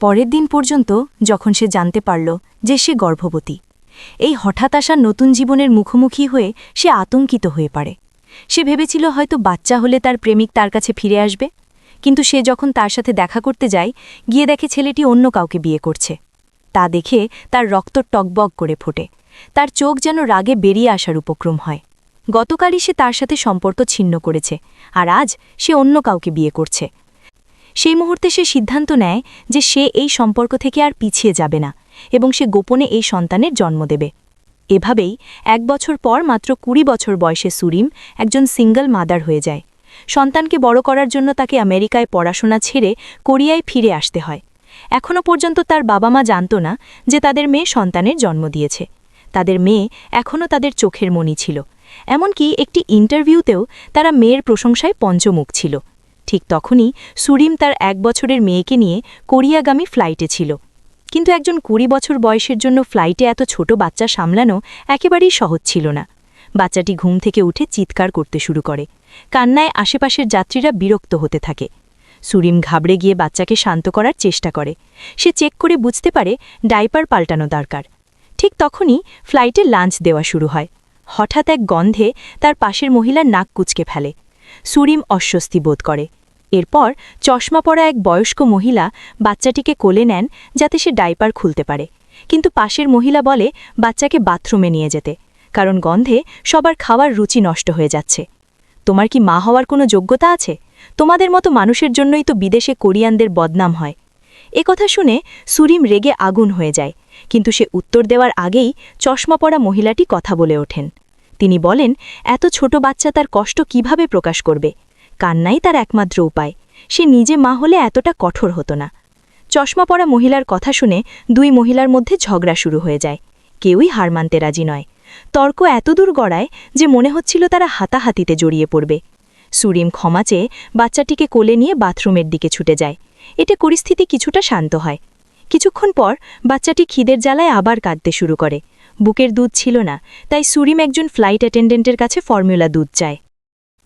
পরের দিন পর্যন্ত যখন সে জানতে পারল যে সে গর্ভবতী। এই হঠাৎ আসা নতুন জীবনের মুখোমুখি হয়ে সে আতঙ্কিত হয়ে পড়ে। সে ভেবেছিল হয়তো বাচ্চা হলে তার প্রেমিক তার কাছে ফিরে আসবে, কিন্তু সে যখন তার সাথে দেখা করতে যায় গিয়ে দেখে ছেলেটি অন্য কাউকে বিয়ে করছে। তা দেখে তার রক্ত টকবক করে ফোটে, তার চোখ যেন রাগে বেরিয়ে আসার উপক্রম হয়। গতকালই সে তার সাথে সম্পর্ক ছিন্ন করেছে, আর আজ সে অন্য কাউকে বিয়ে করছে। সেই মুহূর্তে সে সিদ্ধান্ত নেয় যে সে এই সম্পর্ক থেকে আর পিছিয়ে যাবে না এবং সে গোপনে এই সন্তানের জন্ম দেবে। এভাবেই 1 বছর পর মাত্র 20 বছর বয়সে সুরিম একজন সিঙ্গল মাদার হয়ে যায়। সন্তানকে বড় করার জন্য তাকে আমেরিকায় পড়াশোনা ছেড়ে কোরিয়ায় ফিরে আসতে হয়। এখনও পর্যন্ত তার বাবা মা জানত না যে তাদের মেয়ে সন্তানের জন্ম দিয়েছে। তাদের মেয়ে এখনও তাদের চোখের মণি ছিল। এমনকি একটি ইন্টারভিউতেও তারা মেয়ের প্রশংসায় পঞ্চমুখ ছিল। ঠিক তখনই সুরিম তার 1 বছরের মেয়েকে নিয়ে কোরিয়াগামী ফ্লাইটে ছিল। কিন্তু একজন 20 বছর বয়সের জন্য ফ্লাইটে এত ছোট বাচ্চা সামলানো একেবারেই সহজ ছিল না। বাচ্চাটি ঘুম থেকে উঠে চিৎকার করতে শুরু করে। কান্নায় আশেপাশের যাত্রীরা বিরক্ত হতে থাকে। সুরিম ঘাবড়ে গিয়ে বাচ্চাকে শান্ত করার চেষ্টা করে। সে চেক করে বুঝতে পারে ডাইপার পাল্টানো দরকার। ঠিক তখনই ফ্লাইটে লাঞ্চ দেওয়া শুরু হয়। হঠাৎ এক গন্ধে তার পাশের মহিলার নাক কুঁচকে ফেলে। সুরিম অস্বস্তি বোধ করে। এরপর চশমা পরা এক বয়স্ক মহিলা বাচ্চাটিকে কোলে নেন যাতে সে ডাইপার খুলতে পারে, কিন্তু পাশের মহিলা বলে বাচ্চাকে বাথরুমে নিয়ে যেতে, কারণ গন্ধে সবার খাওয়ার রুচি নষ্ট হয়ে যাচ্ছে। তোমার কি মা হওয়ার কোনো যোগ্যতা আছে? তোমাদের মতো মানুষের জন্যই তো বিদেশে কোরিয়ানদের বদনাম হয়। কথা শুনে সুরিম রেগে আগুন হয়ে যায়, কিন্তু সে উত্তর দেওয়ার আগেই চশমা পরা মহিলাটি কথা বলে ওঠেন। তিনি বলেন এত ছোট বাচ্চা তার কষ্ট কিভাবে প্রকাশ করবে। কান্নাই তার একমাত্র উপায়। সে নিজে মা হলে এতটা কঠোর হতো না। চশমা পরা মহিলার কথা শুনে 2 মহিলার মধ্যে ঝগড়া শুরু হয়ে যায়। কেউই হার মানতে রাজি নয়। তর্ক এতদূর গড়ায় যে মনে হচ্ছিল তারা হাতাহাতিতে জড়িয়ে পড়বে। সুরিম ক্ষমা চেয়ে বাচ্চাটিকে কোলে নিয়ে বাথরুমের দিকে ছুটে যায়। এতে পরিস্থিতি কিছুটা শান্ত হয়। কিছুক্ষণ পর বাচ্চাটি খিদের জ্বালায় আবার কাঁদতে শুরু করে। বুকের দুধ ছিল না, তাই সুরিম একজন ফ্লাইট অ্যাটেন্ডেন্টের কাছে ফর্মুলা দুধ চায়।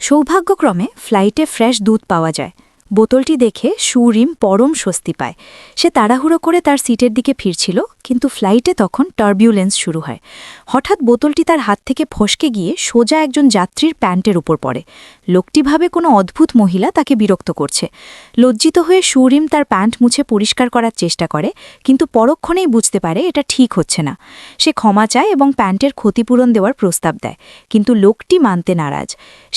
সৌভাগ্যক্রমে ফ্লাইটে ফ্রেশ দুধ পাওয়া যায়। বোতলটি দেখে সুরিম পরম স্বস্তি পায়। সে তাড়াহুড়ো করে তার সিটের দিকে ফিরছিল, কিন্তু ফ্লাইটে তখন টার্বিউলেন্স শুরু হয়। হঠাৎ বোতলটি তার হাত থেকে ফসকে গিয়ে সোজা একজন যাত্রীর প্যান্টের উপর পড়ে। লোকটি ভাবে কোনো অদ্ভুত মহিলা তাকে বিরক্ত করছে। লজ্জিত হয়ে সুরিম তার প্যান্ট মুছে পরিষ্কার করার চেষ্টা করে, কিন্তু পরক্ষণেই বুঝতে পারে এটা ঠিক হচ্ছে না। সে ক্ষমা চায় এবং প্যান্টের ক্ষতিপূরণ দেওয়ার প্রস্তাব দেয়, কিন্তু লোকটি মানতে নারাজ।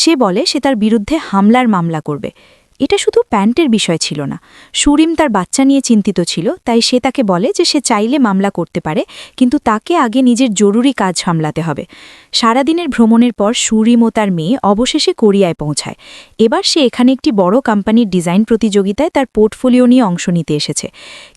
সে বলে সে তার বিরুদ্ধে হামলার মামলা করবে। এটা শুধু প্যান্টের বিষয় ছিল না। সুরিম তার বাচ্চা নিয়ে চিন্তিত ছিল, তাই সে তাকে বলে যে সে চাইলে মামলা করতে পারে, কিন্তু তাকে আগে নিজের জরুরি কাজ সামলাতে হবে। সারাদিনের ভ্রমণের পর সুরিম ও তার মেয়ে অবশেষে কোরিয়ায় পৌঁছায়। এবার সে এখানে একটি বড় কোম্পানির ডিজাইন প্রতিযোগিতায় তার পোর্টফোলিও নিয়ে অংশ নিতে এসেছে।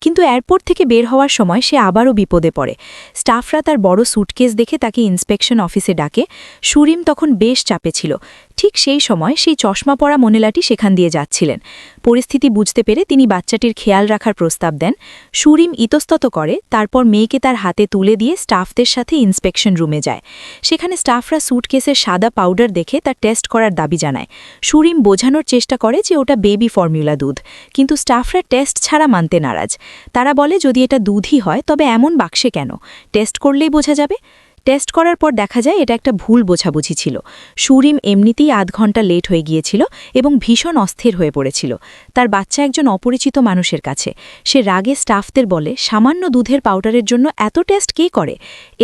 কিন্তু এয়ারপোর্ট থেকে বের হওয়ার সময় সে আবারও বিপদে পড়ে। স্টাফরা তার বড় স্যুটকেস দেখে তাকে ইন্সপেকশন অফিসে ডাকে। সুরিম তখন বেশ চাপে ছিল। ঠিক সেই সময় সেই চশমা পরা মহিলাটি সেখান দিয়ে যাচ্ছিলেন। পরিস্থিতি বুঝতে পেরে তিনি বাচ্চাটির খেয়াল রাখার প্রস্তাব দেন। সুরিম ইতস্তত করে, তারপর মেয়েকে তার হাতে তুলে দিয়ে স্টাফদের সাথে ইন্সপেকশন রুমে যায়। সেখানে স্টাফরা স্যুটকেসের সাদা পাউডার দেখে তার টেস্ট করার দাবি জানায়। সুরিম বোঝানোর চেষ্টা করে যে ওটা বেবি ফর্মুলা দুধ, কিন্তু স্টাফরা টেস্ট ছাড়া মানতে নারাজ। তারা বলে যদি এটা দুধই হয় তবে এমন বাক্সে কেন, টেস্ট করলেই বোঝা যাবে। টেস্ট করার পর দেখা যায় এটা একটা ভুল বোঝাবুঝি ছিল। সুরিম এমনিতেই আধ ঘন্টা লেট হয়ে গিয়েছিল এবং ভীষণ অস্থির হয়ে পড়েছিল। তার বাচ্চা একজন অপরিচিত মানুষের কাছে। সে রাগে স্টাফদের বলে সামান্য দুধের পাউডারের জন্য এত টেস্ট কে করে।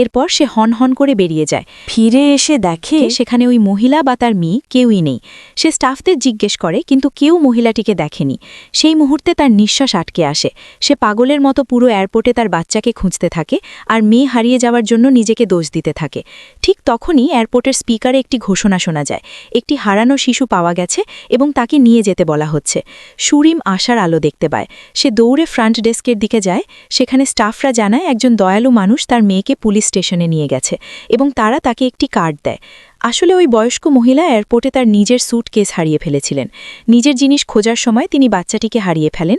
এরপর সে হন হন করে বেরিয়ে যায়। ফিরে এসে দেখে সেখানে ওই মহিলা বা তার মেয়ে কেউই নেই। সে স্টাফদের জিজ্ঞেস করে, কিন্তু কেউ মহিলাটিকে দেখেনি। সেই মুহূর্তে তার নিঃশ্বাস আটকে আসে। সে পাগলের মতো পুরো এয়ারপোর্টে তার বাচ্চাকে খুঁজতে থাকে আর মেয়ে হারিয়ে যাওয়ার জন্য নিজেকে দোষ দিতে থাকে। ঠিক তখনই এয়ারপোর্টের স্পিকারে একটি ঘোষণা শোনা যায়, একটি হারানো শিশু পাওয়া গেছে এবং তাকে নিয়ে যেতে বলা হচ্ছে। সুরিম আশার আলো দেখতে পায়। সে দৌড়ে ফ্রন্ট ডেস্কের দিকে যায়। সেখানে স্টাফরা জানায় একজন দয়ালু মানুষ তার মেয়েকে পুলিশ স্টেশনে নিয়ে গেছে এবং তারা তাকে একটি কার্ড দেয়। আসলে ওই বয়স্ক মহিলা এয়ারপোর্টে তার নিজের স্যুটকেস হারিয়ে ফেলেছিলেন। নিজের জিনিস খোঁজার সময় তিনি বাচ্চাটিকে হারিয়ে ফেলেন।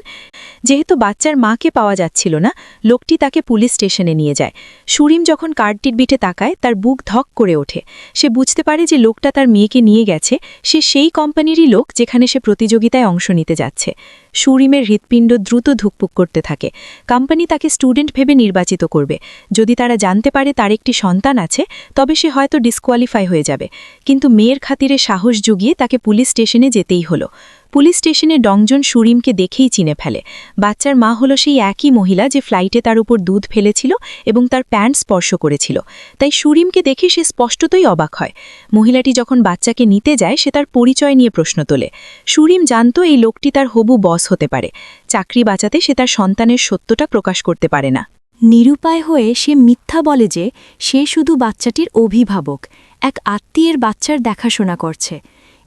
যেহেতু বাচ্চার মাকে পাওয়া যাচ্ছিল না, লোকটি তাকে পুলিশ স্টেশনে নিয়ে যায়। সুরিম যখন কার্ডটির বিটে তাকায় তার বুক ধক করে ওঠে। সে বুঝতে পারে যে লোকটা তার মেয়েকে নিয়ে গেছে সে সেই কোম্পানিরই লোক যেখানে সে প্রতিযোগিতায় অংশ নিতে যাচ্ছে। সুরিমের হৃৎপিণ্ড দ্রুত ধুকপুক করতে থাকে। কোম্পানি তাকে স্টুডেন্ট ভেবে নির্বাচিত করবে। যদি তারা জানতে পারে তার একটি সন্তান আছে তবে সে হয়তো ডিসকোয়ালিফাই হয়ে যাবে, কিন্তু মেয়ের খাতিরে সাহস জুগিয়ে তাকে পুলিশ স্টেশনে যেতেই হলো। পুলিশ স্টেশনে ডংজন সুরিমকে দেখেই চিনে ফেলে। বাচ্চার মা হলো সেই একই মহিলা যে ফ্লাইটে তার উপর দুধ ফেলেছিল এবং তার প্যান্ট স্পর্শ করেছিল। তাই সুরিমকে দেখে সে স্পষ্টতই অবাক হয়। মহিলাটি যখন বাচ্চাকে নিতে যায় সে তার পরিচয় নিয়ে প্রশ্ন তোলে। সুরিম জানত এই লোকটি তার হবু বস হতে পারে। চাকরি বাঁচাতে সে তার সন্তানের সত্যটা প্রকাশ করতে পারে না। নিরুপায় হয়ে সে মিথ্যা বলে যে সে শুধু বাচ্চাটির অভিভাবক, এক আত্মীয়ের বাচ্চার দেখাশোনা করছে।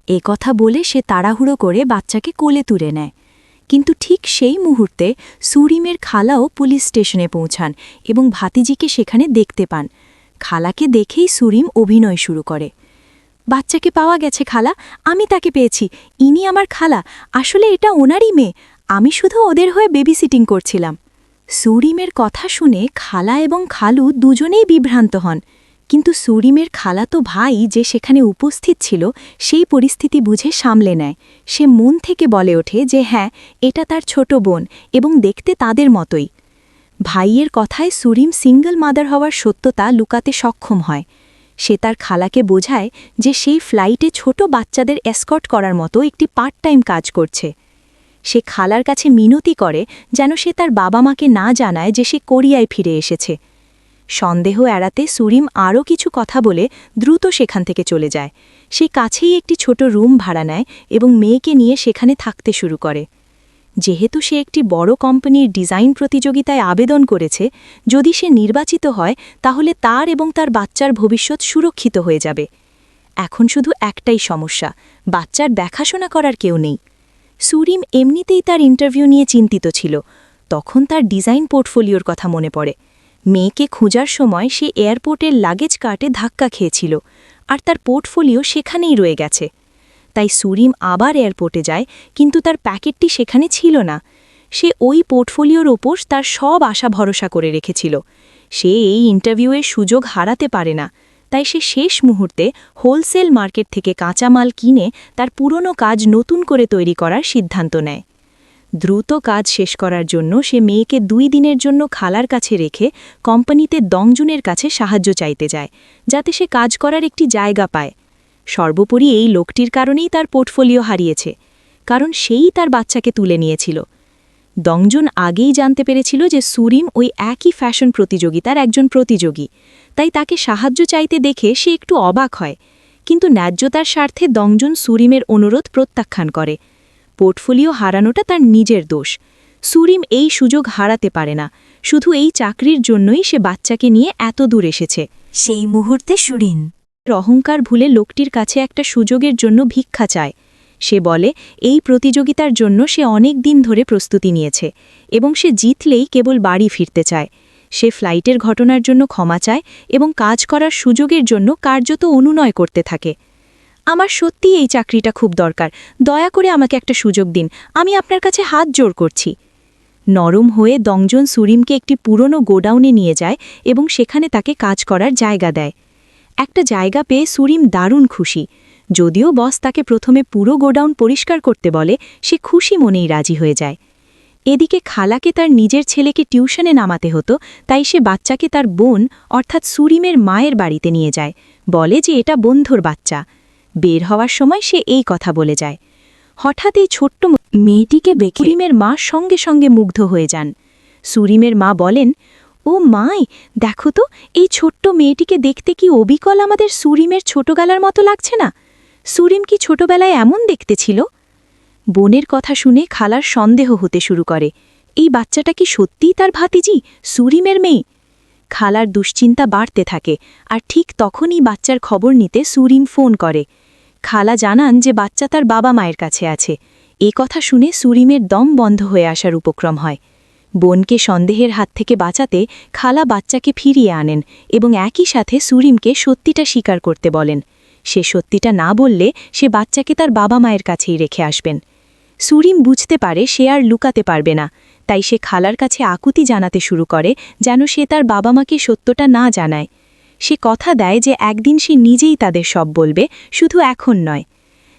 এ কথা বলে সে তাড়াহুড়ো করে বাচ্চাকে কোলে তুলে নেয়। কিন্তু ঠিক সেই মুহূর্তে সুরিমের খালাও পুলিশ স্টেশনে পৌঁছান এবং ভাতিজিকে সেখানে দেখতে পান। খালাকে দেখেই সুরিম অভিনয় শুরু করে। বাচ্চাকে পাওয়া গেছে খালা, আমি তাকে পেয়েছি, ইনি আমার খালা, আসলে এটা ওনারই মেয়ে, আমি শুধু ওদের হয়ে বেবি সিটিং করছিলাম। সুরিমের কথা শুনে খালা এবং খালু দুজনেই বিভ্রান্ত হন, কিন্তু সুরিমের খালাতো ভাই যে সেখানে উপস্থিত ছিল সেই পরিস্থিতি বুঝে সামলে নেয়। সে মন থেকে বলে ওঠে যে হ্যাঁ, এটা তার ছোট বোন এবং দেখতে তাদের মতোই। ভাইয়ের কথায় সুরিম সিঙ্গল মাদার হওয়ার সত্যতা লুকাতে সক্ষম হয়। সে তার খালাকে বোঝায় যে সেই ফ্লাইটে ছোট বাচ্চাদের এসকর্ট করার মতো একটি পার্ট টাইম কাজ করছে। সে খালার কাছে মিনতি করে যেন সে তার বাবা মাকে না জানায় যে সে কোরিয়ায় ফিরে এসেছে। সন্দেহ এড়াতে সুরিম আরও কিছু কথা বলে দ্রুত সেখান থেকে চলে যায়। সে কাছেই একটি ছোট রুম ভাড়া নেয় এবং মেয়েকে নিয়ে সেখানে থাকতে শুরু করে। যেহেতু সে একটি বড় কোম্পানির ডিজাইন প্রতিযোগিতায় আবেদন করেছে, যদি সে নির্বাচিত হয় তাহলে তার এবং তার বাচ্চার ভবিষ্যৎ সুরক্ষিত হয়ে যাবে। এখন শুধু একটাই সমস্যা, বাচ্চার দেখাশোনা করার কেউ নেই। সুরিম এমনিতেই তার ইন্টারভিউ নিয়ে চিন্তিত ছিল। তখন তার ডিজাইন পোর্টফোলিওর কথা মনে পড়ে। মেয়েকে খোঁজার সময় সে এয়ারপোর্টের লাগেজ কার্টে ধাক্কা খেয়েছিল, আর তার পোর্টফোলিও সেখানেই রয়ে গেছে। তাই সুরিম আবার এয়ারপোর্টে যায়, কিন্তু তার প্যাকেটটি সেখানে ছিল না। সে ওই পোর্টফোলিওর ওপর তার সব আশা ভরসা করে রেখেছিল। সে এই ইন্টারভিউয়ের সুযোগ হারাতে পারে না, তাই সে শেষ মুহূর্তে হোলসেল মার্কেট থেকে কাঁচামাল কিনে তার পুরনো কাজ নতুন করে তৈরি করার সিদ্ধান্ত নেয়। দ্রুত কাজ শেষ করার জন্য সে মেয়েকে 2 দিনের জন্য খালার কাছে রেখে কোম্পানিতে দংজুনের কাছে সাহায্য চাইতে যায়, যাতে সে কাজ করার একটি জায়গা পায়। সর্বোপরি এই লোকটির কারণেই তার পোর্টফোলিও হারিয়েছে, কারণ সেই তার বাচ্চাকে তুলে নিয়েছিল। দংজুন আগেই জানতে পেরেছিল যে সুরিম ওই একই ফ্যাশন প্রতিযোগিতার একজন প্রতিযোগী, তাই তাকে সাহায্য চাইতে দেখে সে একটু অবাক হয়। কিন্তু ন্যায্যতার স্বার্থে দংজুন সুরিমের অনুরোধ প্রত্যাখ্যান করে। পোর্টফোলিও হারানোটা তার নিজের দোষ। সুরিম এই সুযোগ হারাতে পারে না। শুধু এই চাকরির জন্যই সে বাচ্চাকে নিয়ে এত দূর এসেছে। সেই মুহূর্তে সুরিন অহংকার ভুলে লোকটির কাছে একটা সুযোগের জন্য ভিক্ষা চায়। সে বলে এই প্রতিযোগিতার জন্য সে অনেক দিন ধরে প্রস্তুতি নিয়েছে এবং সে জিতলেই কেবল বাড়ি ফিরতে চায়। সে ফ্লাইটের ঘটনার জন্য ক্ষমা চায় এবং কাজ করার সুযোগের জন্য কার্যত অনুনয় করতে থাকে। আমার সত্যি এই চাকরিটা খুব দরকার, দয়া করে আমাকে একটা সুযোগ দিন, আমি আপনার কাছে হাত জোর করছি। নরম হয়ে দংজন সুরিমকে একটি পুরনো গোডাউনে নিয়ে যায় এবং সেখানে তাকে কাজ করার জায়গা দেয়। একটা জায়গা পেয়ে সুরিম দারুণ খুশি। যদিও বস তাকে প্রথমে পুরো গোডাউন পরিষ্কার করতে বলে, সে খুশি মনেই রাজি হয়ে যায়। এদিকে খালাকে তার নিজের ছেলেকে টিউশনে নামাতে হতো, তাই সে বাচ্চাকে তার বোন অর্থাৎ সুরিমের মায়ের বাড়িতে নিয়ে যায়, বলে যে এটা বন্ধুর বাচ্চা। বের হওয়ার সময় সে এই কথা বলে যায়। হঠাৎ এই ছোট্ট মেয়েটিকে দেখে সুরিমের মা সঙ্গে সঙ্গে মুগ্ধ হয়ে যান। সুরিমের মা বলেন, ও মাই, দেখো তো এই ছোট্ট মেয়েটিকে দেখতে কি অবিকল আমাদের সুরিমের ছোটবেলার মতো লাগছে না? সুরিম কি ছোটবেলায় এমন দেখতে ছিল? বোনের কথা শুনে খালার সন্দেহ হতে শুরু করে, এই বাচ্চাটা কি সত্যিই তার ভাতিজি, সুরিমের মেয়ে? খালার দুশ্চিন্তা বাড়তে থাকে, আর ঠিক তখনই বাচ্চার খবর নিতে সুরিম ফোন করে। খালা জানান যে বাচ্চা তার বাবা মায়ের কাছে আছে। এ কথা শুনে সুরিমের দম বন্ধ হয়ে আসার উপক্রম হয়। বোনকে সন্দেহের হাত থেকে বাঁচাতে খালা বাচ্চাকে ফিরিয়ে আনেন এবং একই সাথে সুরিমকে সত্যিটা স্বীকার করতে বলেন। সে সত্যিটা না বললে সে বাচ্চাকে তার বাবা মায়ের কাছেই রেখে আসবেন। সুরিম বুঝতে পারে সে আর লুকাতে পারবে না, তাই সে খালার কাছে আকুতি জানাতে শুরু করে যেন সে তার বাবা মাকে সত্যটা না জানায়। সে কথা দেয় যে একদিন সে নিজেই তাদের সব বলবে, শুধু এখন নয়।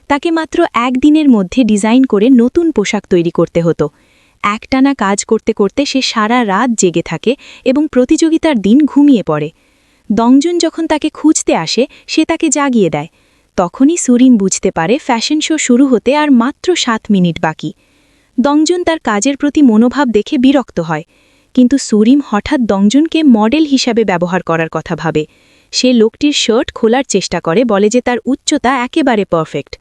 তাকে মাত্র একদিনের মধ্যে ডিজাইন করে নতুন পোশাক তৈরি করতে হতো। একটানা কাজ করতে করতে সে সারা রাত জেগে থাকে এবং প্রতিযোগিতার দিন ঘুমিয়ে পড়ে। দংজুন যখন তাকে খুঁজতে আসে সে তাকে জাগিয়ে দেয়। তখনই সুরিম বুঝতে পারে ফ্যাশন শো শুরু হতে আর মাত্র 7 মিনিট বাকি। দংজুন তার কাজের প্রতি মনোভাব দেখে বিরক্ত হয়, কিন্তু সুরিম হঠাৎ দংজুনকে মডেল হিসাবে ব্যবহার করার কথা ভাবে। সে লোকটির শার্ট খোলার চেষ্টা করে, বলে যে তার উচ্চতা একেবারে পারফেক্ট।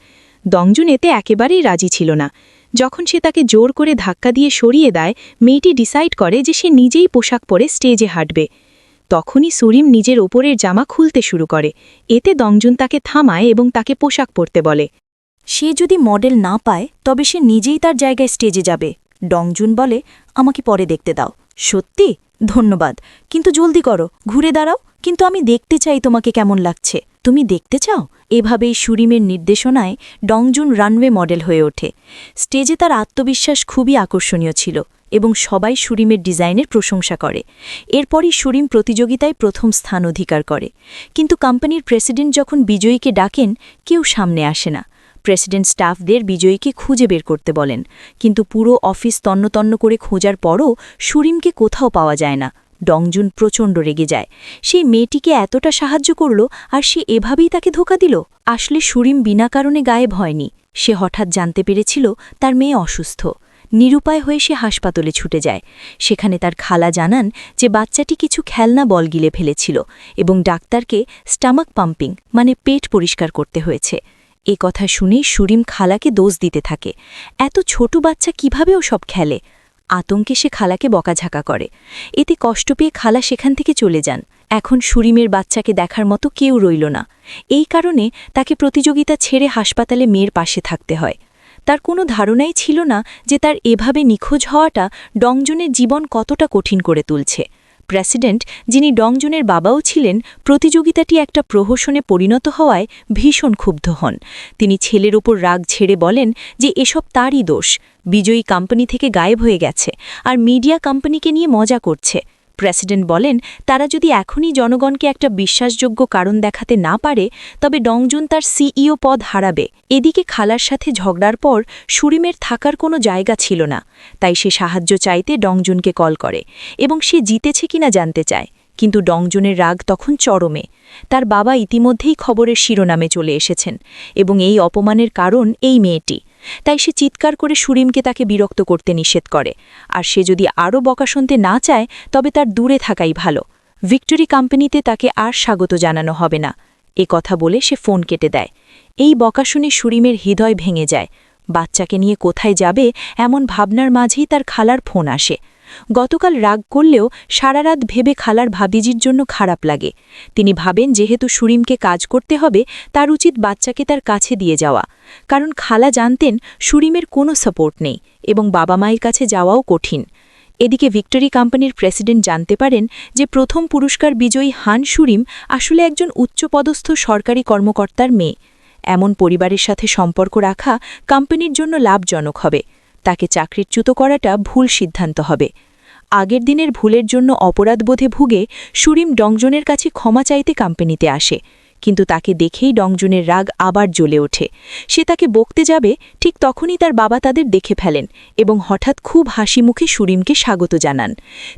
দংজুন এতে একেবারেই রাজি ছিল না। যখন সে তাকে জোর করে ধাক্কা দিয়ে সরিয়ে দেয়, মেয়েটি ডিসাইড করে যে সে নিজেই পোশাক পরে স্টেজে হাঁটবে। তখনই সুরিম নিজের ওপরের জামা খুলতে শুরু করে। এতে দংজুন তাকে থামায় এবং তাকে পোশাক পরতে বলে। সে যদি মডেল না পায় তবে সে নিজেই তার জায়গায় স্টেজে যাবে। ডংজুন বলে, আমাকে পরে দেখতে দাও। সত্যি? ধন্যবাদ, কিন্তু জলদি করো, ঘুরে দাঁড়াও, কিন্তু আমি দেখতে চাই তোমাকে কেমন লাগছে। তুমি দেখতে চাও? এভাবেই সুরিমের নির্দেশনায় ডংজুন রানওয়ে মডেল হয়ে ওঠে। স্টেজে তার আত্মবিশ্বাস খুবই আকর্ষণীয় ছিল এবং সবাই সুরিমের ডিজাইনের প্রশংসা করে। এরপরই সুরিম প্রতিযোগিতায় প্রথম স্থান অধিকার করে। কিন্তু কোম্পানির প্রেসিডেন্ট যখন বিজয়ীকে ডাকেন, কেউ সামনে আসে না। প্রেসিডেন্ট স্টাফদের বিজয়ীকে খুঁজে বের করতে বলেন, কিন্তু পুরো অফিস তন্নতন্ন করে খোঁজার পরও সুরিমকে কোথাও পাওয়া যায় না। ডংজুন প্রচণ্ড রেগে যায়। সেই মেয়েটিকে এতটা সাহায্য করল আর সে এভাবেই তাকে ধোঁকা দিল। আসলে সুরিম বিনা কারণে গায়েব হয়নি। সে হঠাৎ জানতে পেরেছিল তার মেয়ে অসুস্থ। নিরুপায় হয়ে সে হাসপাতালে ছুটে যায়। সেখানে তার খালা জানান যে বাচ্চাটি কিছু খেলনা বল গিলে ফেলেছিল এবং ডাক্তারকে স্টামাক পাম্পিং মানে পেট পরিষ্কার করতে হয়েছে। এ কথা শুনেই সুরিম খালাকে দোষ দিতে থাকে। এত ছোট বাচ্চা কিভাবে ও সব খেলে? আতঙ্কে সে খালাকে বকাঝাকা করে। এতে কষ্ট পেয়ে খালা সেখান থেকে চলে যান। এখন সুরিমের বাচ্চাকে দেখার মতো কেউ রইল না। এই কারণে তাকে প্রতিযোগিতা ছেড়ে হাসপাতালে মেয়ের পাশে থাকতে হয়। তার কোনো ধারণাই ছিল না যে তার এভাবে নিখোঁজ হওয়াটা ডংজুনের জীবন কতটা কঠিন করে তুলছে। প্রেসিডেন্ট, যিনি ডংজুনের বাবাও ছিলেন, প্রতিযোগিতাটি একটা প্রহসনে পরিণত হওয়ায় ভীষণ ক্ষুব্ধ হন। তিনি ছেলের ওপর রাগ ছেড়ে বলেন যে এসব তারই দোষ। বিজয়ী কোম্পানি থেকে গায়েব হয়ে গেছে আর মিডিয়া কোম্পানিকে নিয়ে মজা করছে। প্রেসিডেন্ট বলেন, তারা যদি এখনই জনগণকে একটা বিশ্বাসযোগ্য কারণ দেখাতে না পারে তবে ডংজুন তার সিইও পদ হারাবে। এদিকে খালার সাথে ঝগড়ার পর সুরিমের থাকার কোনো জায়গা ছিল না, তাই সে সাহায্য চাইতে ডংজুনকে কল করে এবং সে জিতেছে কিনা জানতে চায়। কিন্তু ডংজুনের রাগ তখন চরমে। তার বাবা ইতিমধ্যেই খবরের শিরোনামে চলে এসেছেন এবং এই অপমানের কারণ এই মেয়েটি। তাই সে চিৎকার করে সুরিমকে তাকে বিরক্ত করতে নিষেধ করে, আর সে যদি আরও বকা শুনতে না চায় তবে তার দূরে থাকাই ভালো। ভিক্টোরি কোম্পানিতে তাকে আর স্বাগত জানানো হবে না। এ কথা বলে সে ফোন কেটে দেয়। এই বকা শুনে সুরিমের হৃদয় ভেঙে যায়। বাচ্চাকে নিয়ে কোথায় যাবে এমন ভাবনার মাঝেই তার খালার ফোন আসে। গতকাল রাগ করলেও সারা রাত ভেবে খালার ভাবিজির জন্য খারাপ লাগে। তিনি ভাবেন যেহেতু সুরিমকে কাজ করতে হবে, তার উচিত বাচ্চাকে তার কাছে দিয়ে যাওয়া, কারণ খালা জানতেন সুরিমের কোনো সাপোর্ট নেই এবং বাবা মায়ের কাছে যাওয়াও কঠিন। এদিকে ভিক্টোরি কোম্পানির প্রেসিডেন্ট জানতে পারেন যে প্রথম পুরস্কার বিজয়ী হান সুরিম আসলে একজন উচ্চপদস্থ সরকারি কর্মকর্তার মেয়ে। এমন পরিবারের সাথে সম্পর্ক রাখা কোম্পানির জন্য লাভজনক হবে। তাকে চাকরিচ্যুত করাটা ভুল সিদ্ধান্ত হবে। আগের দিনের ভুলের জন্য অপরাধবোধে ভুগে সুরিম ডংজুনের কাছে ক্ষমা চাইতে কোম্পানিতে আসে, কিন্তু তাকে দেখেই ডংজুনের রাগ আবার জ্বলে ওঠে। সে তাকে বকতে যাবে, ঠিক তখনই তার বাবা তাদের দেখে ফেলেন এবং হঠাৎ খুব হাসি মুখে সুরিমকে স্বাগত জানান।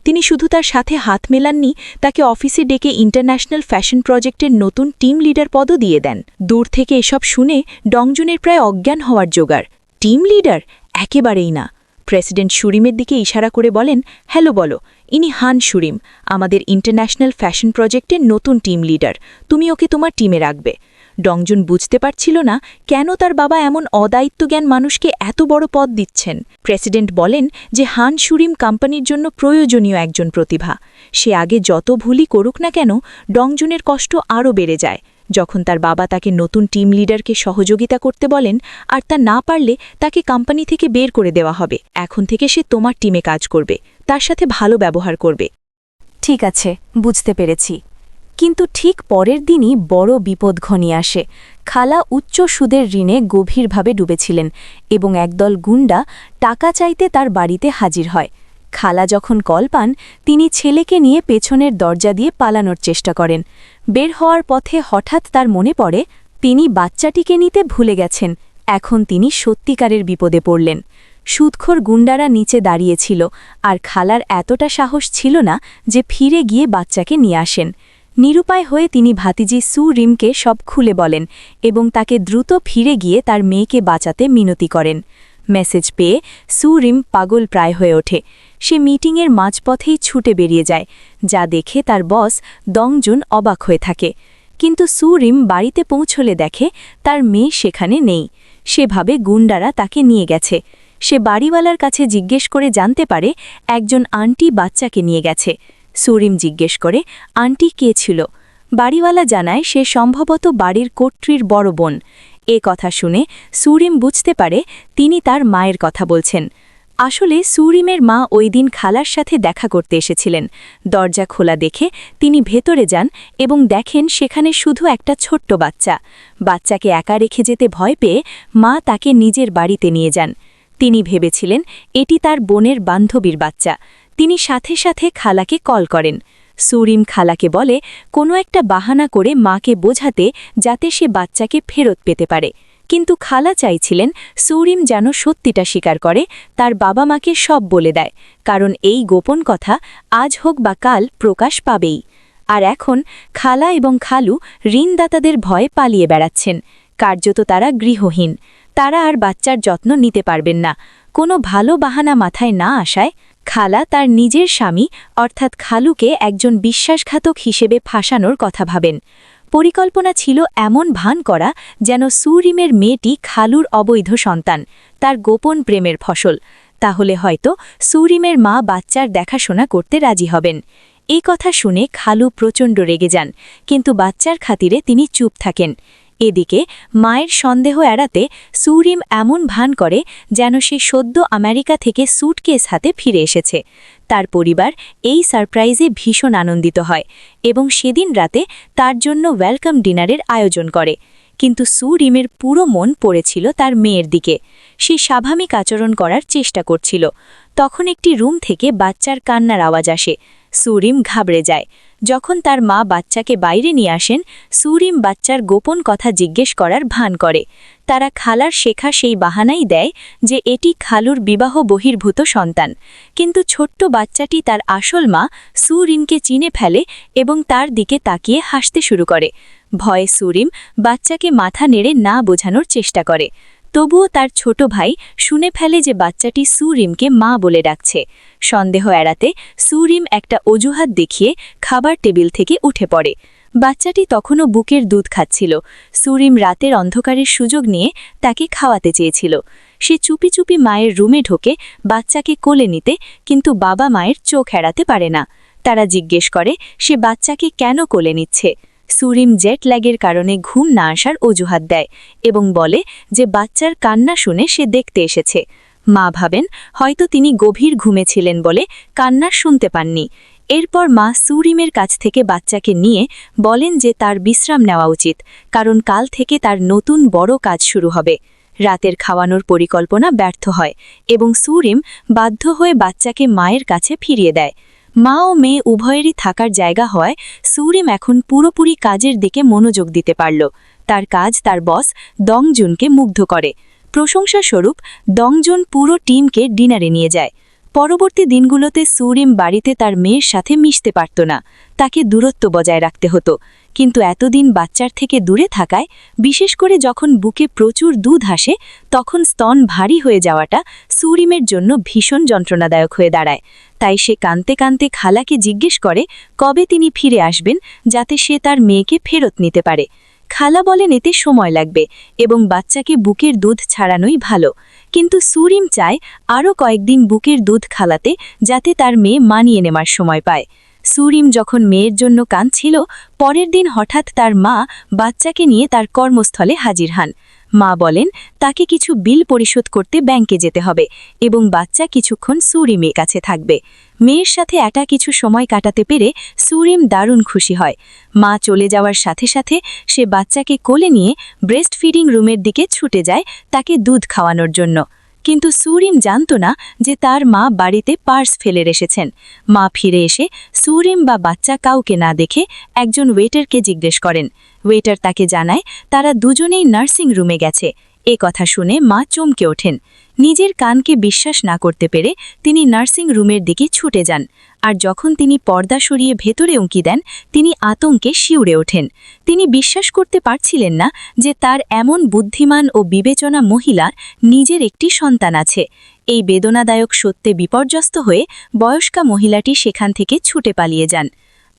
তিনি শুধু তার সাথে হাত মেলাননি, তাকে অফিসে ডেকে ইন্টারন্যাশনাল ফ্যাশন প্রজেক্টের নতুন টিম লিডার পদও দিয়ে দেন। দূর থেকে এসব শুনে ডংজুনের প্রায় অজ্ঞান হওয়ার জোগাড়। Team leader? একেবারেই না। প্রেসিডেন্ট সুরিমের দিকে ইশারা করে বলেন, হ্যালো বলো, ইনি হান সুরিম, আমাদের ইন্টারন্যাশনাল ফ্যাশন প্রজেক্টের নতুন টিম লিডার। তুমি ওকে তোমার টিমে রাখবে। ডংজুন বুঝতে পারছিল না কেন তার বাবা এমন অদায়িত্বজ্ঞান মানুষকে এত বড় পদ দিচ্ছেন। প্রেসিডেন্ট বলেন যে হান সুরিম কোম্পানির জন্য প্রয়োজনীয় একজন প্রতিভা। সে আগে যত ভুলই করুক না কেন, ডংজুনের কষ্ট আরও বেড়ে যায় যখন তার বাবা তাকে নতুন টিম লিডারকে সহযোগিতা করতে বলেন, আর তা না পারলে তাকে কোম্পানি থেকে বের করে দেওয়া হবে। এখন থেকে সে তোমার টিমে কাজ করবে, তার সাথে ভালো ব্যবহার করবে। ঠিক আছে, বুঝতে পেরেছি। কিন্তু ঠিক পরের দিনই বড় বিপদ ঘনিয়ে আসে। খালা উচ্চ সুদের ঋণে গভীরভাবে ডুবেছিলেন এবং একদল গুন্ডা টাকা চাইতে তার বাড়িতে হাজির হয়। খালা যখন কল পান, তিনি ছেলেকে নিয়ে পেছনের দরজা দিয়ে পালানোর চেষ্টা করেন। বের হওয়ার পথে হঠাৎ তার মনে পড়ে তিনি বাচ্চাটিকে নিতে ভুলে গেছেন। এখন তিনি সত্যিকারের বিপদে পড়লেন। সুদখোর গুন্ডারা নিচে দাঁড়িয়েছিল, আর খালার এতটা সাহস ছিল না যে ফিরে গিয়ে বাচ্চাকে নিয়ে আসেন। নিরুপায় হয়ে তিনি ভাতিজি সু রিমকে সব খুলে বলেন এবং তাকে দ্রুত ফিরে গিয়ে তার মেয়েকে বাঁচাতে মিনতি করেন। মেসেজ পেয়ে সু রিম পাগল প্রায় হয়ে ওঠে। সে মিটিংয়ের মাঝপথেই ছুটে বেরিয়ে যায়, যা দেখে তার বস দংজুন অবাক হয়ে থাকে। কিন্তু সু রিম বাড়িতে পৌঁছলে দেখে তার মেয়ে সেখানে নেই। সেভাবে গুন্ডারা তাকে নিয়ে গেছে। সে বাড়িওয়ালার কাছে জিজ্ঞেস করে জানতে পারে একজন আন্টি বাচ্চাকে নিয়ে গেছে। সুরিম জিজ্ঞেস করে আন্টি কে ছিল। বাড়িওয়ালা জানায় সে সম্ভবত বাড়ির কর্ত্রীর বড় বোন। এ কথা শুনে সুরিম বুঝতে পারে তিনি তার মায়ের কথা বলছেন। আসলে সুরিমের মা ওই দিন খালার সাথে দেখা করতে এসেছিলেন। দরজা খোলা দেখে তিনি ভেতরে যান এবং দেখেন সেখানে শুধু একটা ছোট্ট বাচ্চা। বাচ্চাকে একা রেখে যেতে ভয় পেয়ে মা তাকে নিজের বাড়িতে নিয়ে যান। তিনি ভেবেছিলেন এটি তার বোনের বান্ধবীর বাচ্চা। তিনি সাথে সাথে খালাকে কল করেন। সুরিম খালাকে বলে কোনো একটা বাহানা করে মাকে বোঝাতে যাতে সে বাচ্চাকে ফেরত পেতে পারে। কিন্তু খালা চাইছিলেন সুরিম যেন সত্যিটা স্বীকার করে, তার বাবা মাকে সব বলে দেয়, কারণ এই গোপন কথা আজ হোক বা কাল প্রকাশ পাবেই। আর এখন খালা এবং খালু ঋণদাতাদের ভয়ে পালিয়ে বেড়াচ্ছেন। কার্যত তারা গৃহহীন। তারা আর বাচ্চার যত্ন নিতে পারবেন না। কোনো ভালো বাহানা মাথায় না আসায় খালা তার নিজের স্বামী অর্থাৎ খালুকে একজন বিশ্বাসঘাতক হিসেবে ফাঁসানোর কথা ভাবেন। পরিকল্পনা ছিল এমন ভান করা যেন সুরিমের মেয়েটি খালুর অবৈধ সন্তান, তার গোপন প্রেমের ফসল। তাহলে হয়তো সুরিমের মা বাচ্চার দেখাশোনা করতে রাজি হবেন। এই কথা শুনে খালু প্রচণ্ড রেগে যান, কিন্তু বাচ্চার খাতিরে তিনি চুপ থাকেন। এদিকে মায়ের সন্দেহ এড়াতে সুরিম এমন ভান করে যেন সে সদ্য আমেরিকা থেকে স্যুটকেস হাতে ফিরে এসেছে। তার পরিবার এই সারপ্রাইজে ভীষণ আনন্দিত হয় এবং সেদিন রাতে তার জন্য ওয়েলকাম ডিনারের আয়োজন করে। কিন্তু সুরিমের পুরো মন পড়েছিল তার মেয়ের দিকে। সে স্বাভাবিক আচরণ করার চেষ্টা করছিল। তখন একটি রুম থেকে বাচ্চার কান্নার আওয়াজ আসে। সুরিম ঘাবড়ে যায়। যখন তার মা বাচ্চাকে বাইরে নিয়ে আসেন, সুরিম বাচ্চার গোপন কথা জিজ্ঞেস করার ভান করে। তারা খালার শেখা সেই বাহানাই দেয় যে এটি খালুর বিবাহ বহির্ভূত সন্তান। কিন্তু ছোট্ট বাচ্চাটি তার আসল মা সুরিমকে চিনে ফেলে এবং তার দিকে তাকিয়ে হাসতে শুরু করে। ভয়ে সুরিম বাচ্চাকে মাথা নেড়ে না বোঝানোর চেষ্টা করে। তবুও তার ছোট ভাই শুনে ফেলে যে বাচ্চাটি সুরিমকে মা বলে ডাকছে। সন্দেহ এড়াতে সুরিম একটা অজুহাত দেখিয়ে খাবার টেবিল থেকে উঠে পড়ে। বাচ্চাটি তখনও বুকের দুধ খাচ্ছিল। সুরিম রাতের অন্ধকারের সুযোগ নিয়ে তাকে খাওয়াতে চেয়েছিল। সে চুপি চুপি মায়ের রুমে ঢোকে বাচ্চাকে কোলে নিতে, কিন্তু বাবা মায়ের চোখ এড়াতে পারে না। তারা জিজ্ঞেস করে সে বাচ্চাকে কেন কোলে নিচ্ছে। সুরিম জেট ল্যাগের কারণে ঘুম না আসার অজুহাত দেয় এবং বলে যে বাচ্চার কান্না শুনে সে দেখতে এসেছে। মা ভাবেন হয়তো তিনি গভীর ঘুমে ছিলেন বলে কান্না শুনতে পাননি। এরপর মা সুরিমের কাছ থেকে বাচ্চাকে নিয়ে বলেন যে তার বিশ্রাম নেওয়া উচিত, কারণ কাল থেকে তার নতুন বড় কাজ শুরু হবে। রাতের খাওয়ানোর পরিকল্পনা ব্যর্থ হয় এবং সুরিম বাধ্য হয়ে বাচ্চাকে মায়ের কাছে ফিরিয়ে দেয়। মা ও মেয়ে উভয়েরই থাকার জায়গা হয় সুরিম এখন পুরোপুরি কাজের দিকে মনোযোগ দিতে পারল। তার কাজ তার বস দংজুনকে মুগ্ধ করে। প্রশংসাস্বরূপ দংজুন পুরো টিমকে ডিনারে নিয়ে যায়। পরবর্তী দিনগুলোতে সুরিম বাড়িতে তার মেয়ের সাথে মিশতে পারত না। তাকে দূরত্ব বজায় রাখতে হতো। কিন্তু এতদিন বাচ্চার থেকে দূরে থাকায়, বিশেষ করে যখন বুকে প্রচুর দুধ আসে, তখন স্তন ভারী হয়ে যাওয়াটা সুরিমের জন্য ভীষণ যন্ত্রণাদায়ক হয়ে দাঁড়ায়। তাই সে কাঁদতে কাঁদতে খালাকে জিজ্ঞেস করে কবে তিনি ফিরে আসবেন, যাতে সে তার মেয়েকে ফেরত নিতে পারে। খালা বলেন এতে সময় লাগবে এবং বাচ্চাকে বুকের দুধ ছাড়ানোই ভালো। কিন্তু সুরিম চায় আরও কয়েকদিন বুকের দুধ খালাতে, যাতে তার মেয়ে মানিয়ে নেওয়ার সময় পায়। সুরিম যখন মেয়ের জন্য কাঁদছিল, পরের দিন হঠাৎ তার মা বাচ্চাকে নিয়ে তার কর্মস্থলে হাজির হন। মা বলেন তাকে কিছু বিল পরিশোধ করতে ব্যাংকে যেতে হবে এবং বাচ্চা কিছুক্ষণ সুরিমের কাছে থাকবে। মেয়ের সাথে একটা কিছু সময় কাটাতে পেরে সুরিম দারুণ খুশি হয়। মা চলে যাওয়ার সাথে সাথে সে বাচ্চাকে কোলে নিয়ে ব্রেস্ট ফিডিং রুমের দিকে ছুটে যায় তাকে দুধ খাওয়ানোর জন্য। কিন্তু সুরিম জানত না যে তার মা বাড়িতে পার্স ফেলে এসেছেন। মা ফিরে এসে সুরিম বা বাচ্চা কাউকে না দেখে একজন ওয়েটারকে জিজ্ঞেস করেন। ওয়েটার তাকে জানায় তারা দুজনেই নার্সিং রুমে গেছে এ কথা শুনে মা চমকে ওঠেন। নিজের কানকে বিশ্বাস না করতে পেরে তিনি নার্সিং রুমের দিকে ছুটে যান, আর যখন তিনি পর্দা সরিয়ে ভেতরে উঁকি দেন, তিনি আতঙ্কে শিউরে ওঠেন। তিনি বিশ্বাস করতে পারছিলেন না যে তার এমন বুদ্ধিমান ও বিবেচনা মহিলার নিজের একটি সন্তান আছে। এই বেদনাদায়ক সত্যে বিপর্যস্ত হয়ে বয়স্কা মহিলাটি সেখান থেকে ছুটে পালিয়ে যান।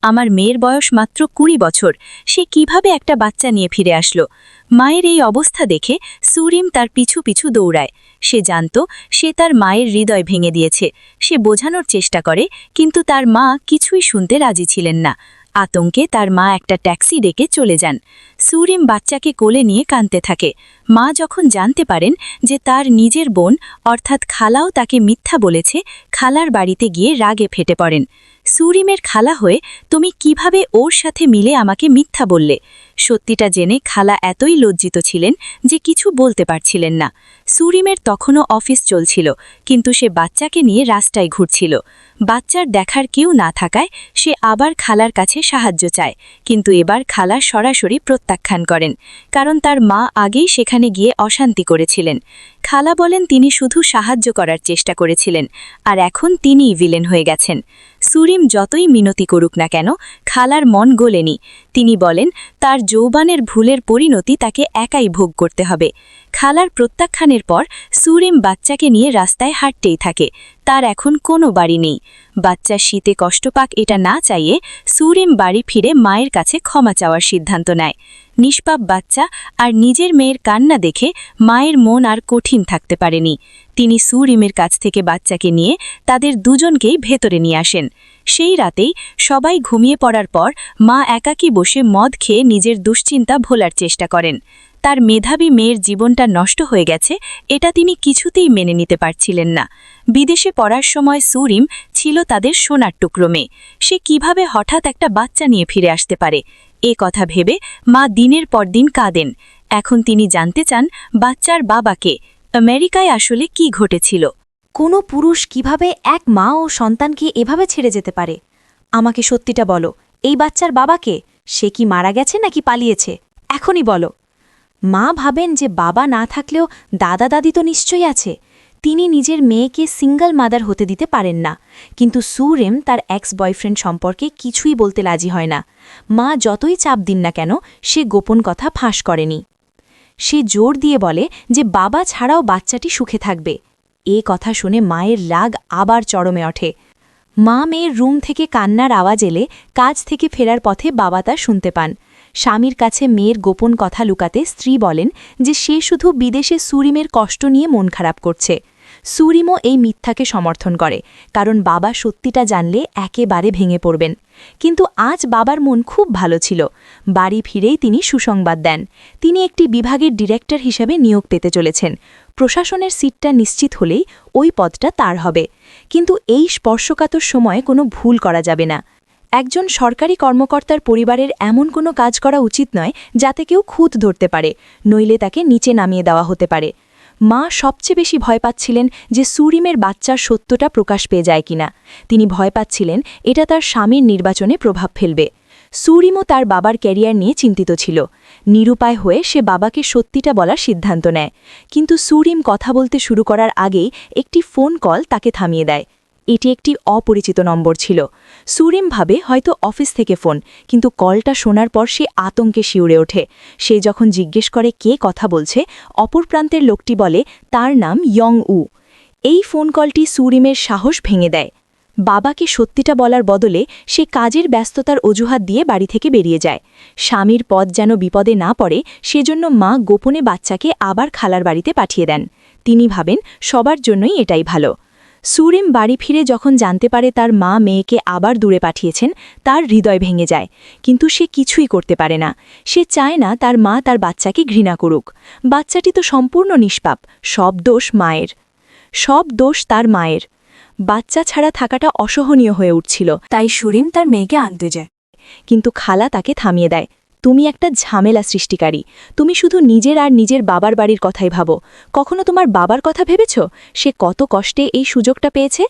আমার মেয়ের বয়স মাত্র 20 বছর, সে কিভাবে একটা বাচ্চা নিয়ে ফিরে আসলো? মায়ের এই অবস্থা দেখে সুরিম তার পিছু পিছু দৌড়ায়। সে জানত সে তার মায়ের হৃদয় ভেঙে দিয়েছে। সে বোঝানোর চেষ্টা করে, কিন্তু তার মা কিছুই শুনতে রাজি ছিলেন না। আতঙ্কে তার মা একটা ট্যাক্সি ডেকে চলে যান। সুরিম বাচ্চাকে কোলে নিয়ে কাঁদতে থাকে। মা যখন জানতে পারেন যে তার নিজের বোন অর্থাৎ খালাও তাকে মিথ্যা বলেছে, খালার বাড়িতে গিয়ে রাগে ফেটে পড়েন। সুরিমের খালা হয়ে তুমি কিভাবে ওর সাথে মিলে আমাকে মিথ্যা বললে? সত্যিটা জেনে খালা এতই লজ্জিত ছিলেন যে কিছু বলতে পারছিলেন না। সুরিমের তখনও অফিস চলছিল, কিন্তু সে বাচ্চাকে নিয়ে রাস্তায় ঘুরছিল। বাচ্চার দেখার কেউ না থাকায় সে আবার খালার কাছে সাহায্য চায়, কিন্তু এবার খালা সরাসরি প্রত্যাখ্যান করেন, কারণ তার মা আগেই সেখানে গিয়ে অশান্তি করেছিলেন। খালা বলেন তিনি শুধু সাহায্য করার চেষ্টা করেছিলেন, আর এখন তিনিই ভিলেন হয়ে গেছেন। সুরিম যতই মিনতি করুক না কেন, খালার মন গলেনি। তিনি বলেন তার যৌবনের ভুলের পরিণতি তাকে একাই ভোগ করতে হবে। খালার প্রত্যাখ্যানের পর সুরিম বাচ্চাকে নিয়ে রাস্তায় হাঁটতেই থাকে। তার এখন কোনো বাড়ি নেই। বাচ্চা শীতে কষ্ট পাক এটা না চাইয়ে সুরিম বাড়ি ফিরে মায়ের কাছে ক্ষমা চাওয়ার সিদ্ধান্ত নেয়। নিষ্পাপ বাচ্চা আর নিজের মেয়ের কান্না দেখে মায়ের মন আর কঠিন থাকতে পারেনি। তিনি সুরিমের কাছ থেকে বাচ্চাকে নিয়ে তাদের দুজনকেই ভেতরে নিয়ে আসেন। সেই রাতেই সবাই ঘুমিয়ে পড়ার পর মা একাকী বসে মদ খেয়ে নিজের দুশ্চিন্তা ভোলার চেষ্টা করেন। তার মেধাবী মেয়ের জীবনটা নষ্ট হয়ে গেছে, এটা তিনি কিছুতেই মেনে নিতে পারছিলেন না। বিদেশে পড়ার সময় সুরিম ছিল তাদের সোনার টুকরো মেয়ে। সে কিভাবে হঠাৎ একটা বাচ্চা নিয়ে ফিরে আসতে পারে? এ কথা ভেবে মা দিনের পর দিন কাঁদেন। এখন তিনি জানতে চান বাচ্চার বাবাকে আমেরিকায় আসলে কি ঘটেছিল। কোনো পুরুষ কিভাবে এক মা ও সন্তানকে এভাবে ছেড়ে যেতে পারে? আমাকে সত্যিটা বলো, এই বাচ্চার বাবাকে? সে কি মারা গেছে নাকি পালিয়েছে? এখনই বলো। মা ভাবেন যে বাবা না থাকলেও দাদা দাদি তো নিশ্চয়ই আছে। তিনি নিজের মেয়েকে সিঙ্গল মাদার হতে দিতে পারেন না, কিন্তু সুরেম তার এক্স বয়ফ্রেন্ড সম্পর্কে কিছুই বলতে রাজি হয় না। মা যতই চাপ দিন না কেন, সে গোপন কথা ফাঁস করেনি। সে জোর দিয়ে বলে যে বাবা ছাড়াও বাচ্চাটি সুখে থাকবে। এ কথা শুনে মায়ের রাগ আবার চরমে ওঠে। মা মেয়ের রুম থেকে কান্নার আওয়াজ এলে কাজ থেকে ফেরার পথে বাবা তা শুনতে পান। স্বামীর কাছে মেয়ের গোপন কথা লুকাতে স্ত্রী বলেন যে সে শুধু বিদেশে সুরিমের কষ্ট নিয়ে মন খারাপ করছে। সুরিমও এই মিথ্যাকে সমর্থন করে, কারণ বাবা সত্যিটা জানলে একেবারে ভেঙে পড়বেন। কিন্তু আজ বাবার মন খুব ভালো ছিল। বাড়ি ফিরেই তিনি সুসংবাদ দেন, তিনি একটি বিভাগের ডিরেক্টর হিসেবে নিয়োগ পেতে চলেছেন। প্রশাসনের সিটটা নিশ্চিত হলেই ওই পদটা তার হবে। কিন্তু এই স্পর্শকাতর সময়ে কোনো ভুল করা যাবে না। একজন সরকারি কর্মকর্তার পরিবারের এমন কোনো কাজ করা উচিত নয় যাতে কেউ খুঁত ধরতে পারে, নইলে তাকে নিচে নামিয়ে দেওয়া হতে পারে। মা সবচেয়ে বেশি ভয় পাচ্ছিলেন যে সুরিমের বাচ্চার সত্যটা প্রকাশ পেয়ে যায় কিনা। তিনি ভয় পাচ্ছিলেন এটা তার স্বামীর নির্বাচনে প্রভাব ফেলবে। সুরিমও তার বাবার ক্যারিয়ার নিয়ে চিন্তিত ছিল। নিরুপায় হয়ে সে বাবাকে সত্যিটা বলার সিদ্ধান্ত নেয়, কিন্তু সুরিম কথা বলতে শুরু করার আগেই একটি ফোন কল তাকে থামিয়ে দেয়। এটি একটি অপরিচিত নম্বর ছিল। সুরিম ভাবে হয়তো অফিস থেকে ফোন, কিন্তু কলটা শোনার পর সে আতঙ্কে শিউরে ওঠে। সে যখন জিজ্ঞেস করে কে কথা বলছে, অপর প্রান্তের লোকটি বলে তার নাম ইয়ং উ। এই ফোন কলটি সুরিমের সাহস ভেঙে দেয়। বাবাকে সত্যিটা বলার বদলে সে কাজের ব্যস্ততার অজুহাত দিয়ে বাড়ি থেকে বেরিয়ে যায়। স্বামীর পদ যেন বিপদে না পড়ে সেজন্য মা গোপনে বাচ্চাকে আবার খালার বাড়িতে পাঠিয়ে দেন। তিনি ভাবেন সবার জন্যই এটাই ভালো। সুরিম বাড়ি ফিরে যখন জানতে পারে তার মা মেয়েকে আবার দূরে পাঠিয়েছেন, তার হৃদয় ভেঙে যায়। কিন্তু সে কিছুই করতে পারে না। সে চায় না তার মা তার বাচ্চাকে ঘৃণা করুক। বাচ্চাটি তো সম্পূর্ণ নিষ্পাপ, সব দোষ মায়ের। সব দোষ তার মায়ের। বাচ্চা ছাড়া থাকাটা অসহনীয় হয়ে উঠছিল, তাই সুরিম তার মেয়েকে আনতে যায়। কিন্তু খালা তাকে থামিয়ে দেয়। তুমি একটা ঝামেলা সৃষ্টিকারী। তুমি শুধু নিজের আর নিজের বাবার বাড়ির কথাই ভাবো। কখনো তোমার বাবার কথা ভেবেছ? সে কত কষ্টে এই সুযোগটা পেয়েছে।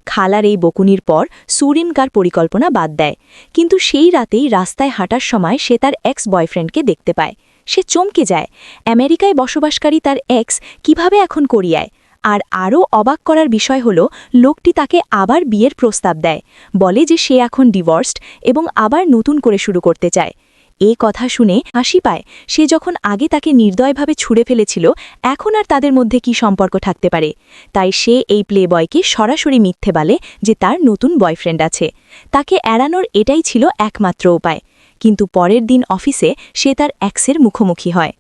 খালার এই বকুনির পর সুরিম কার পরিকল্পনা বাদ দেয়। কিন্তু সেই রাতেই রাস্তায় হাঁটার সময় সে তার এক্স বয়ফ্রেন্ডকে দেখতে পায়। সে চমকে যায় আমেরিকায় বসবাসকারী তার এক্স কিভাবে এখন কোরিয়ায়। আর আরও অবাক করার বিষয় হল লোকটি তাকে আবার বিয়ের প্রস্তাব দেয়, বলে যে সে এখন ডিভোর্সড এবং আবার নতুন করে শুরু করতে চায়। এ কথা শুনে হাসি পায়, সে যখন আগে তাকে নির্দয়ভাবে ছুঁড়ে ফেলেছিল, এখন আর তাদের মধ্যে কি সম্পর্ক থাকতে পারে। তাই সে এই প্লেবয়কে সরাসরি মিথ্যে বলে যে তার নতুন বয়ফ্রেন্ড আছে। তাকে এড়ানোর এটাই ছিল একমাত্র উপায়। কিন্তু পরের দিন অফিসে সে তার এক্সের মুখোমুখি হয়।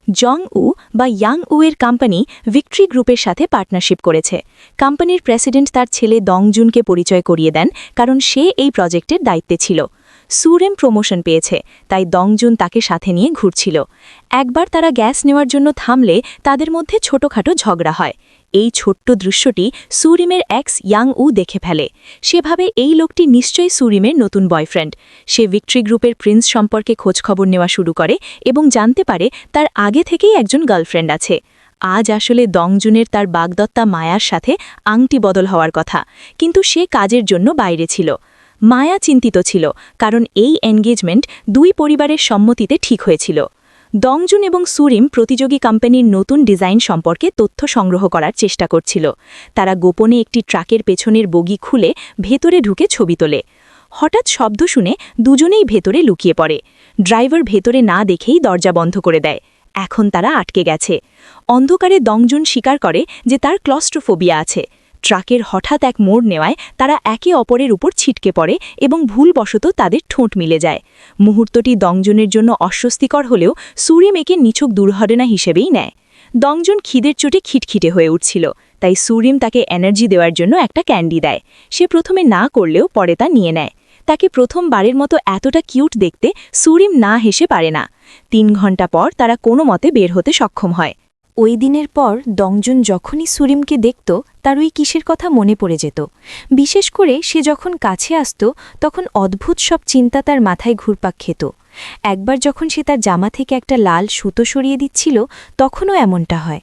জং উ বা ইয়াং উ এর কোম্পানি ভিক্টরি গ্রুপের সাথে পার্টনারশিপ করেছে। কোম্পানির প্রেসিডেন্ট তার ছেলে দংজুনকে পরিচয় করিয়ে দেন, কারণ সে এই প্রজেক্টের দায়িত্বে ছিল। সুরেম প্রমোশন পেয়েছে, তাই দংজুন তাকে সাথে নিয়ে ঘুরছিল। একবার তারা গ্যাস নেওয়ার জন্য থামলে তাদের মধ্যে ছোটখাটো ঝগড়া হয়। এই ছোট্ট দৃশ্যটি সুরিমের এক্স ইয়াং উ দেখে ফেলে। সেভাবে এই লোকটি নিশ্চয়ই সুরিমের নতুন বয়ফ্রেন্ড। সে ভিক্টরি গ্রুপের প্রিন্স সম্পর্কে খোঁজখবর নেওয়া শুরু করে এবং জানতে পারে তার আগে থেকেই একজন গার্লফ্রেন্ড আছে। আজ আসলে দংজুনের তার বাগদত্তা মায়ার সাথে আংটি বদল হওয়ার কথা, কিন্তু সে কাজের জন্য বাইরে ছিল। মায়া চিন্তিত ছিল, কারণ এই এনগেজমেন্ট দুই পরিবারের সম্মতিতে ঠিক হয়েছিল। দংজুন এবং সুরিম প্রতিযোগী কোম্পানির নতুন ডিজাইন সম্পর্কে তথ্য সংগ্রহ করার চেষ্টা করছিল। তারা গোপনে একটি ট্রাকের পেছনের বগি খুলে ভেতরে ঢুকে ছবি তোলে। হঠাৎ শব্দ শুনে দুজনেই ভেতরে লুকিয়ে পড়ে। ড্রাইভার ভেতরে না দেখেই দরজা বন্ধ করে দেয়। এখন তারা আটকে গেছে। অন্ধকারে দংজুন স্বীকার করে যে তার ক্লস্ট্রোফোবিয়া আছে। ট্রাকের হঠাৎ এক মোড় নেওয়ায় তারা একে অপরের উপর ছিটকে পড়ে এবং ভুলবশত তাদের ঠোঁট মিলে যায়। মুহূর্তটি দংজনের জন্য অস্বস্তিকর হলেও সুরিম একে নিছক দুর্ঘটনা হিসেবেই নেয়। দংজন খিদের চোটে খিটখিটে হয়ে উঠছিল, তাই সুরিম তাকে এনার্জি দেওয়ার জন্য একটা ক্যান্ডি দেয়। সে প্রথমে না করলেও পরে তা নিয়ে নেয়। তাকে প্রথমবারের মতো এতটা কিউট দেখতে সুরিম না হেসে পারে না। 3 ঘন্টা পর তারা কোনো মতে বের হতে সক্ষম হয়। ওই দিনের পর দংজুন যখনই সুরিমকে দেখত, তার ওই কিসের কথা মনে পড়ে যেত। বিশেষ করে সে যখন কাছে আসত, তখন অদ্ভুত সব চিন্তা তার মাথায় ঘুরপাক খেত। একবার যখন সে তার জামা থেকে একটা লাল সুতো সরিয়ে দিচ্ছিল, তখনও এমনটা হয়।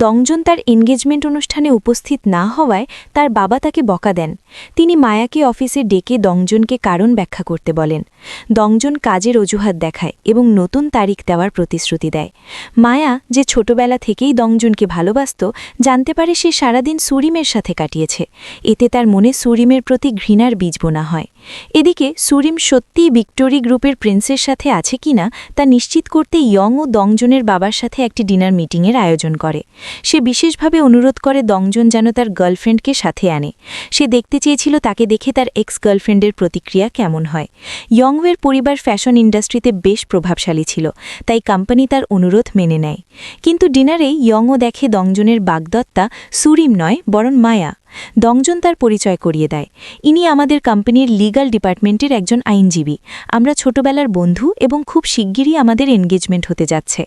দংজন তার এনগেজমেন্ট অনুষ্ঠানে উপস্থিত না হওয়ায় তার বাবা তাকে বকা দেন। তিনি মায়াকে অফিসে ডেকে দংজনকে কারণ ব্যাখ্যা করতে বলেন। দংজন কাজের অজুহাত দেখায় এবং নতুন তারিখ দেওয়ার প্রতিশ্রুতি দেয়। মায়া, যে ছোটবেলা থেকেই দংজনকে ভালোবাসত, জানতে পারে সে সারাদিন সুরিমের সাথে কাটিয়েছে। এতে তার মনে সুরিমের প্রতি ঘৃণার বীজ বোনা হয়। এদিকে সুরিম সত্যিই ভিক্টোরি গ্রুপের প্রিন্সের সাথে আছে কিনা তা নিশ্চিত করতে ইয়ং ও দংজনের বাবার সাথে একটি ডিনার মিটিংয়ের আয়োজন করে। সে বিশেষভাবে অনুরোধ করে দংজন যেন তার গার্লফ্রেন্ডকে সাথে আনে। সে দেখতে চেয়েছিল তাকে দেখে তার এক্স গার্লফ্রেন্ডের প্রতিক্রিয়া কেমন হয়। ইয়ংওয়ের পরিবার ফ্যাশন ইন্ডাস্ট্রিতে বেশ প্রভাবশালী ছিল, তাই কোম্পানি তার অনুরোধ মেনে নেয়। কিন্তু ডিনারে ইয়ংও দেখে দংজনের বাগদত্তা সুরিম নয়, বরং মায়া। দংজন তার পরিচয় করিয়ে দেয়। ইনি আমাদের কোম্পানির লিগ্যাল ডিপার্টমেন্টের একজন আইনজীবী। আমরা ছোটবেলার বন্ধু এবং খুব শিগগিরই আমাদের এনগেজমেন্ট হতে যাচ্ছে।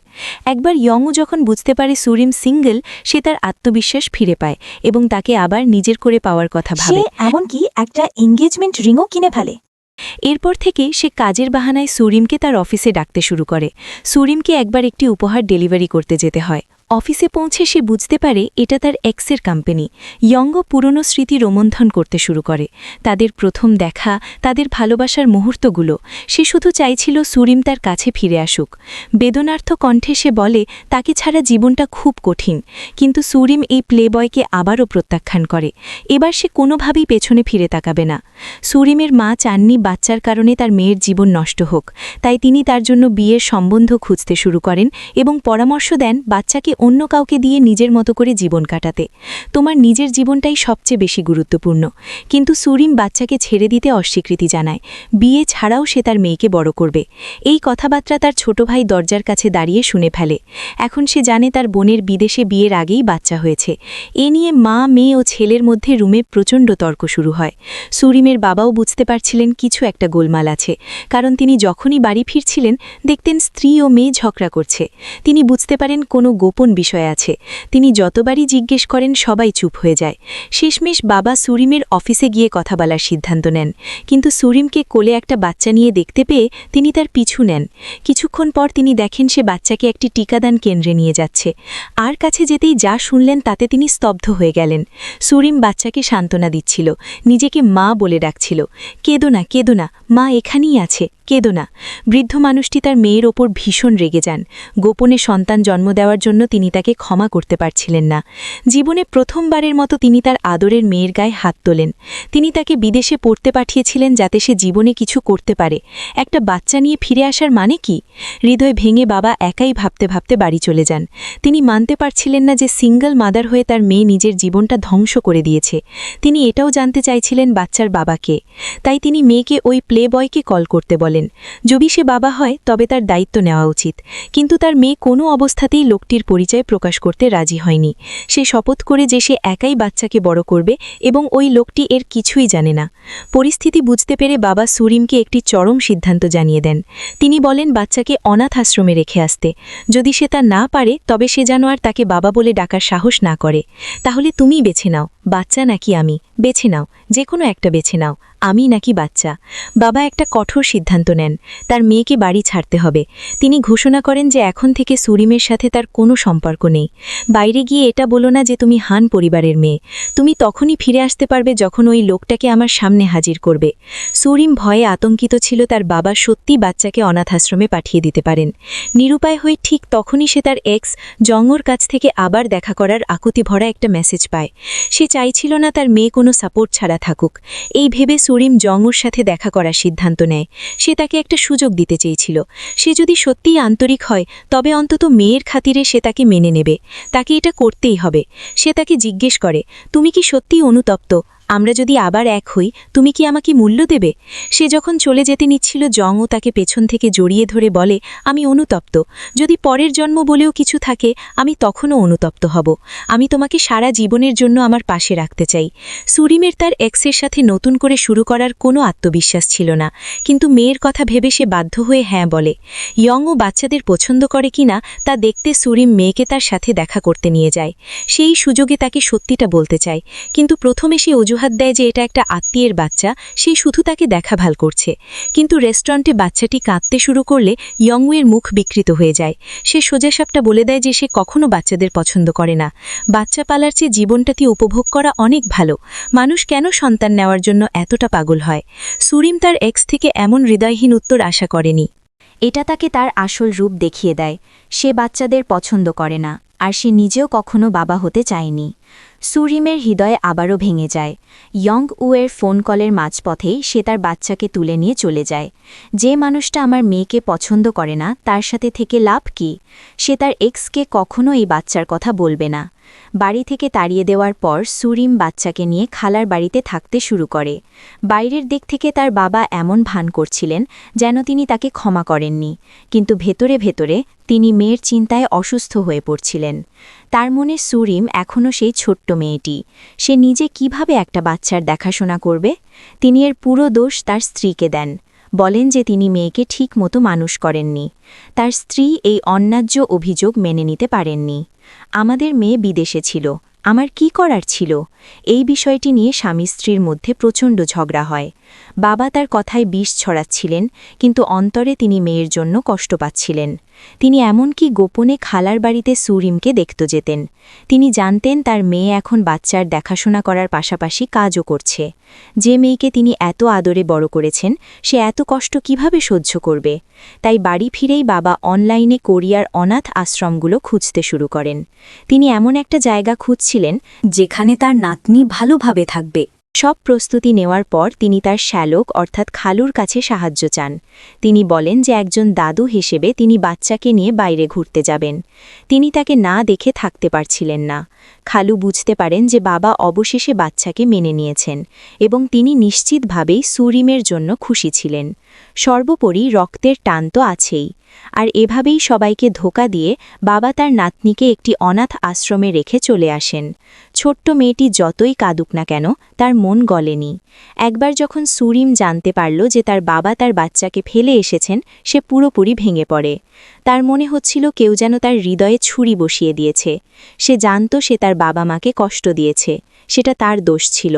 একবার ইয়ংও যখন বুঝতে পারে সুরিম সিঙ্গেল, সে তার আত্মবিশ্বাস ফিরে পায় এবং তাকে আবার নিজের করে পাওয়ার কথা ভাবে। এমনকি একটা এনগেজমেন্ট রিংও কিনে ফেলে। এরপর থেকে সে কাজের বাহানায় সুরিমকে তার অফিসে ডাকতে শুরু করে। সুরিমকে একবার একটি উপহার ডেলিভারি করতে যেতে হয়। অফিসে পৌঁছে সে বুঝতে পারে এটা তার এক্সের কোম্পানি। ইয়ঙ্গ পুরনো স্মৃতি রোমন্থন করতে শুরু করে। তাদের প্রথম দেখা, তাদের ভালোবাসার মুহূর্তগুলো। সে শুধু চাইছিল সুরিম তার কাছে ফিরে আসুক। বেদনার্থ কণ্ঠে সে বলে তাকে ছাড়া জীবনটা খুব কঠিন। কিন্তু সুরিম এই প্লেবয়কে আবারও প্রত্যাখ্যান করে। এবার সে কোনোভাবেই পেছনে ফিরে তাকাবে না। সুরিমের মা চাননি বাচ্চার কারণে তার মেয়ের জীবন নষ্ট হোক, তাই তিনি তার জন্য বিয়ের সম্বন্ধ খুঁজতে শুরু করেন এবং পরামর্শ দেন বাচ্চাকে অন্য কাউকে দিয়ে নিজের মতো করে জীবন কাটাতে। তোমার নিজের জীবনটাই সবচেয়ে বেশি গুরুত্বপূর্ণ। কিন্তু সুরিম বাচ্চাকে ছেড়ে দিতে অস্বীকৃতি জানায়। বিয়ে ছাড়াও সে তার মেয়েকে বড় করবে। এই কথাবার্তা তার ছোট ভাই দরজার কাছে দাঁড়িয়ে শুনে ফেলে। এখন সে জানে তার বোনের বিদেশে বিয়ের আগেই বাচ্চা হয়েছে। এ নিয়ে মা, মেয়ে ও ছেলের মধ্যে রুমে প্রচণ্ড তর্ক শুরু হয়। সুরিমের বাবাও বুঝতে পারছিলেন কিছু একটা গোলমাল আছে, কারণ তিনি যখনই বাড়ি ফিরছিলেন দেখতেন স্ত্রী ও মেয়ে ঝগড়া করছে। তিনি বুঝতে পারেন কোনো গোপন গোপন বিষয় আছে। তিনি যতবারই জিজ্ঞেস করেন সবাই চুপ হয়ে যায়। শেষমেশ বাবা সুরিমের অফিসে গিয়ে কথা বলার সিদ্ধান্ত নেন, কিন্তু সুরিমকে কোলে একটা বাচ্চা নিয়ে দেখতে পেয়ে তিনি তার পিছু নেন। কিছুক্ষণ পর তিনি দেখেন সে বাচ্চাকে একটি টিকাদান কেন্দ্রে নিয়ে যাচ্ছে। আর কাছে যেতেই যা শুনলেন তাতে তিনি স্তব্ধ হয়ে গেলেন। সুরিম বাচ্চাকে সান্ত্বনা দিচ্ছিল, নিজেকে মা বলে ডাকছিল। কেঁদো না, কেঁদো না, মা এখানেই আছে, কেঁদো না। বৃদ্ধ মানুষটি তার মেয়ের ওপর ভীষণ রেগে যান। গোপনে সন্তান জন্ম দেওয়ার জন্য তিনি তাকে ক্ষমা করতে পারছিলেন না। জীবনে প্রথমবারের মতো তিনি তার আদরের মেয়ের গায়ে হাত তোলেন। তিনি তাকে বিদেশে পড়তে পাঠিয়েছিলেন যাতে সে জীবনে কিছু করতে পারে। একটা বাচ্চা নিয়ে ফিরে আসার মানে কি? হৃদয় ভেঙে বাবা একাই ভাবতে ভাবতে বাড়ি চলে যান। তিনি মানতে পারছিলেন না যে সিঙ্গল মাদার হয়ে তার মেয়ে নিজের জীবনটা ধ্বংস করে দিয়েছে। তিনি এটাও জানতে চাইছিলেন বাচ্চার বাবাকে। তাই তিনি মেয়েকে ওই প্লে বয়কে কল করতে বলেন। যদি সে বাবা হয় তবে তার দায়িত্ব নেওয়া উচিত। কিন্তু তার মেয়ে কোনো অবস্থাতেই লোকটির পরিচয় প্রকাশ করতে রাজি হয়নি। সে শপথ করে যে সে একাই বাচ্চাকে বড় করবে এবং ওই লোকটি এর কিছুই জানে না। পরিস্থিতি বুঝতে পেরে বাবা সুরিমকে একটি চরম সিদ্ধান্ত জানিয়ে দেন। তিনি বলেন বাচ্চাকে অনাথ আশ্রমে রেখে আসতে। যদি সে তা না পারে তবে সে যেন আর তাকে বাবা বলে ডাকার সাহস না করে। তাহলে তুমিই বেছে নাও, বাচ্চা নাকি আমি, বেছে নাও, যে কোনো একটা বেছে নাও, আমি নাকি বাচ্চা। বাবা একটা কঠোর সিদ্ধান্ত নেন, তার মেয়েকে বাড়ি ছাড়তে হবে। তিনি ঘোষণা করেন যে এখন থেকে সুরিমের সাথে তার কোনো সম্পর্ক নেই। বাইরে গিয়ে এটা বলো না যে তুমি হান পরিবারের মেয়ে। তুমি তখনই ফিরে আসতে পারবে যখন ওই লোকটাকে আমার সামনে হাজির করবে। সুরিম ভয়ে আতঙ্কিত ছিল তার বাবা সত্যি বাচ্চাকে অনাথ আশ্রমে পাঠিয়ে দিতে পারেন। নিরুপায় হয়ে ঠিক তখনই সে তার এক্স জঙ্গর কাছ থেকে আবার দেখা করার আকুতি ভরা একটা মেসেজ পায়। সে চাইছিল না তার মেয়ে কোনো সাপোর্ট ছাড়া থাকুক। এই ভেবে সুরিম জঙ্গর সাথে দেখা করার সিদ্ধান্ত নেয়। সে তাকে একটা সুযোগ দিতে চেয়েছিল। সে যদি সত্যিই আন্তরিক হয় তবে অন্তত মেয়ের খাতিরে সে তাকে মেনে নেবে। তাকে এটা করতেই হবে। সে তাকে জিজ্ঞেস করে, তুমি কি সত্যিই অনুতপ্ত? আমরা যদি আবার এক হই তুমি কি আমাকে মূল্য দেবে? সে যখন চলে যেতে নিচ্ছিল জংও তাকে পেছন থেকে জড়িয়ে ধরে বলে, আমি অনুতপ্ত। যদি পরের জন্ম বলেও কিছু থাকে আমি তখনও অনুতপ্ত হব। আমি তোমাকে সারা জীবনের জন্য আমার পাশে রাখতে চাই। সুরিমের তার এক্সের সাথে নতুন করে শুরু করার কোনো আত্মবিশ্বাস ছিল না, কিন্তু মেয়ের কথা ভেবে সে বাধ্য হয়ে হ্যাঁ বলে। ইয়ংও বাচ্চাদের পছন্দ করে কিনা তা দেখতে সুরিম মেয়েকে তার সাথে দেখা করতে নিয়ে যায়। সেই সুযোগে তাকে সত্যিটা বলতে চায়, কিন্তু প্রথমে সে অজুহাত দেয় যে এটা একটা আত্মীয়ের বাচ্চা, সে শুধু তাকে দেখাভাল করছে। কিন্তু রেস্টুরেন্টে বাচ্চাটি কাঁদতে শুরু করলে ইয়ংয়ের মুখ বিকৃত হয়ে যায়। সে সোজাসাপটা বলে দেয় যে সে কখনো বাচ্চাদের পছন্দ করে না। বাচ্চা পালার চেয়ে জীবনটাকে উপভোগ করা অনেক ভালো। মানুষ কেন সন্তান নেওয়ার জন্য এতটা পাগল হয়? সুরিম তার এক্স থেকে এমন হৃদয়হীন উত্তর আশা করেনি। এটা তাকে তার আসল রূপ দেখিয়ে দেয়। সে বাচ্চাদের পছন্দ করে না, আর সে নিজেও কখনো বাবা হতে চায়নি। সুরিমের হৃদয়ে আবারও ভেঙে যায়। ইয়ং উয়ের ফোন কলের মাঝপথেই সে তার বাচ্চাকে তুলে নিয়ে চলে যায়। যে মানুষটা আমার মেয়েকে পছন্দ করে না তার সাথে থেকে লাভ কি? সে তার এক্সকে কখনো এই বাচ্চার কথা বলবে না। বাড়ি থেকে তাড়িয়ে দেওয়ার পর সুরিম বাচ্চাকে নিয়ে খালার বাড়িতে থাকতে শুরু করে। বাইরের দিক থেকে তার বাবা এমন ভান করছিলেন যেন তিনি তাকে ক্ষমা করেননি, কিন্তু ভেতরে ভেতরে তিনি মেয়ের চিন্তায় অসুস্থ হয়ে পড়ছিলেন। তার মনে সুরিম এখনও সেই ছোট্ট মেয়েটি। সে নিজে কিভাবে একটা বাচ্চার দেখাশোনা করবে? তিনি এর পুরো দোষ তার স্ত্রীকে দেন। বলেন যে তিনি মেয়েকে ঠিক মতো মানুষ করেননি। তার স্ত্রী এই অন্যায্য অভিযোগ মেনে নিতে পারেননি। আমাদের মেয়ে বিদেশে ছিল, আমার কি করার ছিল? এই বিষয়টি নিয়ে স্বামী স্ত্রীর মধ্যে প্রচণ্ড ঝগড়া হয়। বাবা তার কথায় বিষ ছড়াচ্ছিলেন, কিন্তু অন্তরে তিনি মেয়ের জন্য কষ্ট পাচ্ছিলেন। তিনি এমনকি গোপনে খালার বাড়িতে সুরিমকে দেখতে যেতেন। তিনি জানতেন তার মেয়ে এখন বাচ্চার দেখাশোনা করার পাশাপাশি কাজও করছে। যে মেয়েকে তিনি এত আদরে বড় করেছেন সে এত কষ্ট কিভাবে সহ্য করবে? তাই বাড়ি ফিরেই বাবা অনলাইনে কোরিয়ার অনাথ আশ্রমগুলো খুঁজতে শুরু করেন। তিনি এমন একটা জায়গা খুঁজছিলেন যেখানে তার নাতনি ভালোভাবে থাকবে। সব প্রস্তুতি নেওয়ার পর তিনি তার শ্যালক অর্থাৎ খালুর কাছে সাহায্য চান। তিনি বলেন যে একজন দাদু হিসেবে তিনি বাচ্চাকে নিয়ে বাইরে ঘুরতে যাবেন। তিনি তাকে না দেখে থাকতে পারছিলেন না। খালু বুঝতে পারেন যে বাবা অবশেষে বাচ্চাকে মেনে নিয়েছেন এবং তিনি নিশ্চিতভাবেই সুরিমের জন্য খুশি ছিলেন। সর্বোপরি রক্তের টান তো আছেই, আর এভাবেই সবাইকে ধোঁকা দিয়ে বাবা তার নাতনিকে একটি অনাথ আশ্রমে রেখে চলে আসেন। ছোট্ট মেয়েটি যতই কাঁদুক না কেন, তার মন গলেনি। একবার যখন সুরিম জানতে পারল যে তার বাবা তার বাচ্চাকে ফেলে এসেছেন, সে পুরোপুরি ভেঙে পড়ে। তার মনে হচ্ছিল কেউ যেন তার হৃদয়ে ছুরি বসিয়ে দিয়েছে। সে জানত সে তার বাবা মাকে কষ্ট দিয়েছে, সেটা তার দোষ ছিল।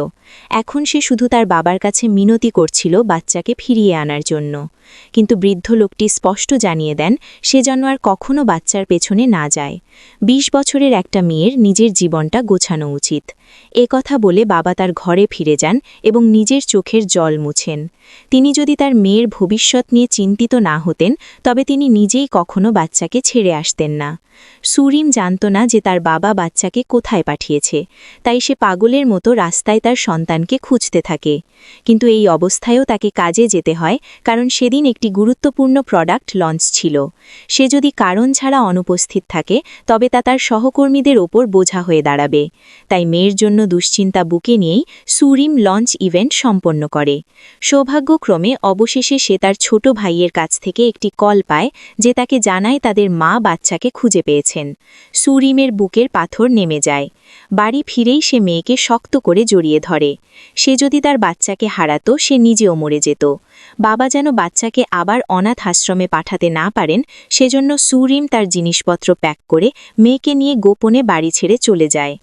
এখন সে শুধু তার বাবার কাছে মিনতি করছিল বাচ্চাকে ফিরিয়ে আনার জন্য। কিন্তু বৃদ্ধ লোকটি স্পষ্ট জানিয়ে দেন সে যেন আর কখনো বাচ্চার পেছনে না যায়। ২০ বছরের একটা মেয়ের নিজের জীবনটা গোছানো উচিত। এ কথা বলে বাবা তার ঘরে ফিরে যান এবং নিজের চোখের জল মুছেন। তিনি যদি তার মেয়ের ভবিষ্যৎ নিয়ে চিন্তিত না হতেন, তবে তিনি নিজেই কখনো বাচ্চাকে ছেড়ে আসতেন না। সুরিম জানত না যে তার বাবা বাচ্চাকে কোথায় পাঠিয়েছে, তাই সে পাগলের মতো রাস্তায় তার সন্তানকে খুঁজতে থাকে। কিন্তু এই অবস্থায়ও তাকে কাজে যেতে হয়, কারণ সেদিন একটি গুরুত্বপূর্ণ প্রোডাক্ট লঞ্চ ছিল। সে যদি কারণ ছাড়া অনুপস্থিত থাকে, তবে তা তার সহকর্মীদের ওপর বোঝা হয়ে দাঁড়াবে। তাই মেয়ের জন্য দুশ্চিন্তা বুকে নিয়েই সুরিম লঞ্চ ইভেন্ট সম্পন্ন করে। সৌভাগ্যক্রমে অবশেষে সে তার ছোট ভাইয়ের কাছ থেকে একটি কল পায়, যে তাকে জানায় তাদের মা বাচ্চাকে খুঁজে পেয়েছেন। সুরিমের বুকের পাথর নেমে যায়। বাড়ি ফিরেই সে মেয়েকে শক্ত করে জড়িয়ে ধরে। সে যদি তার বাচ্চাকে হারাতো, সে নিজেও মরে যেত। বাবা যেন বাচ্চাকে আবার অনাথ আশ্রমে পাঠাতে না পারেন, সেজন্য সুরিম তার জিনিসপত্র প্যাক করে মেয়েকে নিয়ে গোপনে বাড়ি ছেড়ে চলে যায়।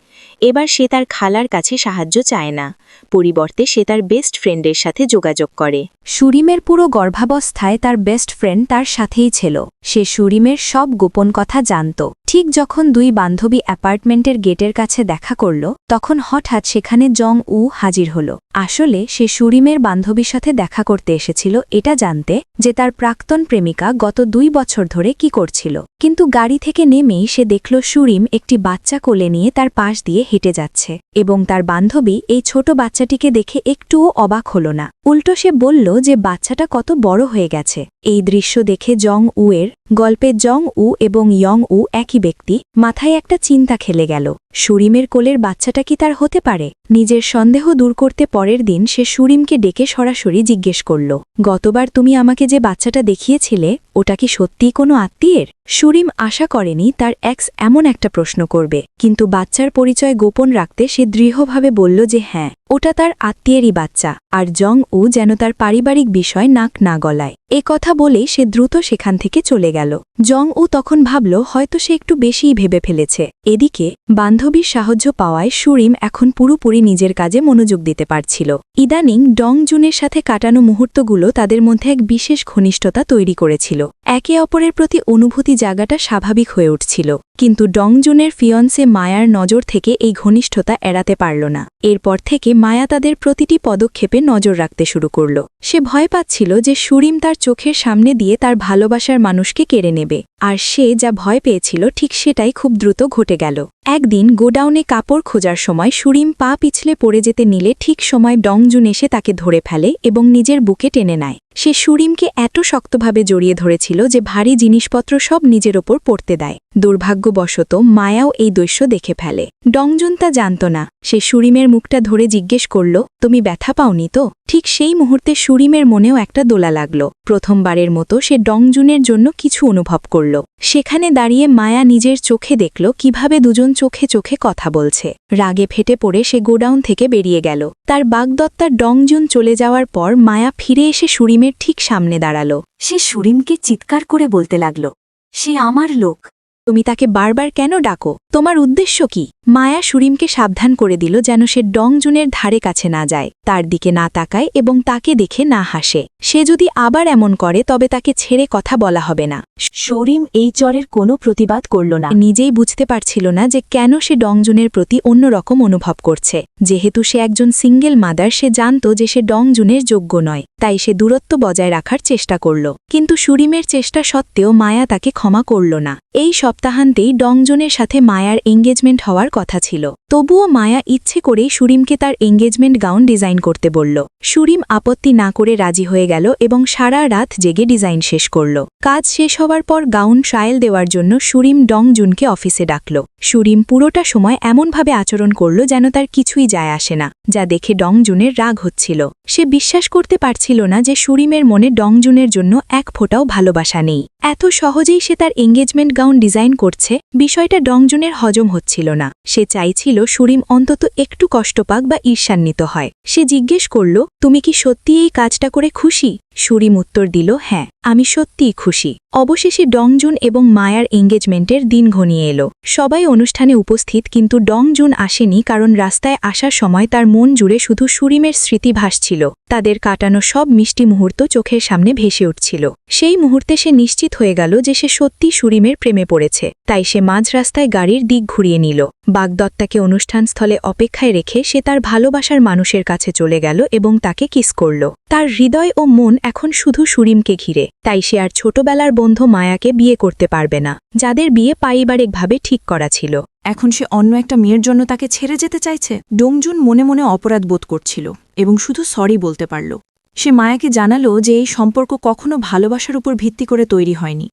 এবার সে তার খালার কাছে সাহায্য চায় না, পরিবর্তে সে তার বেস্ট ফ্রেন্ডের সাথে যোগাযোগ করে। সুরিমের পুরো গর্ভাবস্থায় তার বেস্ট ফ্রেন্ড তার সাথেই ছিল। সে সুরিমের সব গোপন কথা জানত। ঠিক যখন দুই বান্ধবী অ্যাপার্টমেন্টের গেটের কাছে দেখা করল, তখন হঠাৎ সেখানে জং উ হাজির হল। আসলে সে সুরিমের বান্ধবীর সাথে দেখা করতে এসেছিল এটা জানতে যে তার প্রাক্তন প্রেমিকা গত 2 বছর ধরে কি করছিল। কিন্তু গাড়ি থেকে নেমেই সে দেখল সুরিম একটি বাচ্চা কোলে নিয়ে তার পাশ দিয়ে হেঁটে যাচ্ছে, এবং তার বান্ধবী এই ছোট বাচ্চাটিকে দেখে একটুও অবাক হল না। উল্টো সে বলল যে বাচ্চাটা কত বড় হয়ে গেছে। এই দৃশ্য দেখে জং উয়ের গল্পে জং উ এবং ইয়ং উ একই ব্যক্তি, মাথায় একটা চিন্তা খেলে গেল। সুরিমের কোলের বাচ্চাটা কি তার হতে পারে? নিজের সন্দেহ দূর করতে পরের দিন সে সুরিমকে ডেকে সরাসরি জিজ্ঞেস করল, গতবার তুমি আমাকে যে বাচ্চাটা দেখিয়েছিলে, ওটা কি সত্যিই কোনো আত্মীয়ের? সুরিম আশা করেনি তার এক্স এমন একটা প্রশ্ন করবে, কিন্তু বাচ্চার পরিচয় গোপন রাখতে সে দৃঢ়ভাবে বলল যে হ্যাঁ, ওটা তার আত্মীয়েরই বাচ্চা, আর জং উ যেন তার পারিবারিক বিষয় নাক না গলায়। এ কথা বলেই সে দ্রুত সেখান থেকে চলে গেল। জং উ তখন ভাবল হয়তো সে একটু বেশিই ভেবে ফেলেছে। এদিকে বান্ধবীর সাহায্য পাওয়ায় সুরিম এখন পুরোপুরি নিজের কাজে মনোযোগ দিতে পারছিল। ইদানিং ডং জুনের সাথে কাটানো মুহূর্তগুলো তাদের মধ্যে এক বিশেষ ঘনিষ্ঠতা তৈরি করেছিল। একে অপরের প্রতি অনুভূতি জাগাটা স্বাভাবিক হয়ে উঠছিল। কিন্তু ডং জুনের ফিয়ন্সে মায়ার নজর থেকে এই ঘনিষ্ঠতা এড়াতে পারল না। এরপর থেকে মায়া তাদের প্রতিটি পদক্ষেপে নজর রাখতে শুরু করল। সে ভয় পাচ্ছিল যে সুরিম তার চোখের সামনে দিয়ে তার ভালোবাসার মানুষকে কেড়ে নেবে, আর সে যা ভয় পেয়েছিল ঠিক সেটাই খুব দ্রুত ঘটে গেল। একদিন গোডাউনে কাপড় খোঁজার সময় সুরিম পা পিছলে পড়ে যেতে নিলে ঠিক সময় ডংজুন এসে তাকে ধরে ফেলে এবং নিজের বুকে টেনে নেয়। সে সুরিমকে এত শক্তভাবে জড়িয়ে ধরেছিল যে ভারী জিনিসপত্র সব নিজের ওপর পড়তে দেয়। দুর্ভাগ্যবশত মায়াও এই দৃশ্য দেখে ফেলে। ডংজুন তা জানত না। সে সুরিমের মুখটা ধরে জিজ্ঞেস করল, তুমি ব্যথা পাওনি তো? ঠিক সেই মুহূর্তে সুরিমের মনেও একটা দোলা লাগল। প্রথমবারের মতো সে ডংজুনের জন্য কিছু অনুভব করল। সেখানে দাঁড়িয়ে মায়া নিজের চোখে দেখল কিভাবে দুজন চোখে চোখে কথা বলছে। রাগে ফেটে পড়ে সে গোডাউন থেকে বেরিয়ে গেল। তার বাগদত্তা ডংজুন চলে যাওয়ার পর মায়া ফিরে এসে সুরিমের ঠিক সামনে দাঁড়াল। সে সুরিমকে চিৎকার করে বলতে লাগল, সে আমার লোক। তুমি তাকে বারবার কেন ডাকো? তোমার উদ্দেশ্য কি? মায়া সুরিমকে সাবধান করে দিল যেন সে ডংজুনের ধারে কাছে না যায়, তার দিকে না তাকায় এবং তাকে দেখে না হাসে। সে যদি আবার এমন করে তবে তাকে ছেড়ে কথা বলা হবে না। সুরিম এই চরের কোনো প্রতিবাদ করল না। নিজেই বুঝতে পারছিল না যে কেন সে ডংজুনের প্রতি অন্যরকম অনুভব করছে। যেহেতু সে একজন সিঙ্গেল মাদার, সে জানত যে সে ডংজুনের যোগ্য নয়, তাই সে দূরত্ব বজায় রাখার চেষ্টা করল। কিন্তু সুরিমের চেষ্টা সত্ত্বেও মায়া তাকে ক্ষমা করল না। এই সপ্তাহান্তেই ডংজুনের সাথে মায়ার এঙ্গেজমেন্ট হওয়ার কথা ছিল। তবুও মায়া ইচ্ছে করেই সুরিমকে তার এঙ্গেজমেন্ট গাউন ডিজাইন করতে বলল। সুরিম আপত্তি না করে রাজি হয়ে গেল এবং সারা রাত জেগে ডিজাইন শেষ করল। কাজ শেষ হওয়ার পর গাউন ট্রায়াল দেওয়ার জন্য সুরিম ডংজুনকে অফিসে ডাকল। সুরিম পুরোটা সময় এমনভাবে আচরণ করল যেন তার কিছুই যায় আসে না, যা দেখে ডংজুনের রাগ হচ্ছিল। সে বিশ্বাস করতে পারছিল না যে সুরিমের মনে ডংজুনের জন্য এক ফোঁটাও ভালোবাসা নেই। এত সহজেই সে তার এঙ্গেজমেন্ট গাউন ডিজাইন করছে, বিষয়টা ডংজুনের হজম হচ্ছিল না। সে চাইছিল সুরিম অন্তত একটু কষ্ট পাক বা ঈর্ষান্বিত হয়। সে জিজ্ঞেস করল, তুমি কি সত্যি এই কাজটা করে খুশি? সুরিম উত্তর দিল, হ্যাঁ, আমি সত্যিই খুশি। অবশেষে ডংজুন এবং মায়ার এঙ্গেজমেন্টের দিন ঘনিয়ে এলো। সবাই অনুষ্ঠানে উপস্থিত, কিন্তু ডংজুন আসেনি, কারণ রাস্তায় আসার সময় তার মন জুড়ে শুধু সুরিমের স্মৃতি ভাসছিল। তাদের কাটানো সব মিষ্টি মুহূর্ত চোখের সামনে ভেসে উঠছিল। সেই মুহূর্তে সে নিশ্চিত হয়ে গেল যে সে সত্যি সুরিমের প্রেমে পড়েছে। তাই সে মাঝ রাস্তায় গাড়ির দিক ঘুরিয়ে নিল। বাগদত্তাকে অনুষ্ঠানস্থলে অপেক্ষায় রেখে সে তার ভালোবাসার মানুষের কাছে চলে গেল এবং তাকে কিস করল। তার হৃদয় ও মন এখন শুধু সুরিমকে ঘিরে। তাই সে আর ছোটবেলার বন্ধু মায়াকে বিয়ে করতে পারবে না, যাদের বিয়ে পারিবারিকভাবে ঠিক করা ছিল। এখন সে অন্য একটা মেয়ের জন্য তাকে ছেড়ে যেতে চাইছে। ডংজুন মনে মনে অপরাধ বোধ করছিল এবং শুধু সরি বলতে পারল। সে মায়াকে জানালো যে এই সম্পর্ক কখনো ভালোবাসার উপর ভিত্তি করে তৈরি হয়নি।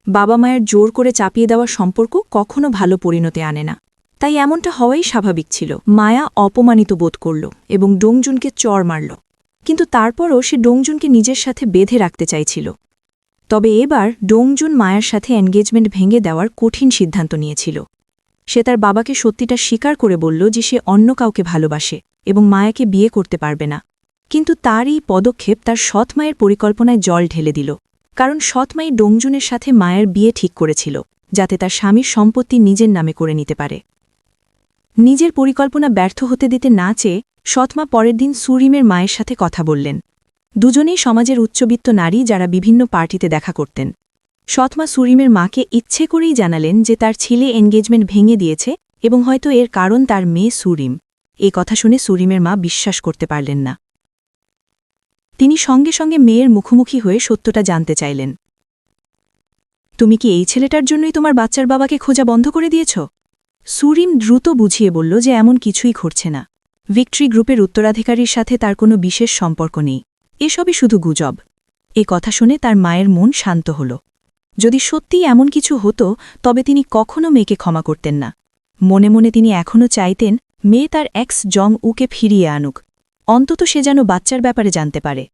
বাবা মায়ের জোর করে চাপিয়ে দেওয়ার সম্পর্ক কখনো ভালো পরিণতি আনে না। তাই এমনটা হওয়াই স্বাভাবিক ছিল। মায়া অপমানিত বোধ করল এবং ডংজুনকে চড় মারল, কিন্তু তারপরও সে ডংজুনকে নিজের সাথে বেঁধে রাখতে চাইছিল। তবে এবার ডংজুন মায়ার সাথে এনগেজমেন্ট ভেঙে দেওয়ার কঠিন সিদ্ধান্ত নিয়েছিল। সে তার বাবাকে সত্যিটা স্বীকার করে বলল যে সে অন্য কাউকে ভালোবাসে এবং মায়াকে বিয়ে করতে পারবে না। কিন্তু তার এই পদক্ষেপ তার সৎ মায়ের পরিকল্পনায় জল ঢেলে দিল, কারণ সৎ মাই ডংজুনের সাথে মায়ের বিয়ে ঠিক করেছিল, যাতে তার স্বামীর সম্পত্তি নিজের নামে করে নিতে পারে। নিজের পরিকল্পনা ব্যর্থ হতে দিতে না চেয়ে সৎমা পরের দিন সুরিমের মায়ের সাথে কথা বললেন। দুজনেই সমাজের উচ্চবিত্ত নারী, যারা বিভিন্ন পার্টিতে দেখা করতেন। সৎমা সুরিমের মাকে ইচ্ছে করেই জানালেন যে তার ছেলে এনগেজমেন্ট ভেঙে দিয়েছে এবং হয়তো এর কারণ তার মেয়ে সুরিম। এ কথা শুনে সুরিমের মা বিশ্বাস করতে পারলেন না। তিনি সঙ্গে সঙ্গে মেয়ের মুখোমুখি হয়ে সত্যটা জানতে চাইলেন। তুমি কি এই ছেলেটার জন্যই তোমার বাচ্চার বাবাকে খোঁজা বন্ধ করে দিয়েছ? সুরিম দ্রুত বুঝিয়ে বলল যে এমন কিছুই ঘটছে না। ভিক্টরি গ্রুপের উত্তরাধিকারীর সাথে তার কোনো বিশেষ সম্পর্ক নেই। এসবই শুধু গুজব। এ কথা শুনে তার মায়ের মন শান্ত হল। যদি সত্যিই এমন কিছু হতো তবে তিনি কখনো মেয়েকে ক্ষমা করতেন না। মনে মনে তিনি এখনও চাইতেন মেয়ে তার এক্স জং উকে ফিরিয়ে আনুক, অন্তত সে যেন বাচ্চার ব্যাপারে জানতে পারে।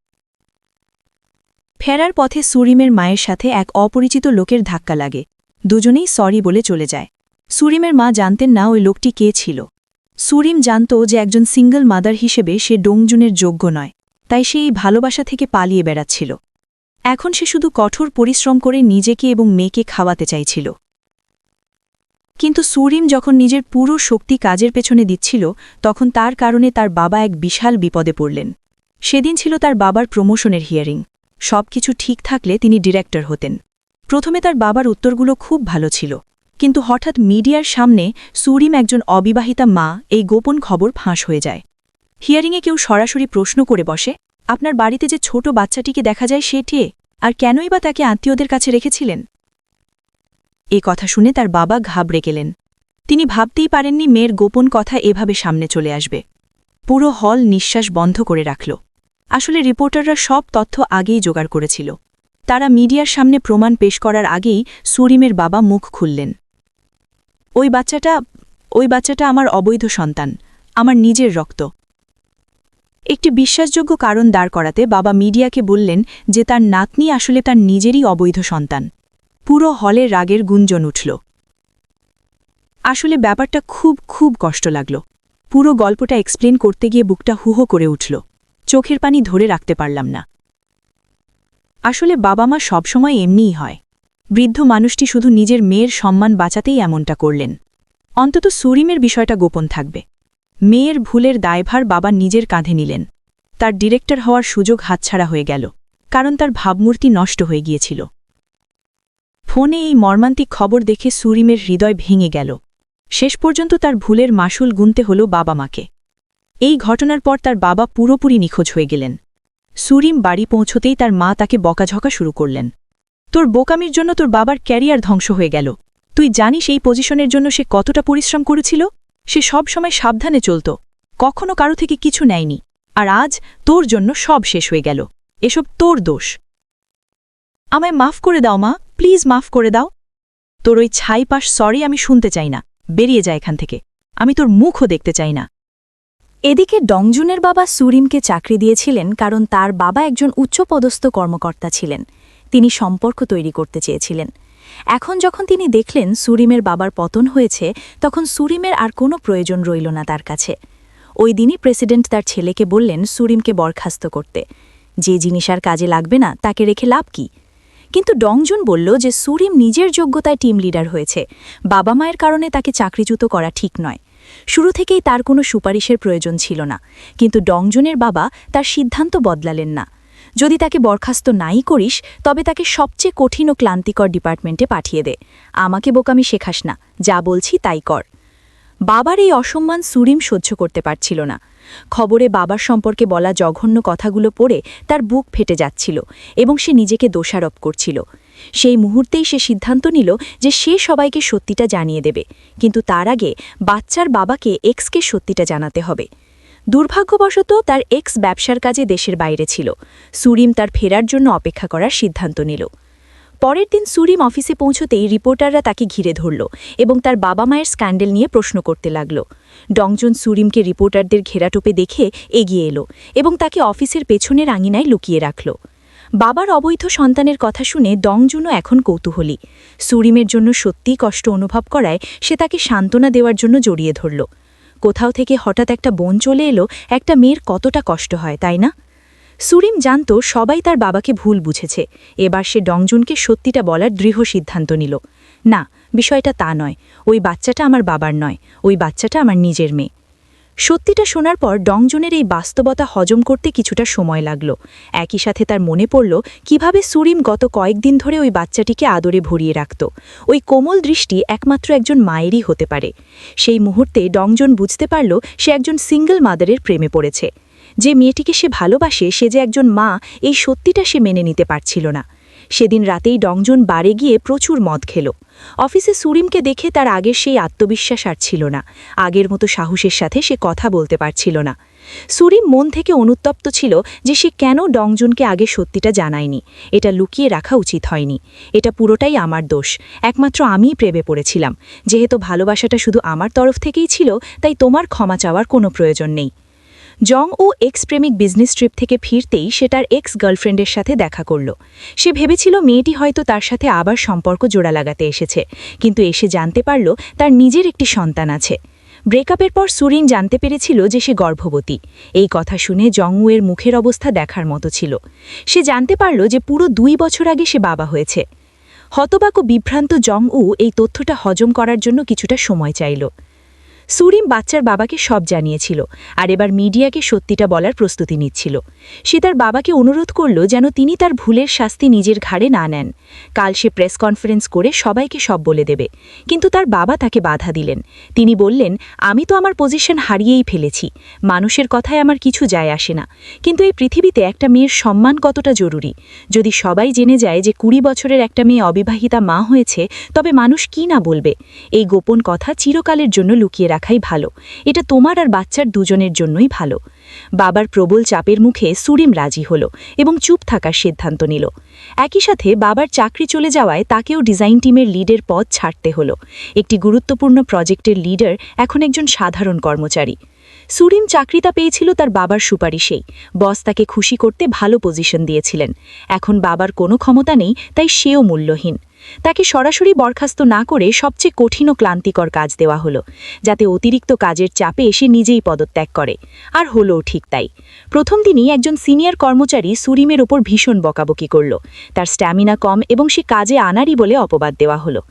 ফেরার পথে সুরিমের মায়ের সাথে এক অপরিচিত লোকের ধাক্কা লাগে। দুজনেই সরি বলে চলে যায়। সুরিমের মা জানতেন না ওই লোকটি কে ছিল। সুরিম জানত যে একজন সিঙ্গল মাদার হিসেবে সে ডংজুনের যোগ্য নয়, তাই সে এই ভালোবাসা থেকে পালিয়ে বেড়াচ্ছিল। এখন সে শুধু কঠোর পরিশ্রম করে নিজেকে এবং মেয়েকে খাওয়াতে চাইছিল। কিন্তু সুরিম যখন নিজের পুরো শক্তি কাজের পেছনে দিচ্ছিল, তখন তার কারণে তার বাবা এক বিশাল বিপদে পড়লেন। সেদিন ছিল তার বাবার প্রমোশনের হিয়ারিং। সবকিছু ঠিক থাকলে তিনি ডিরেক্টর হতেন। প্রথমে তার বাবার উত্তরগুলো খুব ভালো ছিল, কিন্তু হঠাৎ মিডিয়ার সামনে সুরিম একজন অবিবাহিতা মা এই গোপন খবর ফাঁস হয়ে যায়। হিয়ারিংয়ে কেউ সরাসরি প্রশ্ন করে বসে, আপনার বাড়িতে যে ছোট বাচ্চাটিকে দেখা যায় সেটি, আর কেনই বা তাকে আত্মীয়দের কাছে রেখেছিলেন? এ কথা শুনে তার বাবা ঘাবড়ে গেলেন। তিনি ভাবতেই পারেননি মেয়ের গোপন কথা এভাবে সামনে চলে আসবে। পুরো হল নিঃশ্বাস বন্ধ করে রাখল। আসলে রিপোর্টাররা সব তথ্য আগেই জোগাড় করেছিল। তারা মিডিয়ার সামনে প্রমাণ পেশ করার আগেই সুরিমের বাবা মুখ খুললেন। ওই বাচ্চাটা আমার অবৈধ সন্তান, আমার নিজের রক্ত। একটি বিশ্বাসযোগ্য কারণ দাঁড় করাতে বাবা মিডিয়াকে বললেন যে তার নাতনি আসলে তার নিজেরই অবৈধ সন্তান। পুরো হলে রাগের গুঞ্জন উঠল। আসলে ব্যাপারটা খুব কষ্ট লাগল। পুরো গল্পটা এক্সপ্লেন করতে গিয়ে বুকটা হুহো করে উঠল। চোখের পানি ধরে রাখতে পারলাম না। আসলে বাবা মা সবসময় এমনিই হয়। বৃদ্ধ মানুষটি শুধু নিজের মেয়ের সম্মান বাঁচাতেই এমনটা করলেন। অন্তত সুরিমের বিষয়টা গোপন থাকবে। মেয়ের ভুলের দায়ভার বাবা নিজের কাঁধে নিলেন। তার ডিরেক্টর হওয়ার সুযোগ হাতছাড়া হয়ে গেল, কারণ তার ভাবমূর্তি নষ্ট হয়ে গিয়েছিল। ফোনে এই মর্মান্তিক খবর দেখে সুরিমের হৃদয় ভেঙে গেল। শেষ পর্যন্ত তার ভুলের মাসুল গুনতে হল বাবা মাকে। এই ঘটনার পর তার বাবা পুরোপুরি নিখোঁজ হয়ে গেলেন। সুরিম বাড়ি পৌঁছতেই তার মা তাকে বকাঝকা শুরু করলেন। তোর বোকামির জন্য তোর বাবার ক্যারিয়ার ধ্বংস হয়ে গেল। তুই জানিস এই পজিশনের জন্য সে কতটা পরিশ্রম করেছিল? সে সব সময় সাবধানে চলত, কখনো কারো থেকে কিছু নেয়নি। আর আজ তোর জন্য সব শেষ হয়ে গেল। এসব তোর দোষ। আমায় মাফ করে দাও মা, প্লিজ মাফ করে দাও। তোর ওই ছাই পাশ সরি আমি শুনতে চাই না। বেরিয়ে যায় এখান থেকে। আমি তোর মুখও দেখতে চাই না। এদিকে ডংজুনের বাবা সুরিমকে চাকরি দিয়েছিলেন কারণ তার বাবা একজন উচ্চপদস্থ কর্মকর্তা ছিলেন। তিনি সম্পর্ক তৈরি করতে চেয়েছিলেন। এখন যখন তিনি দেখলেন সুরিমের বাবার পতন হয়েছে, তখন সুরিমের আর কোনো প্রয়োজন রইল না তার কাছে। ওই দিনই প্রেসিডেন্ট তার ছেলেকে বললেন সুরিমকে বরখাস্ত করতে। যে জিনিস আর কাজে লাগবে না তাকে রেখে লাভ কি? কিন্তু ডংজুন বলল যে সুরিম নিজের যোগ্যতায় টিম লিডার হয়েছে, বাবা মায়ের কারণে তাকে চাকরিচ্যুত করা ঠিক নয়। শুরু থেকেই তার কোনো সুপারিশের প্রয়োজন ছিল না, কিন্তু ডংজুনের বাবা তার সিদ্ধান্ত বদলালেন না। যদি তাকে বরখাস্ত নাই করিস, তবে তাকে সবচেয়ে কঠিন ও ক্লান্তিকর ডিপার্টমেন্টে পাঠিয়ে দে। আমাকে বোকামি শেখাস না, যা বলছি তাই কর। বাবার এই অসম্মান সুরিম সহ্য করতে পারছিল না। খবরে বাবার সম্পর্কে বলা জঘন্য কথাগুলো পড়ে তার বুক ফেটে যাচ্ছিল এবং সে নিজেকে দোষারোপ করছিল। সেই মুহূর্তেই সে সিদ্ধান্ত নিল যে সে সবাইকে সত্যিটা জানিয়ে দেবে, কিন্তু তার আগে বাচ্চার বাবাকে এক্সকে সত্যিটা জানাতে হবে। দুর্ভাগ্যবশত তার এক্স ব্যবসার কাজে দেশের বাইরে ছিল। সুরিম তার ফেরার জন্য অপেক্ষা করার সিদ্ধান্ত নিল। পরের দিন সুরিম অফিসে পৌঁছতেই রিপোর্টাররা তাকে ঘিরে ধরল এবং তার বাবা মায়ের স্ক্যান্ডেল নিয়ে প্রশ্ন করতে লাগল। ডংজুন সুরিমকে রিপোর্টারদের ঘেরাটোপে দেখে এগিয়ে এলো এবং তাকে অফিসের পেছনের আঙিনায় লুকিয়ে রাখল। বাবার অবৈধ সন্তানের কথা শুনে ডংজুনও এখন কৌতূহলী। সুরিমের জন্য সত্যিই কষ্ট অনুভব করায় সে তাকে সান্ত্বনা দেওয়ার জন্য জড়িয়ে ধরল। কোথাও থেকে হঠাৎ একটা বোন চলে এলো, একটা মেয়ের কতটা কষ্ট হয়, তাই না? সুরিম জানত সবাই তার বাবাকে ভুল বুঝেছে। এবার সে ডংজুনকে সত্যিটা বলার দৃঢ় সিদ্ধান্ত নিল। না, বিষয়টা তা নয়। ওই বাচ্চাটা আমার বাবার নয়, ওই বাচ্চাটা আমার নিজের মেয়ে। সত্যিটা শোনার পর ডংজুনের এই বাস্তবতা হজম করতে কিছুটা সময় লাগল। একই সাথে তার মনে পড়ল কিভাবে সুরিম গত কয়েকদিন ধরে ওই বাচ্চাটিকে আদরে ভরিয়ে রাখত। ওই কোমল দৃষ্টি একমাত্র একজন মায়েরই হতে পারে। সেই মুহূর্তে ডংজন বুঝতে পারল সে একজন সিঙ্গল মাদারের প্রেমে পড়েছে। যে মেয়েটিকে সে ভালোবাসে সে যে একজন মা, এই সত্যিটা সে মেনে নিতে পারছিল না। সেদিন রাতেই ডংজন বারে গিয়ে প্রচুর মদ খেল। অফিসে সুরিমকে দেখে তার আগের সেই আত্মবিশ্বাস আর ছিল না। আগের মতো সাহসের সাথে সে কথা বলতে পারছিল না। সুরিম মন থেকে অনুতপ্ত ছিল যে সে কেন ডংজনকে আগে সত্যিটা জানায়নি। এটা লুকিয়ে রাখা উচিত হয়নি। এটা পুরোটাই আমার দোষ। একমাত্র আমিই প্রেমে পড়েছিলাম। যেহেতু ভালোবাসাটা শুধু আমার তরফ থেকেই ছিল, তাই তোমার ক্ষমা চাওয়ার কোনো প্রয়োজন নেই। জং ও এক্স প্রেমিক বিজনেস ট্রিপ থেকে ফিরতেই সে তার এক্স গার্লফ্রেন্ডের সাথে দেখা করল। সে ভেবেছিল মেয়েটি হয়তো তার সাথে আবার সম্পর্ক জোড়া লাগাতে এসেছে, কিন্তু এসে জানতে পারল তার নিজের একটি সন্তান আছে। ব্রেকআপের পর সুরিন জানতে পেরেছিল যে সে গর্ভবতী। এই কথা শুনে জংউয়ের মুখের অবস্থা দেখার মতো ছিল। সে জানতে পারল যে পুরো 2 বছর আগে সে বাবা হয়েছে। হতবাক ও বিভ্রান্ত জংউ এই তথ্যটা হজম করার জন্য কিছুটা সময় চাইল। সুরিম বাচ্চার বাবাকে সব জানিয়েছিল আর এবার মিডিয়াকে সত্যিটা বলার প্রস্তুতি নিচ্ছিল। সে তার বাবাকে অনুরোধ করল যেন তিনি তার ভুলের শাস্তি নিজের ঘাড়ে না নেন। কাল সে প্রেস কনফারেন্স করে সবাইকে সব বলে দেবে, কিন্তু তার বাবা তাকে বাধা দিলেন। তিনি বললেন, আমি তো আমার পজিশন হারিয়েই ফেলেছি, মানুষের কথায় আমার কিছু যায় আসে না, কিন্তু এই পৃথিবীতে একটা মেয়ের সম্মান কতটা জরুরি। যদি সবাই জেনে যায় যে 20 বছরের একটা মেয়ে অবিবাহিতা মা হয়েছে, তবে মানুষ কি না বলবে। এই গোপন কথা চিরকালের জন্য লুকিয়ে রাখাই ভালো। এটা তোমার আর বাচ্চার দুজনের জন্যই ভালো। বাবার প্রবল চাপের মুখে সুরিম রাজি হল এবং চুপ থাকার সিদ্ধান্ত নিল। একই সাথে বাবার চাকরি চলে যাওয়ায় তাকেও ডিজাইন টিমের লিডের পদ ছাড়তে হল। একটি গুরুত্বপূর্ণ প্রজেক্টের লিডার এখন একজন সাধারণ কর্মচারী। সুরিম চাকরিটা পেয়েছিল তার বাবার সুপারিশেই। বস তাকে খুশি করতে ভালো পজিশন দিয়েছিলেন। এখন বাবার কোনো ক্ষমতা নেই, তাই সেও মূল্যহীন। তাকে সরাসরি বরখাস্ত না করে সবচেয়ে কঠিন ও ক্লান্তিকর কাজ দেওয়া হলো, যাতে অতিরিক্ত কাজের চাপে এসে নিজেই পদত্যাগ করে। আর হলোও ঠিক তাই। প্রথম দিনই একজন সিনিয়র কর্মচারী সুরিমের ওপর ভীষণ বকাবকি করল। তার স্ট্যামিনা কম এবং সে কাজে আনারই বলে অপবাদ দেওয়া হলো।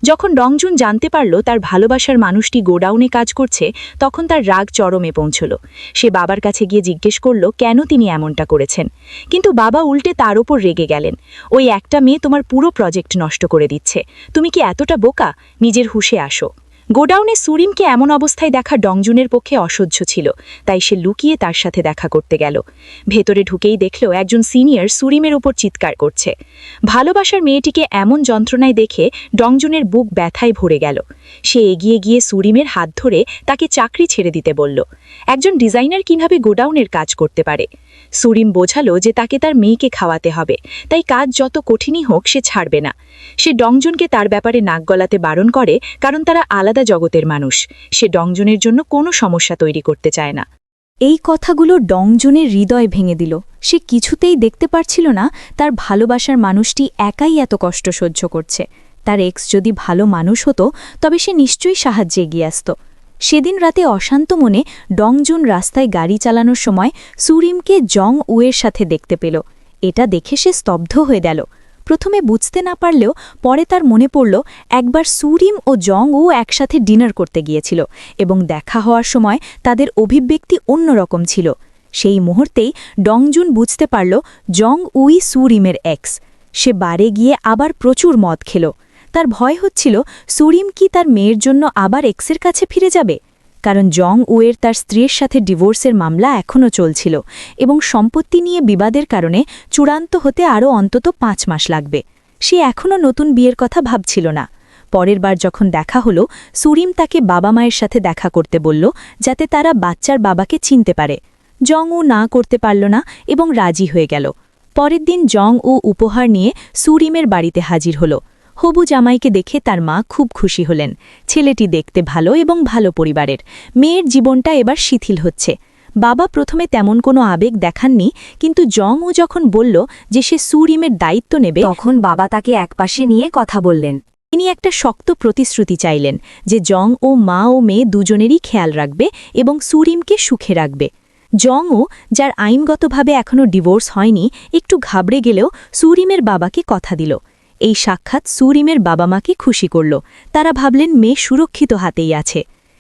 যখন ডংজুন জানতে পারল তার ভালোবাসার মানুষটি গোডাউনে কাজ করছে, তখন তার রাগ চরমে পৌঁছল। সে বাবার কাছে গিয়ে জিজ্ঞেস করল কেন তিনি এমনটা করেছেন, কিন্তু বাবা উল্টে তার ওপর রেগে গেলেন। ওই একটা মেয়ে তোমার পুরো প্রজেক্ট নষ্ট করে দিচ্ছে। তুমি কি এতটা বোকা? নিজের হুঁশে আসো। গোডাউনে সুরিমকে এমন অবস্থায় দেখা ডংজুনের পক্ষে অসহ্য ছিল, তাই সে লুকিয়ে তার সাথে দেখা করতে গেল। ভেতরে ঢুকেই দেখল একজন সিনিয়র সুরিমের উপর চিৎকার করছে। ভালোবাসার মেয়েটিকে এমন যন্ত্রণায় দেখে ডংজুনের বুক ব্যথায় ভরে গেল। সে এগিয়ে গিয়ে সুরিমের হাত ধরে তাকে চাকরি ছেড়ে দিতে বলল। একজন ডিজাইনার কিভাবে গোডাউনের কাজ করতে পারে? সুরিম বোঝালো যে তাকে তার মেয়েকে খাওয়াতে হবে, তাই কাজ যত কঠিনই হোক সে ছাড়বে না। সে ডংজুনকে তার ব্যাপারে নাক গলাতে বারণ করে, কারণ তারা আলাদা জগতের মানুষ। সে ডংজুনের জন্য কোনো সমস্যা তৈরি করতে চায় না। এই কথাগুলো ডংজুনের হৃদয় ভেঙে দিল। সে কিছুতেই দেখতে পারছিল না তার ভালোবাসার মানুষটি একাই এত কষ্ট সহ্য করছে। তার এক্স যদি ভালো মানুষ হতো তবে সে নিশ্চয়ই সাহায্যে এগিয়ে আসত। সেদিন রাতে অশান্ত মনে ডংজুন রাস্তায় গাড়ি চালানোর সময় সুরিমকে জং উয়ের সাথে দেখতে পেল। এটা দেখে সে স্তব্ধ হয়ে গেল। প্রথমে বুঝতে না পারলেও পরে তার মনে পড়ল একবার সুরিম ও জং উ একসাথে ডিনার করতে গিয়েছিল এবং দেখা হওয়ার সময় তাদের অভিব্যক্তি অন্যরকম ছিল। সেই মুহূর্তেই ডংজুন বুঝতে পারল জং উই সুরিমের এক্স। সে বারে গিয়ে আবার প্রচুর মদ খেল। তার ভয় হচ্ছিল সুরিম কি তার মেয়ের জন্য আবার এক্সের কাছে ফিরে যাবে, কারণ জং উয়ের তার স্ত্রীর সাথে ডিভোর্সের মামলা এখনও চলছিল এবং সম্পত্তি নিয়ে বিবাদের কারণে চূড়ান্ত হতে আরও অন্তত 5 মাস লাগবে। সে এখনও নতুন বিয়ের কথা ভাবছিল না। পরের বার যখন দেখা হলো, সুরিম তাকে বাবা মায়ের সাথে দেখা করতে বলল, যাতে তারা বাচ্চার বাবাকে চিনতে পারে। জং উ না করতে পারল না এবং রাজি হয়ে গেল। পরের দিন জং উ উপহার নিয়ে সুরিমের বাড়িতে হাজির হল। হবু জামাইকে দেখে তার মা খুব খুশি হলেন। ছেলেটি দেখতে ভালো এবং ভালো পরিবারের। মেয়ের জীবনটা এবার শিথিল হচ্ছে। বাবা প্রথমে তেমন কোনো আবেগ দেখাননি, কিন্তু জং উ যখন বলল যে সে সুরিমের দায়িত্ব নেবে, তখন বাবা তাকে একপাশে নিয়ে কথা বললেন। তিনি একটা শক্ত প্রতিশ্রুতি চাইলেন যে জং ও মা ও মেয়ে দুজনেরই খেয়াল রাখবে এবং সুরিমকে সুখে রাখবে। জং উ, যার আইনগতভাবে এখনও ডিভোর্স হয়নি, একটু ঘাবড়ে গেলেও সুরিমের বাবাকে কথা দিল। এই সাক্ষাৎ সুরিমের বাবা মাকে খুশি করল। তারা ভাবলেন মেয়ে সুরক্ষিত হাতেই আছে।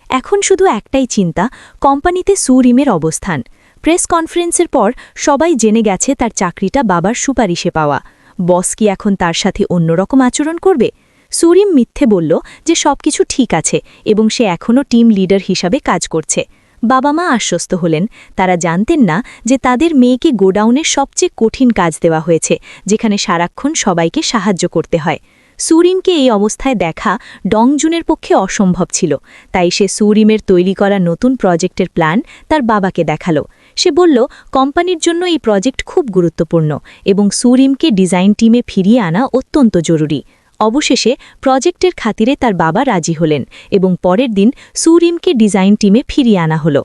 এখন শুধু একটাই চিন্তা, কোম্পানিতে সুরিমের অবস্থান। প্রেস কনফারেন্সের পর সবাই জেনে গেছে তার চাকরিটা বাবার সুপারিশে পাওয়া। বস কি এখন তার সাথে অন্যরকম আচরণ করবে? সুরিম মিথ্যে বলল যে সবকিছু ঠিক আছে এবং সে এখনও টিম লিডার হিসাবে কাজ করছে। বাবা মা আশ্বস্ত হলেন। তারা জানতেন না যে তাদের মেয়েকে গোডাউনের সবচেয়ে কঠিন কাজ দেওয়া হয়েছে, যেখানে সারাক্ষণ সবাইকে সাহায্য করতে হয়। সুরিমকে এই অবস্থায় দেখা ডংজুনের পক্ষে অসম্ভব ছিল, তাই সে সুরিমের তৈরি করা নতুন প্রজেক্টের প্ল্যান তার বাবাকে দেখালো। সে বলল কোম্পানির জন্য এই প্রজেক্ট খুব গুরুত্বপূর্ণ এবং সুরিমকে ডিজাইন টিমে ফিরিয়ে আনা অত্যন্ত জরুরি। অবশেষে প্রজেক্টের খাতিরে তার বাবা রাজি হলেন এবং পরের দিন সুরিমকে ডিজাইন টিমে ফিরিয়ে আনা হলো।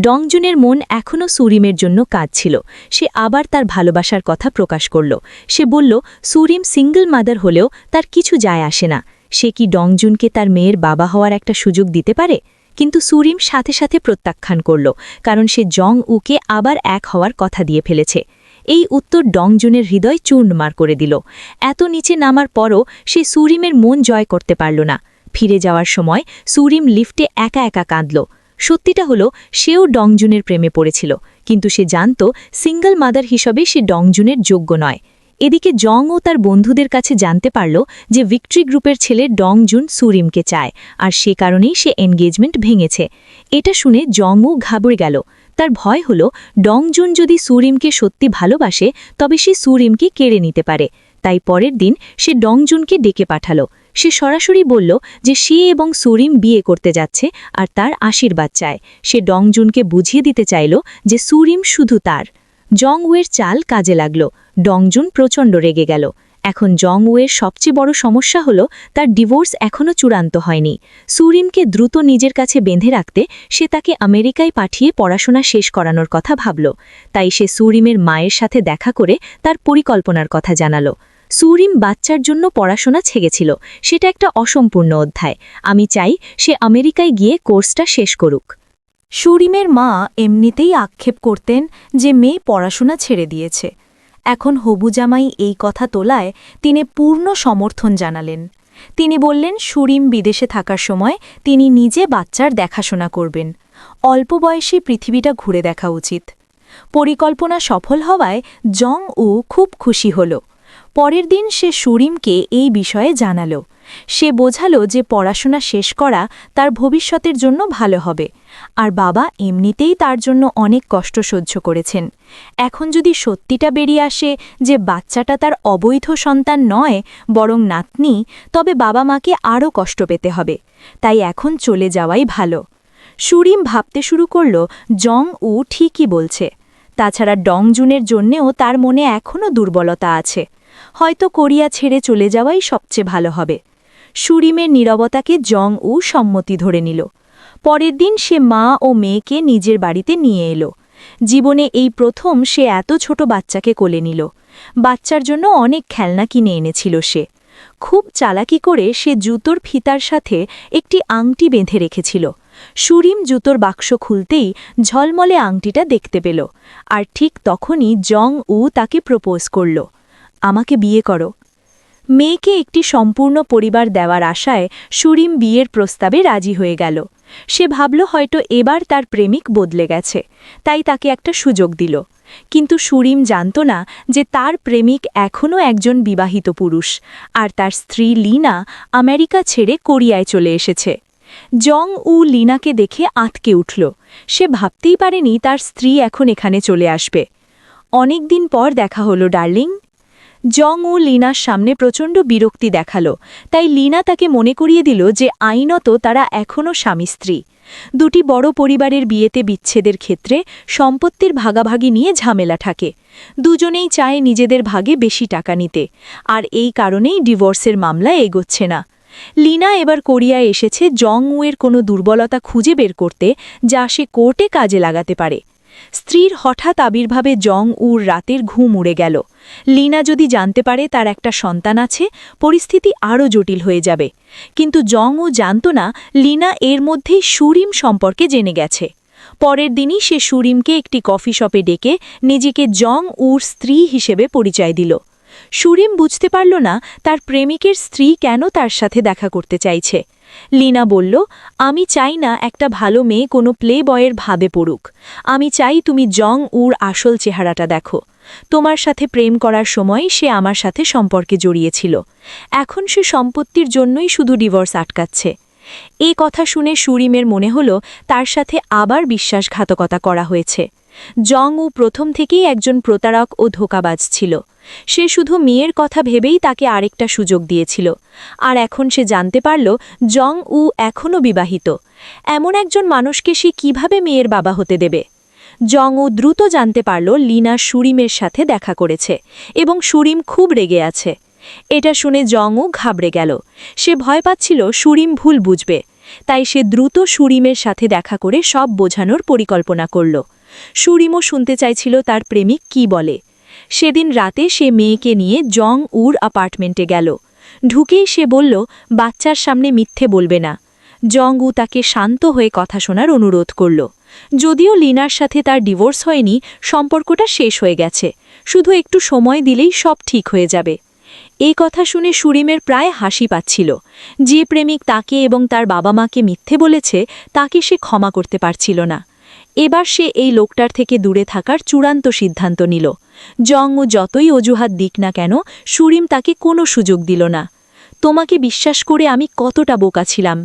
ডংজুনের মন এখনও সুরিমের জন্য কাজ ছিল। সে আবার তার ভালোবাসার কথা প্রকাশ করল। সে বলল সুরিম সিঙ্গল মাদার হলেও তার কিছু যায় আসে না। সে কি ডংজুনকে তার মেয়ের বাবা হওয়ার একটা সুযোগ দিতে পারে? কিন্তু সুরিম সাথে সাথে প্রত্যাখ্যান করল, কারণ সে জং উকে আবার এক হওয়ার কথা দিয়ে ফেলেছে। এই উত্তর ডংজুনের হৃদয় চূর্ণমার করে দিল। এত নিচে নামার পরও সে সুরিমের মন জয় করতে পারল না। ফিরে যাওয়ার সময় সুরিম লিফটে একা একা কাঁদল। সত্যিটা হলো সেও ডংজুনের প্রেমে পড়েছিল, কিন্তু সে জানত সিঙ্গল মাদার হিসেবে সে ডংজুনের যোগ্য নয়। এদিকে জং ও তার বন্ধুদের কাছে জানতে পারল যে ভিক্টরি গ্রুপের ছেলে ডংজুন সুরিমকে চায়, আর সে কারণেই সে এনগেজমেন্ট ভেঙেছে। এটা শুনে জং ও ঘাবড়ে গেল। তার ভয় হল ডংজুন যদি সুরিমকে সত্যি ভালোবাসে তবে সে সুরিমকে কেড়ে নিতে পারে। তাই পরের দিন সে ডংজুনকে ডেকে পাঠালো। সে সরাসরি বলল যে সে এবং সুরিম বিয়ে করতে যাচ্ছে আর তার আশীর্বাদ চায়। সে ডংজুনকে বুঝিয়ে দিতে চাইল যে সুরিম শুধু তার। জং উয়ের চাল কাজে লাগল। ডংজুন প্রচণ্ড রেগে গেল। এখন জং উয়ের সবচেয়ে বড় সমস্যা হল তার ডিভোর্স এখনও চূড়ান্ত হয়নি। সুরিমকে দ্রুত নিজের কাছে বেঁধে রাখতে সে তাকে আমেরিকায় পাঠিয়ে পড়াশোনা শেষ করানোর কথা ভাবল। তাই সে সুরিমের মায়ের সাথে দেখা করে তার পরিকল্পনার কথা জানালো। সুরিম বাচ্চার জন্য পড়াশোনা ছেগেছিল, সেটা একটা অসম্পূর্ণ অধ্যায়। আমি চাই সে আমেরিকায় গিয়ে কোর্সটা শেষ করুক। সুরিমের মা এমনিতেই আক্ষেপ করতেন যে মেয়ে পড়াশোনা ছেড়ে দিয়েছে। এখন হবু জামাই এই কথা তোলায় তিনি পূর্ণ সমর্থন জানালেন। তিনি বললেন সুরিম বিদেশে থাকার সময় তিনি নিজে বাচ্চার দেখাশোনা করবেন। অল্প বয়সে পৃথিবীটা ঘুরে দেখা উচিত। পরিকল্পনা সফল হওয়ায় জং উ খুব খুশি হল। পরের দিন সে সুরিমকে এই বিষয়ে জানালো। সে বোঝালো যে পড়াশোনা শেষ করা তার ভবিষ্যতের জন্য ভালো হবে, আর বাবা এমনিতেই তার জন্য অনেক কষ্ট সহ্য করেছেন। এখন যদি সত্যিটা বেরিয়ে আসে যে বাচ্চাটা তার অবৈধ সন্তান নয় বরং নাতনি, তবে বাবা মাকে আরও কষ্ট পেতে হবে। তাই এখন চলে যাওয়াই ভালো। সুরিম ভাবতে শুরু করল জং উ ঠিকই বলছে। তাছাড়া ডংজুনের জন্যেও তার মনে এখনও দুর্বলতা আছে। হয়তো কোরিয়া ছেড়ে চলে যাওয়াই সবচেয়ে ভালো হবে। সুরিমের নীরবতাকে জং উ সম্মতি ধরে নিল। পরের দিন সে মা ও মেয়েকে নিজের বাড়িতে নিয়ে এলো। জীবনে এই প্রথম সে এত ছোট বাচ্চাকে কোলে নিল। বাচ্চার জন্য অনেক খেলনা কিনে এনেছিল সে। খুব চালাকি করে সে জুতোর ফিতার সাথে একটি আংটি বেঁধে রেখেছিল। সুরিম জুতোর বাক্স খুলতেই ঝলমলে আংটিটা দেখতে পেল, আর ঠিক তখনই জং উ তাকে প্রপোজ করল, আমাকে বিয়ে করো। মেয়েকে একটি সম্পূর্ণ পরিবার দেওয়ার আশায় সুরিম বিয়ের প্রস্তাবে রাজি হয়ে গেল। সে ভাবল হয়তো এবার তার প্রেমিক বদলে গেছে, তাই তাকে একটা সুযোগ দিল। কিন্তু সুরিম জানত না যে তার প্রেমিক এখনও একজন বিবাহিত পুরুষ, আর তার স্ত্রী লিনা আমেরিকা ছেড়ে কোরিয়ায় চলে এসেছে। জং উ লিনাকে দেখে আঁতকে উঠল। সে ভাবতেই পারেনি তার স্ত্রী এখন এখানে চলে আসবে। অনেক দিন পর দেখা হলো ডার্লিং। জং উ লিনার সামনে প্রচণ্ড বিরক্তি দেখালো, তাই লিনা তাকে মনে করিয়ে দিল যে আইনত তারা এখনও স্বামী স্ত্রী। দুটি বড় পরিবারের বিয়েতে বিচ্ছেদের ক্ষেত্রে সম্পত্তির ভাগাভাগি নিয়ে ঝামেলা থাকে। দুজনেই চায় নিজেদের ভাগে বেশি টাকা নিতে, আর এই কারণেই ডিভোর্সের মামলা এগোচ্ছে না। লিনা এবার কোরিয়ায় এসেছে জং উয়ের কোনো দুর্বলতা খুঁজে বের করতে, যা সে কোর্টে কাজে লাগাতে পারে। স্ত্রীর হঠাৎ আবির্ভাবে জং উর রাতের ঘুম উড়ে গেল। লিনা যদি জানতে পারে তার একটা সন্তান আছে, পরিস্থিতি আরও জটিল হয়ে যাবে। কিন্তু জং উ জানত না লিনা এর মধ্যেই সুরিম সম্পর্কে জেনে গেছে। পরের দিনই সে সুরিমকে একটি কফি শপে ডেকে নিজেকে জং উর স্ত্রী হিসেবে পরিচয় দিল। সুরিম বুঝতে পারল না তার প্রেমিকের স্ত্রী কেন তার সাথে দেখা করতে চাইছে। লিনা বলল, আমি চাই না একটা ভালো মেয়ে কোনো প্লে বয়ের ভাবে পড়ুক। আমি চাই তুমি জং উর আসল চেহারাটা দেখো। তোমার সাথে প্রেম করার সময় সে আমার সাথে সম্পর্কে জড়িয়েছিল। এখন সে সম্পত্তির জন্যই শুধু ডিভোর্স আটকাচ্ছে। এই কথা শুনে সুরিমের মনে হল তার সাথে আবার বিশ্বাসঘাতকতা করা হয়েছে। জং উ প্রথম থেকেই একজন প্রতারক ও ধোঁকাবাজ ছিল। সে শুধু মেয়ের কথা ভেবেই তাকে আরেকটা সুযোগ দিয়েছিল, আর এখন সে জানতে পারল জং উ এখনও বিবাহিত। এমন একজন মানুষকে সে কিভাবে মেয়ের বাবা হতে দেবে? জং উ দ্রুত জানতে পারল লিনা সুরিমের সাথে দেখা করেছে, এবং সুরিম খুব রেগে আছে। এটা শুনে জং উ ঘাবড়ে গেল। সে ভয় পাচ্ছিল সুরিম ভুল বুঝবে, তাই সে দ্রুত সুরিমের সাথে দেখা করে সব বোঝানোর পরিকল্পনা করল। সুরিমও শুনতে চাইছিল তার প্রেমিক কি বলে। সেদিন রাতে সে মেয়েকে নিয়ে জং উর অ্যাপার্টমেন্টে গেল। ঢুকেই সে বলল, বাচ্চার সামনে মিথ্যে বলবে না। জং উ তাকে শান্ত হয়ে কথা শোনার অনুরোধ করল। যদিও লিনার সাথে তার ডিভোর্স হয়নি, সম্পর্কটা শেষ হয়ে গেছে। শুধু একটু সময় দিলেই সব ঠিক হয়ে যাবে। এই কথা শুনে সুরিমের প্রায় হাসি পাচ্ছিল। যে প্রেমিক তাকে এবং তার বাবা মাকে মিথ্যে বলেছে, তাকে সে ক্ষমা করতে পারছিল না। এবার সে এই লোকটার থেকে দূরে থাকার চূড়ান্ত সিদ্ধান্ত নিল। জং উ যতই অজুহাত দিক না কেন, সুরিম তাকে কোনো সুযোগ দিল না। তোমাকে বিশ্বাস করে আমি কতটা বোকা ছিলাম।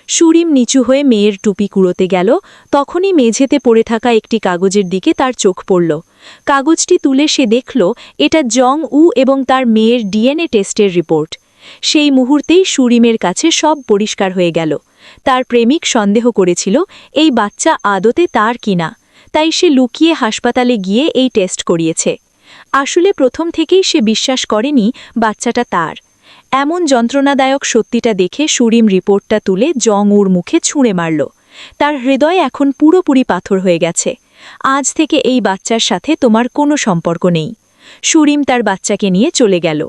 সুরিম নিচু হয়ে মেয়ের টুপি কুড়োতে গেল, তখনই মেঝেতে পড়ে থাকা একটি কাগজের দিকে তার চোখ পড়ল। কাগজটি তুলে সে দেখল এটা জং উ এবং তার মেয়ের ডিএনএ টেস্টের রিপোর্ট। সেই মুহূর্তেই সুরিমের কাছে সব পরিষ্কার হয়ে গেল। তার প্রেমিক সন্দেহ করেছিল এই বাচ্চা আদতে তার কিনা, তাই সে লুকিয়ে হাসপাতালে গিয়ে এই টেস্ট করিয়েছে। আসলে প্রথম থেকেই সে বিশ্বাস করেনি বাচ্চাটা তার। এমন যন্ত্রণাদায়ক সত্যিটা দেখে সুরিম রিপোর্টটা তুলে জং উর মুখে ছুঁড়ে মারল। তার হৃদয় এখন পুরোপুরি পাথর হয়ে গেছে। আজ থেকে এই বাচ্চার সাথে তোমার কোনো সম্পর্ক নেই। সুরিম তার বাচ্চাকে নিয়ে চলে গেল।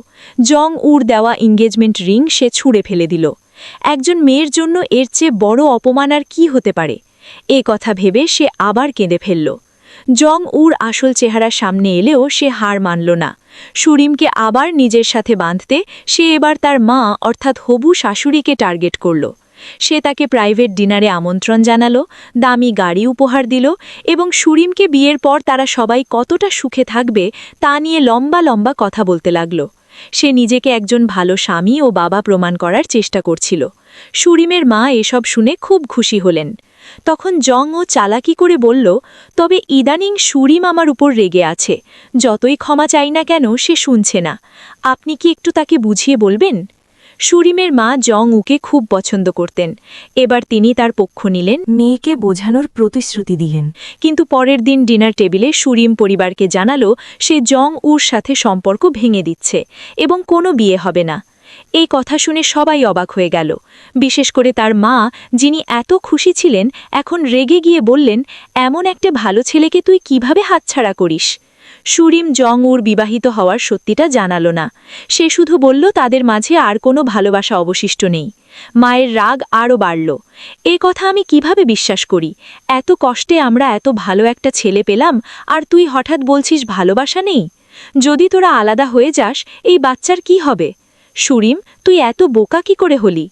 জং উর দেওয়া এনগেজমেন্ট রিং সে ছুঁড়ে ফেলে দিল। একজন মেয়ের জন্য এর চেয়ে বড় অপমান আর কি হতে পারে? এ কথা ভেবে সে আবার কেঁদে ফেলল। জং উর আসল চেহারা সামনে এলেও সে হার মানল না। সুরিমকে আবার নিজের সাথে বাঁধতে সে এবার তার মা অর্থাৎ হবু শাশুড়িকে টার্গেট করল। সে তাকে প্রাইভেট ডিনারে আমন্ত্রণ জানালো, দামি গাড়ি উপহার দিল, এবং সুরিমকে বিয়ের পর তারা সবাই কতটা সুখে থাকবে তা নিয়ে লম্বা লম্বা কথা বলতে লাগল। সে নিজেকে একজন ভালো স্বামী ও বাবা প্রমাণ করার চেষ্টা করছিল। সুরিমের মা এসব শুনে খুব খুশি হলেন। তখন জং ও চালাকি করে বলল, তবে ইদানিং সুরিম আমার উপর রেগে আছে, যতই ক্ষমা চাই না কেন সে শুনছে না। আপনি কি একটু তাকে বুঝিয়ে বলবেন? সুরিমের মা জং উকে খুব পছন্দ করতেন। এবার তিনি তার পক্ষ নিলেন, মেয়েকে বোঝানোর প্রতিশ্রুতি দিলেন। কিন্তু পরের দিন ডিনার টেবিলে সুরিম পরিবারকে জানালো সে জং উর সাথে সম্পর্ক ভেঙে দিচ্ছে এবং কোনো বিয়ে হবে না। এই কথা শুনে সবাই অবাক হয়ে গেল, বিশেষ করে তার মা, যিনি এত খুশি ছিলেন, এখন রেগে গিয়ে বললেন, এমন একটা ভালো ছেলেকে তুই কিভাবে হাতছাড়া করিস? সুরিম জং উর বিবাহিত হওয়ার সত্যিটা জানালো না। সে শুধু বলল তাদের মাঝে আর কোনো ভালোবাসা অবশিষ্ট নেই। মায়ের রাগ আরও বাড়ল। এ কথা আমি কিভাবে বিশ্বাস করি? এত কষ্টে আমরা এত ভালো একটা ছেলে পেলাম, আর তুই হঠাৎ বলছিস ভালোবাসা নেই? যদি তোরা আলাদা হয়ে যাস, এই বাচ্চার কি হবে? সুরিম, তুই এত বোকা কি করে হলি?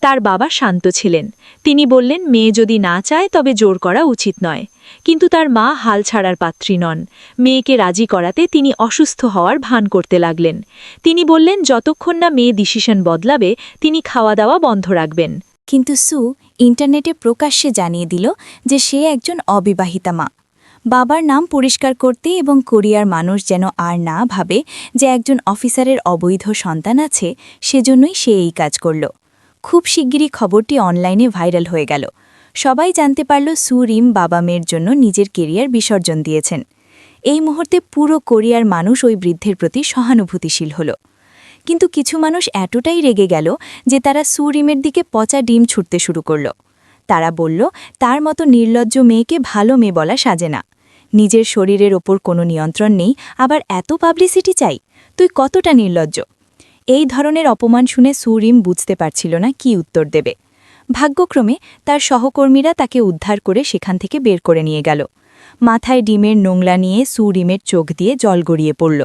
তার বাবা শান্ত ছিলেন। তিনি বললেন, মেয়ে যদি না চায় তবে জোর করা উচিত নয়। কিন্তু তার মা হাল ছাড়ার পাত্রী নন। মেয়েকে রাজি করাতে তিনি অসুস্থ হওয়ার ভান করতে লাগলেন। তিনি বললেন, যতক্ষণ না মেয়ে ডিসিশন বদলাবে তিনি খাওয়া দাওয়া বন্ধ রাখবেন। কিন্তু সু ইন্টারনেটে প্রকাশ্যে জানিয়ে দিল যে সে একজন অবিবাহিতা মা। বাবার নাম পরিষ্কার করতে এবং কোরিয়ার মানুষ যেন আর না ভাবে যে একজন অফিসারের অবৈধ সন্তান আছে, সেজন্যই সে এই কাজ করল। খুব শিগগিরই খবরটি অনলাইনে ভাইরাল হয়ে গেল। সবাই জানতে পারল সুরিম বাবা মেয়ের জন্য নিজের কেরিয়ার বিসর্জন দিয়েছেন। এই মুহূর্তে পুরো কোরিয়ার মানুষ ওই বৃদ্ধের প্রতি সহানুভূতিশীল হল। কিন্তু কিছু মানুষ এতটাই রেগে গেল যে তারা সুরিমের দিকে পচা ডিম ছুটতে শুরু করল। তারা বলল, তার মতো নির্লজ্জ মেয়েকে ভালো মেয়ে বলা সাজে না। নিজের শরীরের ওপর কোনো নিয়ন্ত্রণ নেই, আবার এত পাবলিসিটি চাই? তুই কতটা নির্লজ্জ! এই ধরনের অপমান শুনে সুরিম বুঝতে পারছিল না কি উত্তর দেবে। ভাগ্যক্রমে তার সহকর্মীরা তাকে উদ্ধার করে সেখান থেকে বের করে নিয়ে গেল। মাথায় ডিমের নোংলা নিয়ে সুরিমের চোখ দিয়ে জল গড়িয়ে পড়ল।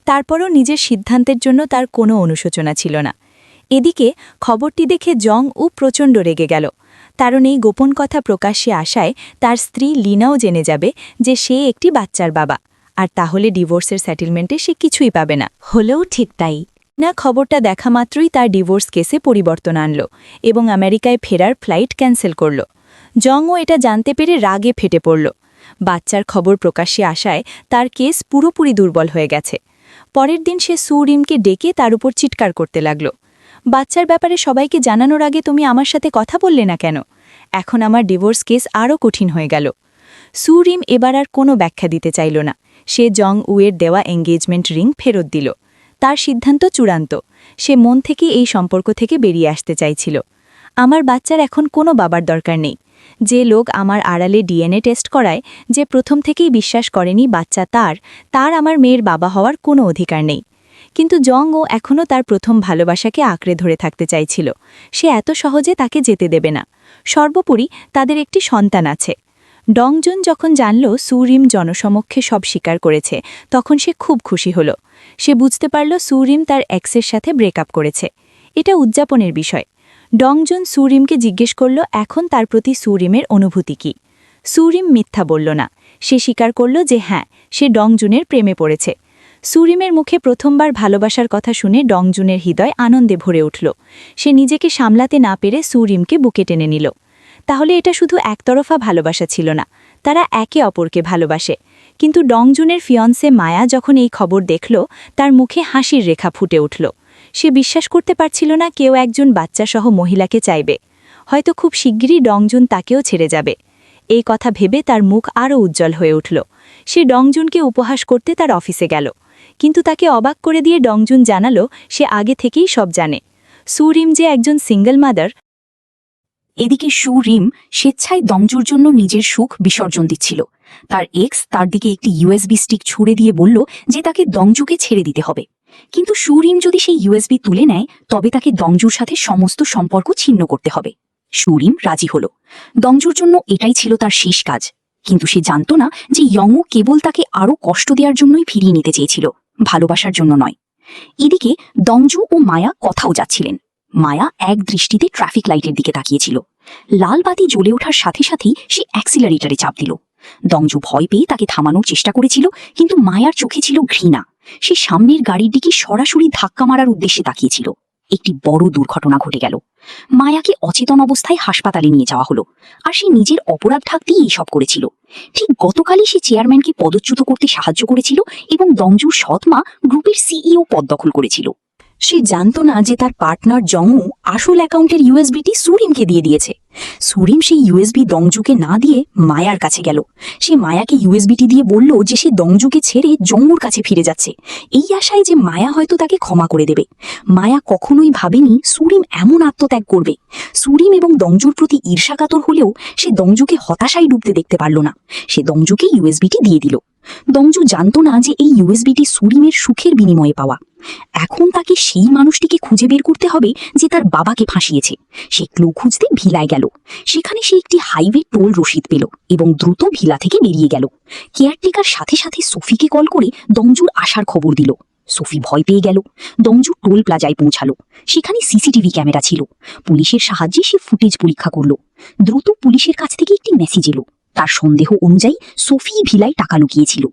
তারপরও নিজের সিদ্ধান্তের জন্য তার কোনো অনুশোচনা ছিল না। এদিকে খবরটি দেখে জং উ প্রচণ্ড রেগে গেল। কারণ এই গোপন কথা প্রকাশ্যে আসায় তার স্ত্রী লিনাও জেনে যাবে যে সে একটি বাচ্চার বাবা, আর তাহলে ডিভোর্সের সেটেলমেন্টে সে কিছুই পাবে না। হলেও ঠিক তাই। না, খবরটা দেখা মাত্রই তার ডিভোর্স কেসে পরিবর্তন আনল এবং আমেরিকায় ফেরার ফ্লাইট ক্যান্সেল করল। জংও এটা জানতে পেরে রাগে ফেটে পড়ল। বাচ্চার খবর প্রকাশ্যে আসায় তার কেস পুরোপুরি দুর্বল হয়ে গেছে। পরের দিন সে সুরিমকে ডেকে তার উপর চিৎকার করতে লাগল, বাচ্চার ব্যাপারে সবাইকে জানানোর আগে তুমি আমার সাথে কথা বললে না কেন? এখন আমার ডিভোর্স কেস আরও কঠিন হয়ে গেল। সুরিম এবার আর কোনো ব্যাখ্যা দিতে চাইল না। সে জং উয়ের দেওয়া এঙ্গেজমেন্ট রিং ফেরত দিল। তার সিদ্ধান্ত চূড়ান্ত। সে মন থেকে এই সম্পর্ক থেকে বেরিয়ে আসতে চাইছিল। আমার বাচ্চার এখন কোনো বাবার দরকার নেই। যে লোক আমার আড়ালে ডিএনএ টেস্ট করায়, যে প্রথম থেকেই বিশ্বাস করেনি বাচ্চা তার আমার মেয়ের বাবা হওয়ার কোনো অধিকার নেই। কিন্তু জং ও এখনও তার প্রথম ভালোবাসাকে আঁকড়ে ধরে থাকতে চাইছিল। সে এত সহজে তাকে যেতে দেবে না। সর্বোপরি তাদের একটি সন্তান আছে। ডংজুন যখন জানল সুরিম জনসমক্ষে সব স্বীকার করেছে, তখন সে খুব খুশি হল। সে বুঝতে পারল সুরিম তার এক্সের সাথে ব্রেকআপ করেছে। এটা উদযাপনের বিষয়। ডংজুন সুরিমকে জিজ্ঞেস করল এখন তার প্রতি সুরিমের অনুভূতি কী। সুরিম মিথ্যা বলল না। সে স্বীকার করল যে হ্যাঁ, সে ডংজুনের প্রেমে পড়েছে। সুরিমের মুখে প্রথমবার ভালোবাসার কথা শুনে ডংজুনের হৃদয় আনন্দে ভরে উঠল। সে নিজেকে সামলাতে না পেরে সুরিমকে বুকে টেনে নিল। তাহলে এটা শুধু একতরফা ভালোবাসা ছিল না, তারা একে অপরকে ভালোবাসে। কিন্তু ডংজুনের ফিয়ন্সে মায়া যখন এই খবর দেখল, তার মুখে হাসির রেখা ফুটে উঠল। সে বিশ্বাস করতে পারছিল না কেউ একজন বাচ্চাসহ মহিলাকে চাইবে। হয়তো খুব শিগগিরই ডংজুন তাকেও ছেড়ে যাবে। এই কথা ভেবে তার মুখ আরও উজ্জ্বল হয়ে উঠল। সে ডংজুনকে উপহাস করতে তার অফিসে গেল। কিন্তু তাকে অবাক করে দিয়ে ডংজুন জানালো সে আগে থেকেই সব জানে। সুরিম যে একজন সিঙ্গল মাদার। এদিকে সুরিম স্বেচ্ছায় দংজুর জন্য নিজের সুখ বিসর্জন দিচ্ছিল। তার এক্স তার দিকে একটি ইউএসবি স্টিক ছুড়ে দিয়ে বলল যে তাকে দংজুকে ছেড়ে দিতে হবে। কিন্তু সুরিম যদি সেই ইউএসবি তুলে নেয় তবে তাকে দংজুর সাথে সমস্ত সম্পর্ক ছিন্ন করতে হবে। সুরিম রাজি হল। দংজুর জন্য এটাই ছিল তার শেষ কাজ। কিন্তু সে জানত না যে ইয়ংউ কেবল তাকে আরও কষ্ট দেওয়ার জন্যই ফিরিয়ে নিতে চেয়েছিল, ভালোবাসার জন্য নয়। এদিকে দংজু ও মায়া কথাও যাচ্ছিলেন। মায়া এক দৃষ্টিতে ট্রাফিক লাইটের দিকে তাকিয়েছিল। লাল বাতি জ্বলে ওঠার সাথে সাথেই সে অ্যাক্সিলারেটরে চাপ দিল। দংজু ভয় পেয়ে তাকে থামানোর চেষ্টা করেছিল, কিন্তু মায়ার চোখে ছিল ঘৃণা। সে সামনের গাড়ির দিকে সরাসরি ধাক্কা মারার উদ্দেশ্যে তাকিয়েছিল। একটি বড় দুর্ঘটনা ঘটে গেল। মায়াকে অচেতন অবস্থায় হাসপাতালে নিয়ে যাওয়া হলো, আর সে নিজের অপরাধ ঢাকতেই এইসব করেছিল। ঠিক গতকালই সে চেয়ারম্যানকে পদচ্যুত করতে সাহায্য করেছিল এবং দংজুর সৎ মা গ্রুপের সিইও পদ দখল করেছিল। সে জানত না যে তার পার্টনার জংউ আসল অ্যাকাউন্টের ইউএসবিটি সুরিমকে দিয়ে দিয়েছে। সুরিম সেই ইউএসবি দংজুকে না দিয়ে মায়ার কাছে গেল। সে মায়াকে ইউএসবিটি দিয়ে বলল যে সে দংজুকে ছেড়ে জংউর কাছে ফিরে যাচ্ছে, এই আশায় যে মায়া হয়তো তাকে ক্ষমা করে দেবে। মায়া কখনোই ভাবেনি সুরিম এমন আত্মত্যাগ করবে। সুরিম এবং দংজুর প্রতি ঈর্ষাকাতর হলেও সে দংজুকে হতাশায় ডুবতে দেখতে পারল না। সে দংজুকে ইউএসবিটি দিয়ে দিল। দংজু জানত না যে এই ইউএসবিটি সুরিমের সুখের বিনিময়ে পাওয়া। এখন তাকে সেই মানুষটিকে খুঁজে বের করতে হবে যে তার বাবাকে ফাঁসিয়েছে। সে ক্লু খুঁজতে ভিলায় গেল। সেখানে সে একটি হাইওয়ে টোল রসিদ পেল এবং দ্রুত ভিলা থেকে বেরিয়ে গেল। কেয়ারটেকার সাথে সাথে সোফিকে কল করে দংজুর আসার খবর দিল। সোফি ভয় পেয়ে গেল। দংজু টোল প্লাজায় পৌঁছালো। সেখানে সিসিটিভি ক্যামেরা ছিল। পুলিশের সাহায্যে সে ফুটেজ পরীক্ষা করল। দ্রুত পুলিশের কাছ থেকে একটি মেসেজ এলো। তার সন্দেহ অনুযায়ী সোফি ভিলায় টাকা লুকিয়েছিল।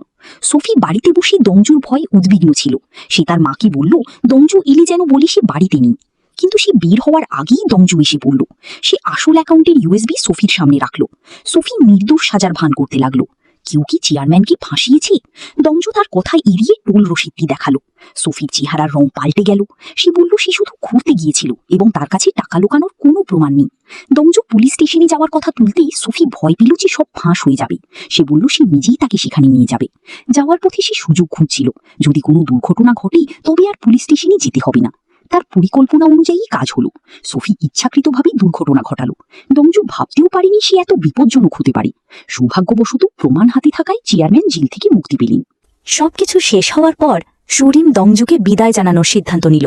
সোফি বাড়িতে বসে দংজুর ভয়ে উদ্বিগ্ন ছিল। সে তার মাকে বলল দংজু এলে যেন বলে সে বাড়িতে নেই। কিন্তু সে বের হওয়ার আগেই দংজু এসে পড়ল। সে আসল অ্যাকাউন্টের ইউএসবি সোফির সামনে রাখল। সোফি নির্দোষ সাজার ভান করতে লাগলো। কেউ কি চেয়ারম্যানকে ফাঁসিয়েছে? দংজু তার কথা এড়িয়ে টোল রসিদটি দেখালো। সোফির চেহারার রং পাল্টে গেল। সে বলল সে শুধু ঘুরতে গিয়েছিল এবং তার কাছে টাকা লুকানোর কোনো প্রমাণ নেই। দংজু পুলিশ স্টেশনে যাওয়ার কথা তুলতেই সোফি ভয় পেল যে সব ফাঁস হয়ে যাবে। সে বলল সে নিজেই তাকে সেখানে নিয়ে যাবে। যাওয়ার পথে সে সুযোগ খুঁজছিল, যদি কোনো দুর্ঘটনা ঘটে তবে আর পুলিশ স্টেশনে যেতে হবে না। তার পরিকল্পনা অনুযায়ী কাজ হলো। সোফি ইচ্ছাকৃতভাবে দুর্ঘটনা ঘটালো। দংজু ভাবতেও পারেনি সে এত বিপজ্জনক হতে পারে। সৌভাগ্যবশত প্রমাণ হাতে থাকায় চেয়ারম্যান জেল থেকে মুক্তি পেলেন। সবকিছু শেষ হওয়ার পর সুরিম দংজুকে বিদায় জানানোর সিদ্ধান্ত নিল।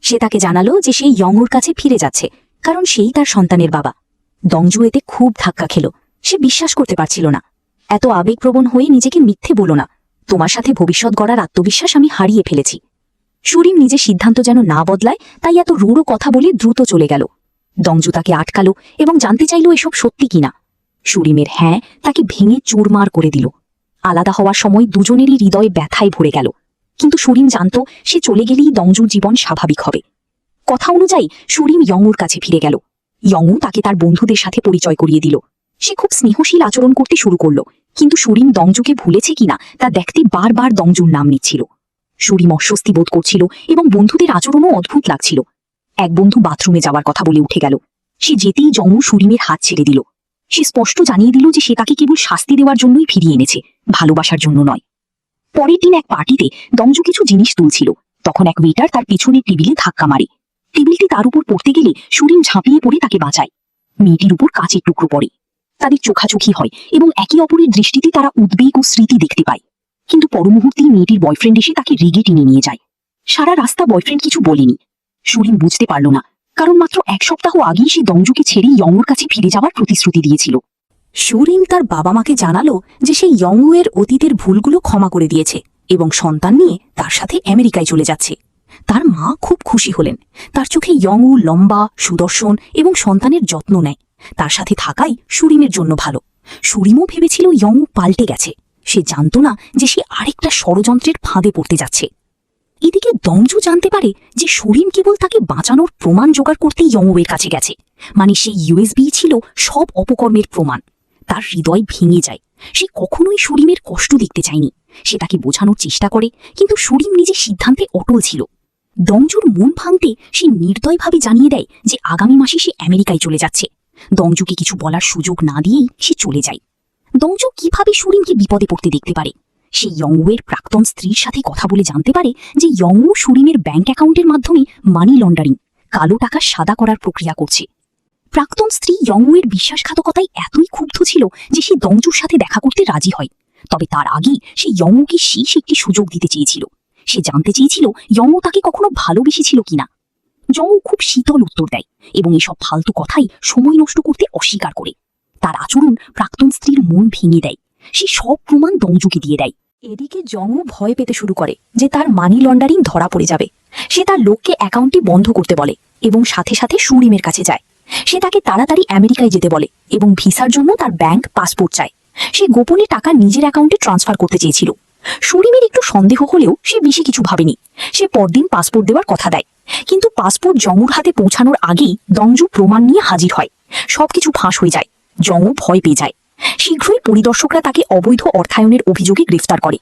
সে তাকে জানালো যে সেই ইয়ংউর কাছে ফিরে যাচ্ছে, কারণ সেই তার সন্তানের বাবা। দংজু এতে খুব ধাক্কা খেল। সে বিশ্বাস করতে পারছিল না। এত আবেগপ্রবণ হয়ে নিজেকে মিথ্যে বলো না, তোমার সাথে ভবিষ্যৎ গড়ার আত্মবিশ্বাস আমি হারিয়ে ফেলেছি। সুরিম নিজের সিদ্ধান্ত যেন না বদলায় তাই এত রূঢ় কথা বলে দ্রুত চলে গেল। দংজু তাকে আটকালো এবং জানতে চাইল এসব সত্যি কিনা। সুরিমের হ্যাঁ তাকে ভেঙে চুরমার করে দিল। আলাদা হওয়ার সময় দুজনেরই হৃদয় ব্যথায় ভরে গেল। কিন্তু সুরিম জানত সে চলে গেলেই দংজুর জীবন স্বাভাবিক হবে। কথা অনুযায়ী সুরিম ইয়ংউর কাছে ফিরে গেল। ইয়ংউ তাকে তার বন্ধুদের সাথে পরিচয় করিয়ে দিল। সে খুব স্নেহশীল আচরণ করতে শুরু করল, কিন্তু সুরিম দংজুকে ভুলেছে কিনা তা দেখতে বারবার দংজুর নাম নিচ্ছিল। সুরিম অস্বস্তি বোধ করছিল এবং বন্ধুদের আচরণও অদ্ভুত লাগছিল। এক বন্ধু বাথরুমে যাওয়ার কথা বলে উঠে গেল। সে যেতেই জংউ সুরিমের হাত ছেড়ে দিল। সে স্পষ্ট জানিয়ে দিল যে সে তাকে কেবল শাস্তি দেওয়ার জন্যই ফিরিয়ে এনেছে, ভালোবাসার জন্য নয়। পরের দিন এক পার্টিতে দংজু কিছু জিনিস তুলছিল। তখন এক ওয়েটার তার পিছনের টেবিলে ধাক্কা মারে। টেবিলটি তার উপর পড়তে গেলে সুরিম ঝাঁপিয়ে পড়ে তাকে বাঁচায়। মেয়েটির উপর কাচের টুকরো পড়ে। তাদের চোখাচোখি হয় এবং একে অপরের দৃষ্টিতে তারা উদ্বেগ ও স্মৃতি দেখতে পায়। কিন্তু পরমুহূর্তেই মেয়েটির বয়ফ্রেন্ড এসে তাকে রেগে টেনে নিয়ে যায়। সারা রাস্তা বয়ফ্রেন্ড কিছু বলেনি। সুরিম বুঝতে পারল না, কারণ মাত্র এক সপ্তাহ আগেই সে দংজুকে ছেড়ে ইয়ংউর কাছে ফিরে যাওয়ার প্রতিশ্রুতি দিয়েছিল। সুরিম তার বাবা মাকে জানালো যে সে ইয়ংউ এর অতীতের ভুলগুলো ক্ষমা করে দিয়েছে এবং সন্তান নিয়ে তার সাথে আমেরিকায় চলে যাচ্ছে। তার মা খুব খুশি হলেন। তার চোখে ইয়ংউ লম্বা, সুদর্শন এবং সন্তানের যত্ন নেয়। তার সাথে থাকাই সুরিমের জন্য ভালো। সুরিমও ভেবেছিল ইয়ংউ পাল্টে গেছে। সে জানত না যে সে আরেকটা ষড়যন্ত্রের ফাঁদে পড়তে যাচ্ছে। এদিকে দংজু জানতে পারে যে সুরিম কেবল তাকে বাঁচানোর প্রমাণ জোগাড় করতেই ইয়ংউয়ের কাছে গেছে। মানে সেই ইউএসবি ছিল সব অপকর্মের প্রমাণ। তার হৃদয় ভেঙে যায়। সে কখনোই সুরিমের কষ্ট দেখতে চায়নি। সে তাকে বোঝানোর চেষ্টা করে, কিন্তু সুরিম নিজের সিদ্ধান্তে অটল ছিল। দংজুর মন ভাঙতে সে নির্দয়ভাবে জানিয়ে দেয় যে আগামী মাসে সে আমেরিকায় চলে যাচ্ছে। দংজুকে কিছু বলার সুযোগ না দিয়েই সে চলে যায়। দংজু কিভাবে সুরিমকে বিপদে পড়তে দেখতে পারে? সে ইয়ংউয়ের প্রাক্তন স্ত্রীর সাথে কথা বলে জানতে পারে যে ইয়ংউ সুরিমের ব্যাংক অ্যাকাউন্টের মাধ্যমে মানি লন্ডারিং, কালো টাকা সাদা করার প্রক্রিয়া করছে। প্রাক্তন স্ত্রী ইয়ংউয়ের বিশ্বাসঘাতকতায় এতই ক্ষুব্ধ ছিল যে সে দংজুর সাথে দেখা করতে রাজি হয়। তবে তার আগেই সে ইয়ংউকে শেষ একটি সুযোগ দিতে চেয়েছিল। সে জানতে চেয়েছিল ইয়ংউ তাকে কখনো ভালোবেসেছিল কিনা। জংউ খুব শীতল উত্তর দেয় এবং এসব ফালতু কথাই সময় নষ্ট করতে অস্বীকার করে। তার আচরণ প্রাক্তন স্ত্রীর মন ভেঙে দেয়। সে সব প্রমাণ দংজুকে দিয়ে দেয়। এদিকে জংউ ভয় পেতে শুরু করে যে তার মানি লন্ডারিং ধরা পড়ে যাবে। সে তার লোককে অ্যাকাউন্টটি বন্ধ করতে বলে এবং সাথে সাথে সুরিমের কাছে যায়। সে তাকে তাড়াতাড়ি আমেরিকায় যেতে বলে এবং ভিসার জন্য তার ব্যাংক পাসপোর্ট চায়। সে গোপনে টাকা নিজের অ্যাকাউন্টে ট্রান্সফার করতে চেয়েছিল। সুরিমের একটু সন্দেহ হলেও সে বেশি কিছু ভাবেনি। সে পরদিন পাসপোর্ট দেওয়ার কথা দেয়, কিন্তু পাসপোর্ট জঙ্গুর হাতে পৌঁছানোর আগেই দংজু প্রমাণ নিয়ে হাজির হয়। সবকিছু ফাঁস হয়ে যায়। জঙ্গু ভয় পেয়ে যায়। শীঘ্রই পরিদর্শকরা তাকে অবৈধ অর্থায়নের অভিযোগে গ্রেফতার করে।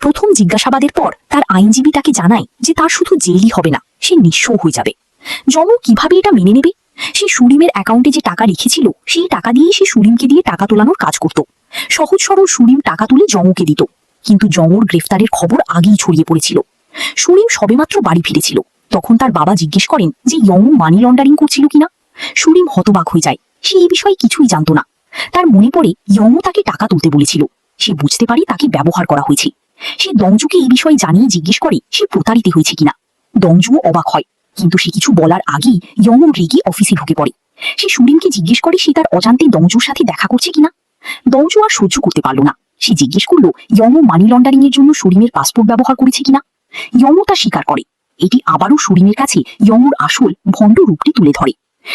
প্রথম জিজ্ঞাসাবাদের পর তার আইনজীবী তাকে জানায় যে তার শুধু জেলই হবে না, সে নিঃস্ব হয়ে যাবে। জঙ্গু কিভাবে এটা মেনে নেবে? সে সুরিমের অ্যাকাউন্টে যে টাকা রেখেছিল সেই টাকা দিয়েই সে সুরিমকে দিয়ে টাকা তোলানোর কাজ করত। সহজ সরল সুরিম টাকা তুলে জঙ্গুকে দিত, কিন্তু জঙ্গুর গ্রেফতারের খবর আগেই ছড়িয়ে পড়েছিল। সুরিম সবেমাত্র বাড়ি ফিরেছিল, তখন তার বাবা জিজ্ঞেস করেন যে জঙ্গু মানি লন্ডারিং করছিল কিনা। সুরিম হতবাক হয়ে যায়, সে এই বিষয়ে কিছুই জানত না। তার মনে পড়ে জঙ্গু তাকে টাকা তুলতে বলেছিল। সে বুঝতে পারে তাকে ব্যবহার করা হয়েছে। সে দংজুকে এই বিষয়ে জানিয়ে জিজ্ঞেস করে সে প্রতারিত হয়েছে কিনা। দংজুও অবাক হয়, কিন্তু সে কিছু বলার আগেই জঙ্গু রেগে অফিসে ঢুকে পড়ে। সে সুরিমকে জিজ্ঞেস করে সে তার অজান্তে দংজুর সাথে দেখা করছে কিনা। দংজু আর সহ্য করতে পারল না। সে জিজ্ঞেস করলো জঙ্গু মানি লন্ডারিং এর জন্য সুরিমের পাসপোর্ট ব্যবহার করেছে কিনা। জঙ্গু তা স্বীকার করে। এটি আবারও সুরিমের কাছে জঙ্গুর আসল ভণ্ড রূপটি তুলে ধরে।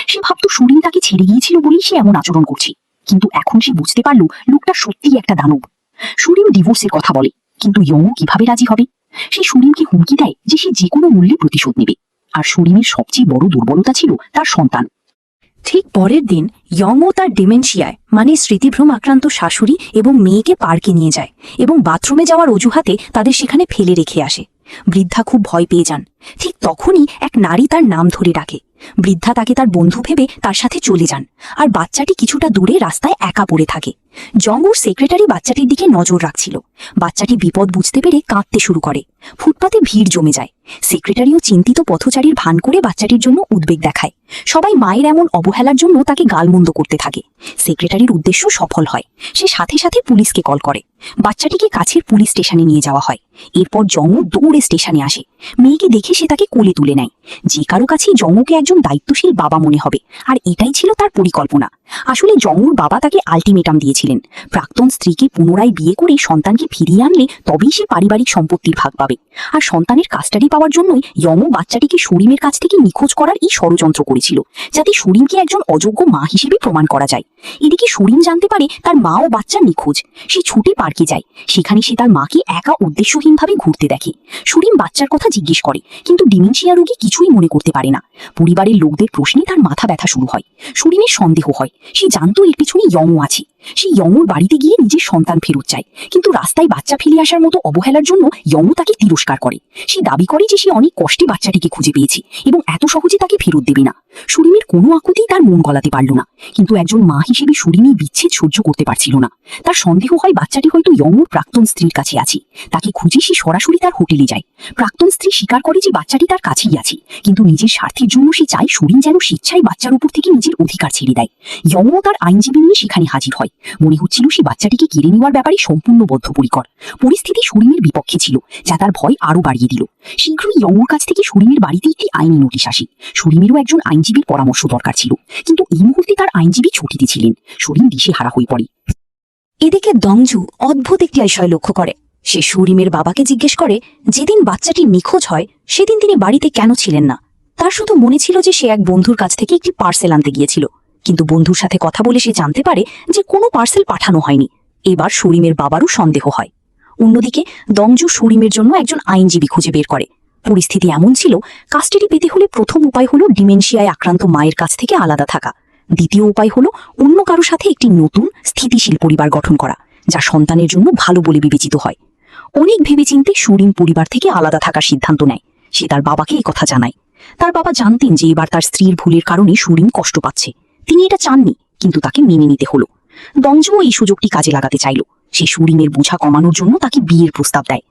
সে ভাবত সুরিম তাকে ছেড়ে গিয়েছিল বলেই সে এমন আচরণ করছে, কিন্তু এখন সে বুঝতে পারল লোকটা সত্যিই একটা দানব। সুরিম ডিভোর্সের কথা বলে, কিন্তু জঙ্গু কিভাবে রাজি হবে? সে সুরিমকে হুমকি দেয় যে সে যে কোনো মূল্যে প্রতিশোধ নেবে। আর সুরিমের সবচেয়ে বড় দুর্বলতা ছিল তার সন্তান। ঠিক পরের দিন ইয়ংও তার ডিমেনশিয়ায় মানে স্মৃতিভ্রম আক্রান্ত শাশুড়ি এবং মেয়েকে পার্কে নিয়ে যায় এবং বাথরুমে যাওয়ার অজুহাতে তাদের সেখানে ফেলে রেখে আসে। বৃদ্ধা খুব ভয় পেয়ে যান। ঠিক তখনই এক নারী তার নাম ধরে ডাকে। বৃদ্ধা তাকে তার বন্ধু ভেবে তার সাথে চলে যান, আর বাচ্চাটি কিছুটা দূরে রাস্তায় একা পড়ে থাকে। জঙ্গুর সেক্রেটারি বাচ্চাটির দিকে নজর রাখছিল। বাচ্চাটি বিপদ বুঝতে পেরে কাঁদতে শুরু করে। ফুটপাতে ভিড় জমে যায়। সেক্রেটারিও চিন্তিত পথচারীর ভান করে বাচ্চাটির জন্য উদ্বেগ দেখায়। সবাই মায়ের এমন অবহেলার জন্য তাকে গালমন্দ করতে থাকে। সেক্রেটারির উদ্দেশ্য সফল হয়। সে সাথে সাথে পুলিশকে কল করে। বাচ্চাটিকে কাছের পুলিশ স্টেশনে নিয়ে যাওয়া হয়। এরপর জঙ্গু দৌড়ে স্টেশনে আসে। মেয়েকে দেখে সে তাকে কোলে তুলে নেয়। যে কারো কাছেই জঙ্গুকে একজন দায়িত্বশীল বাবা মনে হবে, আর এটাই ছিল তার পরিকল্পনা। আসলে জঙ্গুর বাবা তাকে আলটিমেটাম দিয়েছিলেন, প্রাক্তন স্ত্রীকে পুনরায় বিয়ে করে সন্তানকে ফিরিয়ে আনলে তবেই সে পারিবারিক সম্পত্তির ভাগ পাবে। আর সন্তানের কাস্টাডি পাওয়ার জন্যই জঙ্গু বাচ্চাটিকে সুরিমের কাছ থেকে নিখোঁজ করার এই ষড়যন্ত্র করেছিল, যাতে সুরিমকে একজন অযোগ্য মা হিসেবে প্রমাণ করা যায়। এদিকে সুরিম জানতে পারে তার মা ও বাচ্চা নিখোঁজ। সে ছুটে পার্কে যায়। সেখানে সে তার মাকে একা উদ্দেশ্যহীনভাবে ঘুরতে দেখে। সুরিম বাচ্চার কথা জিজ্ঞেস করে, কিন্তু ডিমেনশিয়া রোগী কিছুই মনে করতে পারে না। পরিবারের লোকদের প্রশ্নে তার মাথা ব্যথা শুরু হয়। সুরিমের সন্দেহ হয়। সে জানতো এর পিছনে ইয়ংও আছে। সে ইয়ংওর বাড়িতে গিয়ে নিজের সন্তান ফেরত চায়, কিন্তু রাস্তায় বাচ্চা ফেলে আসার মতো অবহেলার জন্য ইয়ংও তাকে তিরস্কার করে। সে দাবি করে যে সে অনেক কষ্টে বাচ্চাটিকে খুঁজে পেয়েছে এবং এত সহজে তাকে ফেরত দেবে না। সুরিমের কোনো আকুতিই তার মন গলাতে পারল না, কিন্তু একজন মা হিসেবে সুরিমই বিচ্ছেদ সহ্য করতে পারছিল না। তার সন্দেহ হয় বাচ্চাটি হয়তো ইয়ংওর প্রাক্তন স্ত্রীর কাছে আছে। তাকে খুঁজে সে সরাসরি তার হোটেলে যায়। প্রাক্তন স্ত্রী স্বীকার করে যে বাচ্চাটি তার কাছেই আছে, কিন্তু নিজের স্বার্থের জন্য সে চায় সুরিম যেন স্বেচ্ছায় বাচ্চার উপর থেকে নিজের অধিকার ছেড়ে দেয়। ইয়ংও তার আইনজীবী নিয়ে সেখানে হাজির হয়। মনে হচ্ছিল সে বাচ্চাটিকে কেড়ে নেওয়ার ব্যাপারে সম্পূর্ণ বদ্ধপরিকর। পরিস্থিতি সুরিমের বিপক্ষে ছিল, যা তার ভয় আরো বাড়িয়ে দিল। শীঘ্রই ইয়ংওর কাছ থেকে সুরিমের বাড়িতে একটি আইনি নোটিশ আসে। সুরিমেরও একজন আইনজীবীর পরামর্শ দরকার ছিল, কিন্তু এই মুহূর্তে তার আইনজীবী ছুটিতে ছিলেন। সুরিম দিশেহারা হয়ে পড়ে। এদিকে দংজু অদ্ভুত একটি বিষয় লক্ষ্য করে। সে সুরিমের বাবাকে জিজ্ঞেস করে যেদিন বাচ্চাটি নিখোঁজ হয় সেদিন তিনি বাড়িতে কেন ছিলেন না। তার শুধু মনে ছিল যে সে এক বন্ধুর কাছ থেকে একটি পার্সেল আনতে গিয়েছিল, কিন্তু বন্ধুর সাথে কথা বলে সে জানতে পারে যে কোনো পার্সেল পাঠানো হয়নি। এবার সুরিমের বাবারও সন্দেহ হয়। অন্যদিকে দংজু সুরিমের জন্য একজন আইনজীবী খুঁজে বের করে। পরিস্থিতি এমন ছিল, কাস্টাডি পেতে হলে প্রথম উপায় হলো ডিমেনশিয়ায় আক্রান্ত মায়ের কাছ থেকে আলাদা থাকা। দ্বিতীয় উপায় হলো অন্য কারো সাথে একটি নতুন স্থিতিশীল পরিবার গঠন করা, যা সন্তানের জন্য ভালো বলে বিবেচিত হয়। অনেক ভেবেচিন্তে সুরিম পরিবার থেকে আলাদা থাকার সিদ্ধান্ত নেয়। সে তার বাবাকে এই কথা জানায়। তার বাবা জানতেন যে এবার তার স্ত্রীর ভুলের কারণে সুরিম কষ্ট পাচ্ছে। তিনি এটা চাননি, কিন্তু তাকে মেনে নিতে হলো। দংজুও এই সুযোগটি কাজে লাগাতে চাইল। সে সুরিমের বোঝা কমানোর জন্য তাকে বিয়ের প্রস্তাব দেয়।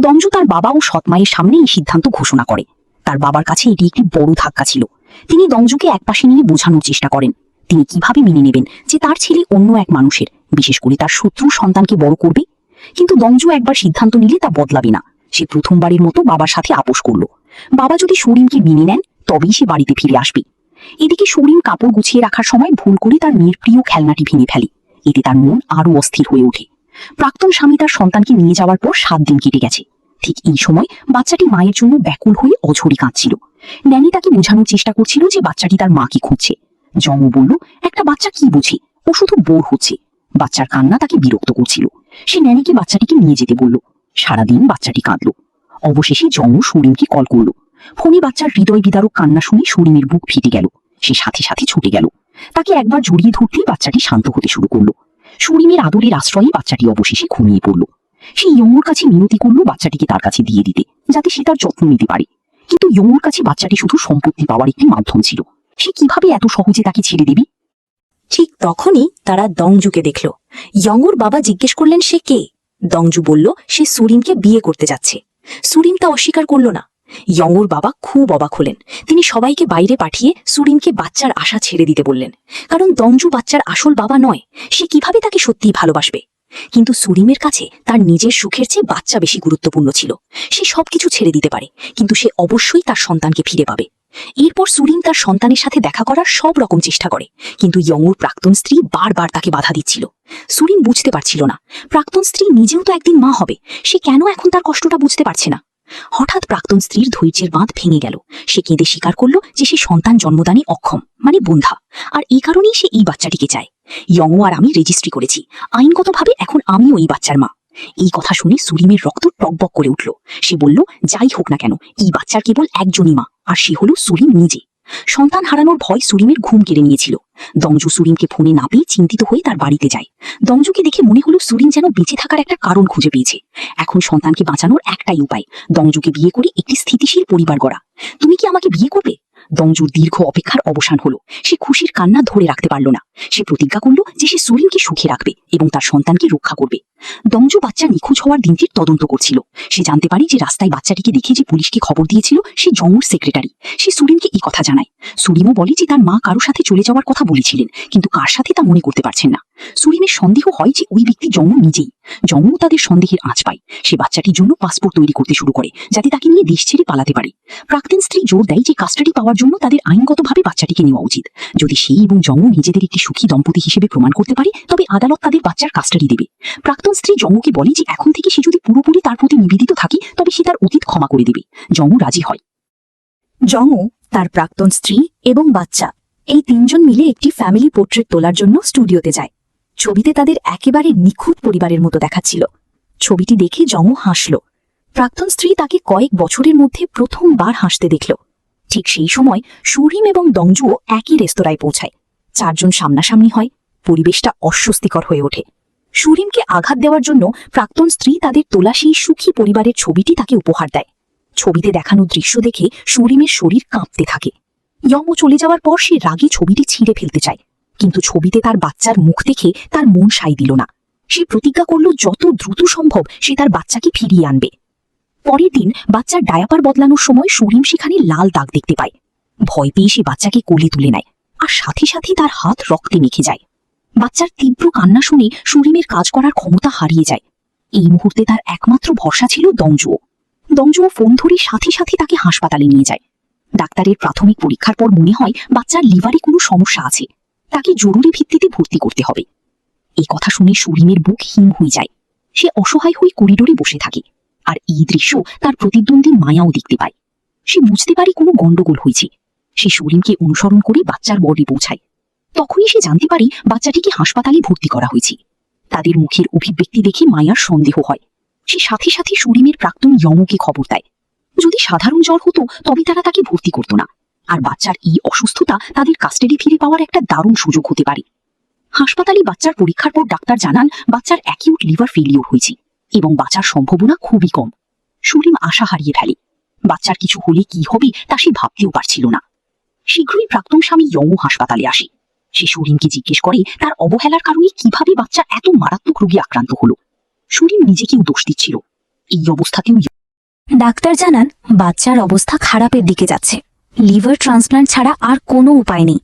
দংজু তার বাবা ও সৎমায়ের সামনে এই সিদ্ধান্ত ঘোষণা করে। তার বাবার কাছে এটি একটি বড় ধাক্কা ছিল। তিনি দংজুকে একপাশে নিয়ে বোঝানোর চেষ্টা করেন তিনি কিভাবে মেনে নেবেন যে তার ছেলে অন্য এক মানুষের, বিশেষ করে তার শত্রু সন্তানকে বড় করবে। কিন্তু দংজু একবার সিদ্ধান্ত নিলে তা বদলাবে না। সে প্রথমবারের মতো বাবার সাথে আপোষ করল। বাবা যদি সুরিমকে মেনে নেন তবেই সে বাড়িতে ফিরে আসবে। এদিকে সুরিম কাপড় গুছিয়ে রাখার সময় ভুল করে তার মেয়ের প্রিয় খেলনাটি ভেঙে ফেলে। এতে তার মন আরো অস্থির হয়ে ওঠে। প্রাক্তন স্বামী তার সন্তানকে নিয়ে যাওয়ার পর 7 দিন কেটে গেছে। ঠিক এই সময় বাচ্চাটি মায়ের জন্য ব্যাকুল হয়ে অঝরে কাঁদছিল। ন্যানি তাকে বোঝানোর চেষ্টা করছিল যে বাচ্চাটি তার মাকে খুঁজছে। জমু বলল, একটা বাচ্চা কি বোঝে, ও শুধু বোর হচ্ছে। বাচ্চার কান্না তাকে বিরক্ত করছিল। সে ন্যানিকে বাচ্চাটিকে নিয়ে যেতে বলল। সারাদিন বাচ্চাটি কাঁদল। অবশেষে জঙ্গু সুরিমকে কল করল। ফোনে বাচ্চার হৃদয় বিদারক কান্না শুনে সুরিমের বুক ফেটে গেল। সে সাথে সাথে ছুটে গেল। তাকে একবার জড়িয়ে ধরতেই বাচ্চাটি শান্ত হতে শুরু করলো। সুরিমের আদরের আশ্রয়ে বাচ্চাটি অবশেষে ঘুমিয়ে পড়ল। সে ইয়ঙ্গুর কাছে মিনতি করল বাচ্চাটিকে তার কাছে দিয়ে দিতে, যাতে সে তার যত্ন নিতে পারে। কিন্তু ইয়ঙ্গুর কাছে বাচ্চাটি শুধু সম্পত্তি পাওয়ার একটি মাধ্যম ছিল। সে কিভাবে এত সহজে তাকে ছেড়ে দেবে? ঠিক তখনই তারা দংজুকে দেখল। ইয়ঙ্গুর বাবা জিজ্ঞেস করলেন সে কে। দংজু বলল সে সুরিমকে বিয়ে করতে যাচ্ছে। সুরিম তা অস্বীকার করল না। ইয়ঙ্গুর বাবা খুব অবাক হলেন। তিনি সবাইকে বাইরে পাঠিয়ে সুরিমকে বাচ্চার আশা ছেড়ে দিতে বললেন, কারণ দংজু বাচ্চার আসল বাবা নয়। সে কিভাবে তাকে সত্যিই ভালোবাসবে? কিন্তু সুরিমের কাছে তার নিজের সুখের চেয়ে বাচ্চা বেশি গুরুত্বপূর্ণ ছিল। সে সবকিছু ছেড়ে দিতে পারে, কিন্তু সে অবশ্যই তার সন্তানকে ফিরে পাবে। এরপর সুরিম তার সন্তানের সাথে দেখা করার সব রকম চেষ্টা করে, কিন্তু ইয়ঙ্গুর প্রাক্তন স্ত্রী বারবার তাকে বাধা দিচ্ছিল। সুরিম বুঝতে পারছিল না, প্রাক্তন স্ত্রী নিজেও তো একদিন মা হবে, সে কেন এখন তার কষ্টটা বুঝতে পারছে না। হঠাৎ প্রাক্তন স্ত্রীর ধৈর্যের বাঁধ ভেঙে গেল। সে কেঁদে স্বীকার করল যে সে সন্তান জন্মদানে অক্ষম, মানে বন্ধা, আর এই কারণেই সে এই বাচ্চাটিকে চায়। ইয়ঙ্গু আর আমি রেজিস্ট্রি করেছি, আইনগতভাবে এখন আমিও এই বাচ্চার মা। এই কথা শুনে সুরিমের রক্ত টকবক করে উঠল। সে বলল, যাই হোক না কেন, এই বাচ্চার কেবল একজনই মা, আর সে হলো সুরিম নিজে। সন্তান হারানোর ভয় সুরিমের ঘুম কেড়ে নিয়েছিল। দংজু সুরিমকে ফোনে না পেয়ে চিন্তিত হয়ে তার বাড়িতে যায়। দংজুকে দেখে মনে হলো সুরিম যেন বেঁচে থাকার একটা কারণ খুঁজে পেয়েছে। এখন সন্তানকে বাঁচানোর একটাই উপায়, দংজুকে বিয়ে করে একটি স্থিতিশীল পরিবার গড়া। তুমি কি আমাকে বিয়ে করবে? দংজুর দীর্ঘ অপেক্ষার অবসান হলো। সে খুশির কান্না ধরে রাখতে পারল না। সে প্রতিজ্ঞা করল যে সে সুরিমকে সুখে রাখবে এবং তার সন্তানকে রক্ষা করবে। দংজু বাচ্চা নিখোঁজ হওয়ার দিনটির তদন্ত করছিল। সে জানতে পারে যে রাস্তায় বাচ্চাটিকে দেখে যে পুলিশকে খবর দিয়েছিল সে জঙ্গুর সেক্রেটারি। সে সুরিমকে এই কথা জানায়। সুরিমও বলে যে তার মা কারো সাথে চলে যাওয়ার কথা বলেছিলেন, কিন্তু কার সাথে তা মনে করতে পারছেন না। সুরিমের সন্দেহ হয় যে ওই ব্যক্তি জঙ্গু নিজেই। জঙ্গু তাদের সন্দেহের আঁচ পায়। সে বাচ্চাটির জন্য পাসপোর্ট তৈরি করতে শুরু করে, যাতে তাকে নিয়ে দেশ ছেড়ে পালাতে পারে। প্রাক্তন স্ত্রী জোর দেয় যে কাস্টাডি পাওয়ার জন্য তাদের আইনগতভাবে বাচ্চাটিকে নেওয়া উচিত। যদি সেই এবং জঙ্গু নিজেদের একটি সুখী দম্পতি হিসেবে প্রমাণ করতে পারে, তবে আদালত তাদের বাচ্চার কাস্টাডি দেবে। প্রাক্তন স্ত্রী জঙ্গুকে বলে যে এখন থেকে সে যদি পুরোপুরি তার প্রতি নিবেদিত থাকে, তবে সে তার অতীত ক্ষমা করে দেবে। জঙ্গু রাজি হয়। জঙ্গু, তার প্রাক্তন স্ত্রী এবং বাচ্চা, এই তিনজন মিলে একটি ফ্যামিলি পোর্ট্রেট তোলার জন্য স্টুডিওতে যায়। ছবিতে তাদের একেবারে নিখুঁত পরিবারের মতো দেখাচ্ছিল। ছবিটি দেখে জঙ্গু হাসল। প্রাক্তন স্ত্রী তাকে কয়েক বছরের মধ্যে প্রথমবার হাসতে দেখল। ঠিক সেই সময় সুরিম এবং দংজুও একই রেস্তোরাঁয় পৌঁছায়। চারজন সামনাসামনি হয়। পরিবেশটা অস্বস্তিকর হয়ে ওঠে। সুরিমকে আঘাত দেওয়ার জন্য প্রাক্তন স্ত্রী তাদের তোলা সেই সুখী পরিবারের ছবিটি তাকে উপহার দেয়। ছবিতে দেখানো দৃশ্য দেখে সুরিমের শরীর কাঁপতে থাকে। ইয়ঙ্গু চলে যাওয়ার পর সে রাগে ছবিটি ছিঁড়ে ফেলতে চায়, কিন্তু ছবিতে তার বাচ্চার মুখ দেখে তার মন সায় দিল না। সে প্রতিজ্ঞা করল যত দ্রুত সম্ভব সে তার বাচ্চাকে ফিরিয়ে আনবে। পরের দিন বাচ্চার ডায়াপার বদলানোর সময় সুরিম সেখানে লাল দাগ দেখতে পায়। ভয় পেয়ে সে বাচ্চাকে কোলে তুলে নেয়, আর সাথে সাথে তার হাত রক্তে মেখে যায়। বাচ্চার তীব্র কান্না শুনে সুরিমের কাজ করার ক্ষমতা হারিয়ে যায়। এই মুহূর্তে তার একমাত্র ভরসা ছিল দংজুও। দংজুও ফোন ধরে সাথে সাথে তাকে হাসপাতালে নিয়ে যায়। ডাক্তারের প্রাথমিক পরীক্ষার পর মনে হয় বাচ্চার লিভারে কোনো সমস্যা আছে, তাকে জরুরি ভিত্তিতে ভর্তি করতে হবে। এই কথা শুনে সুরিমের বুক হিম হয়ে যায়। সে অসহায় হয়ে করিডোরে বসে থাকে, আর এই দৃশ্য তার প্রতিদ্বন্দ্বী মায়াও দেখতে পায়। সে বুঝতে পারে কোনো গন্ডগোল হয়েছে। সে সুরিমকে অনুসরণ করে বাচ্চার বডি পৌঁছায়। তখনই সে জানতে পারে বাচ্চাটিকে হাসপাতালে ভর্তি করা হয়েছে। তাদের মুখের অভিব্যক্তি দেখে মায়ার সন্দেহ হয়। সে সাথে সাথে সুরিমের প্রাক্তন ইয়ঙ্গুকে খবর দেয়। যদি সাধারণ জ্বর হতো তবে তারা তাকে ভর্তি করত না, আর বাচ্চার এই অসুস্থতা তাদের কাস্টাডি ফিরে পাওয়ার একটা দারুণ সুযোগ হতে পারে। হাসপাতালে বাচ্চার পরীক্ষার পর ডাক্তার জানান বাচ্চার অ্যাকিউট লিভার ফেলিওর হয়েছে এবং বাঁচার সম্ভাবনা খুবই কম। সুরিম আশা হারিয়ে ফেলে। বাচ্চার কিছু হলে কি হবে তা সে ভাবতেও পারছিল না। শীঘ্রই প্রাক্তন স্বামী ইয়ঙ্গু হাসপাতালে আসে। সে সুরিমকে জিজ্ঞেস করে তার অবহেলার কারণে কিভাবে বাচ্চা এত মারাত্মক রোগে আক্রান্ত হলো। সুরিম নিজেকেও দোষ দিচ্ছিল। এই অবস্থাতেও ডাক্তার জানান বাচ্চার অবস্থা খারাপের দিকে যাচ্ছে। লিভার ট্রান্সপ্লান্ট ছাড়া আর কোনো উপায় নেই।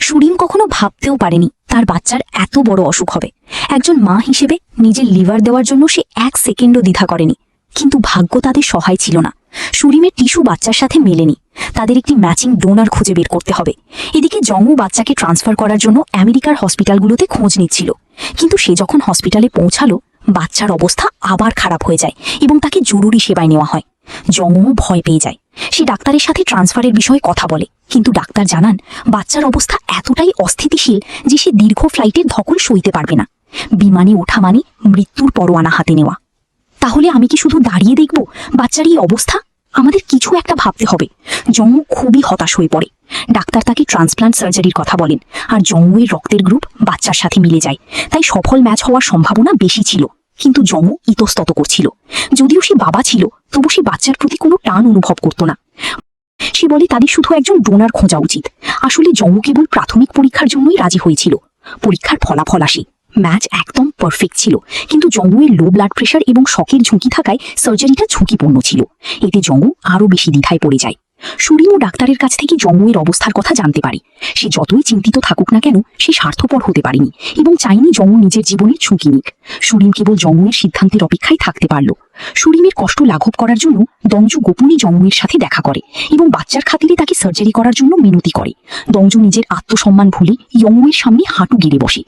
সুরিম কখনো ভাবতেও পারেনি তার বাচ্চার এত বড় অসুখ হবে। একজন মা হিসেবে নিজের লিভার দেওয়ার জন্য সে 1 সেকেন্ডও দ্বিধা করেনি, কিন্তু ভাগ্য তাদের সহায় ছিল না। সুরিমের টিস্যু বাচ্চার সাথে মেলেনি। তাদের একটি ম্যাচিং ডোনার খুঁজে বের করতে হবে। এদিকে জঙ্গু বাচ্চাকে ট্রান্সফার করার জন্য আমেরিকার হসপিটালগুলোতে খোঁজ নিচ্ছিল, কিন্তু সে যখন হসপিটালে পৌঁছালো বাচ্চার অবস্থা আবার খারাপ হয়ে যায় এবং তাকে জরুরি সেবায় নেওয়া হয়। জঙ্গু ভয় পেয়ে যায়। সে ডাক্তারের সাথে ট্রান্সফারের বিষয়ে কথা বলে, কিন্তু ডাক্তার জানান বাচ্চার অবস্থা এতটাই অস্থিতিশীল যে সে দীর্ঘ ফ্লাইটের ধকল সইতে পারবে না। বিমানে ওঠা মানে মৃত্যুর পরোয়ানা হাতে নেওয়া। তাহলে আমি কি শুধু দাঁড়িয়ে দেখব বাচ্চার এই অবস্থা? আমাদের কিছু একটা ভাবতে হবে। জম্মু খুবই হতাশ হয়ে পড়ে। ডাক্তার তাকে ট্রান্সপ্লান্ট সার্জারির কথা বলেন, আর জম্মুয়ের রক্তের গ্রুপ বাচ্চার সাথে মিলে যায়, তাই সফল ম্যাচ হওয়ার সম্ভাবনা বেশি ছিল। কিন্তু জম্মু ইতস্তত করছিল। যদিও সে বাবা ছিল, তবু সে বাচ্চার প্রতি কোনো টান অনুভব করত না। সে বলে তাদের শুধু একজন ডোনার খোঁজা উচিত। আসলে জম্মু কেবল প্রাথমিক পরীক্ষার জন্যই রাজি হয়েছিল। পরীক্ষার ফলাফল আসে, ম্যাচ একদম পারফেক্ট ছিল, কিন্তু জম্মুয়ের লো ব্লাড প্রেশার এবং শকের ঝুঁকি থাকায় সার্জারিটা ঝুঁকিপূর্ণ ছিল। এতে জম্মু আরও বেশি দ্বিধায় পড়ে যায়। সুরিমও ডাক্তারের কাছ থেকে জম্মুয়ের অবস্থার কথা জানতে পারে। সে যতই চিন্তিত থাকুক না কেন, সে স্বার্থপর হতে পারেনি এবং চাইনি জম্মু নিজের জীবনের ঝুঁকি নিক। সুরিম কেবল জম্মুয়ের সিদ্ধান্তের অপেক্ষায় থাকতে পারল। সুরিমের কষ্ট লাঘব করার জন্য দংজু গোপনে জম্মুয়ের সাথে দেখা করে এবং বাচ্চার খাতিরে তাকে সার্জারি করার জন্য মিনতি করে। দংজু নিজের আত্মসম্মান ভুলে ইয়ংয়ের সামনে হাঁটু গেড়ে বসে।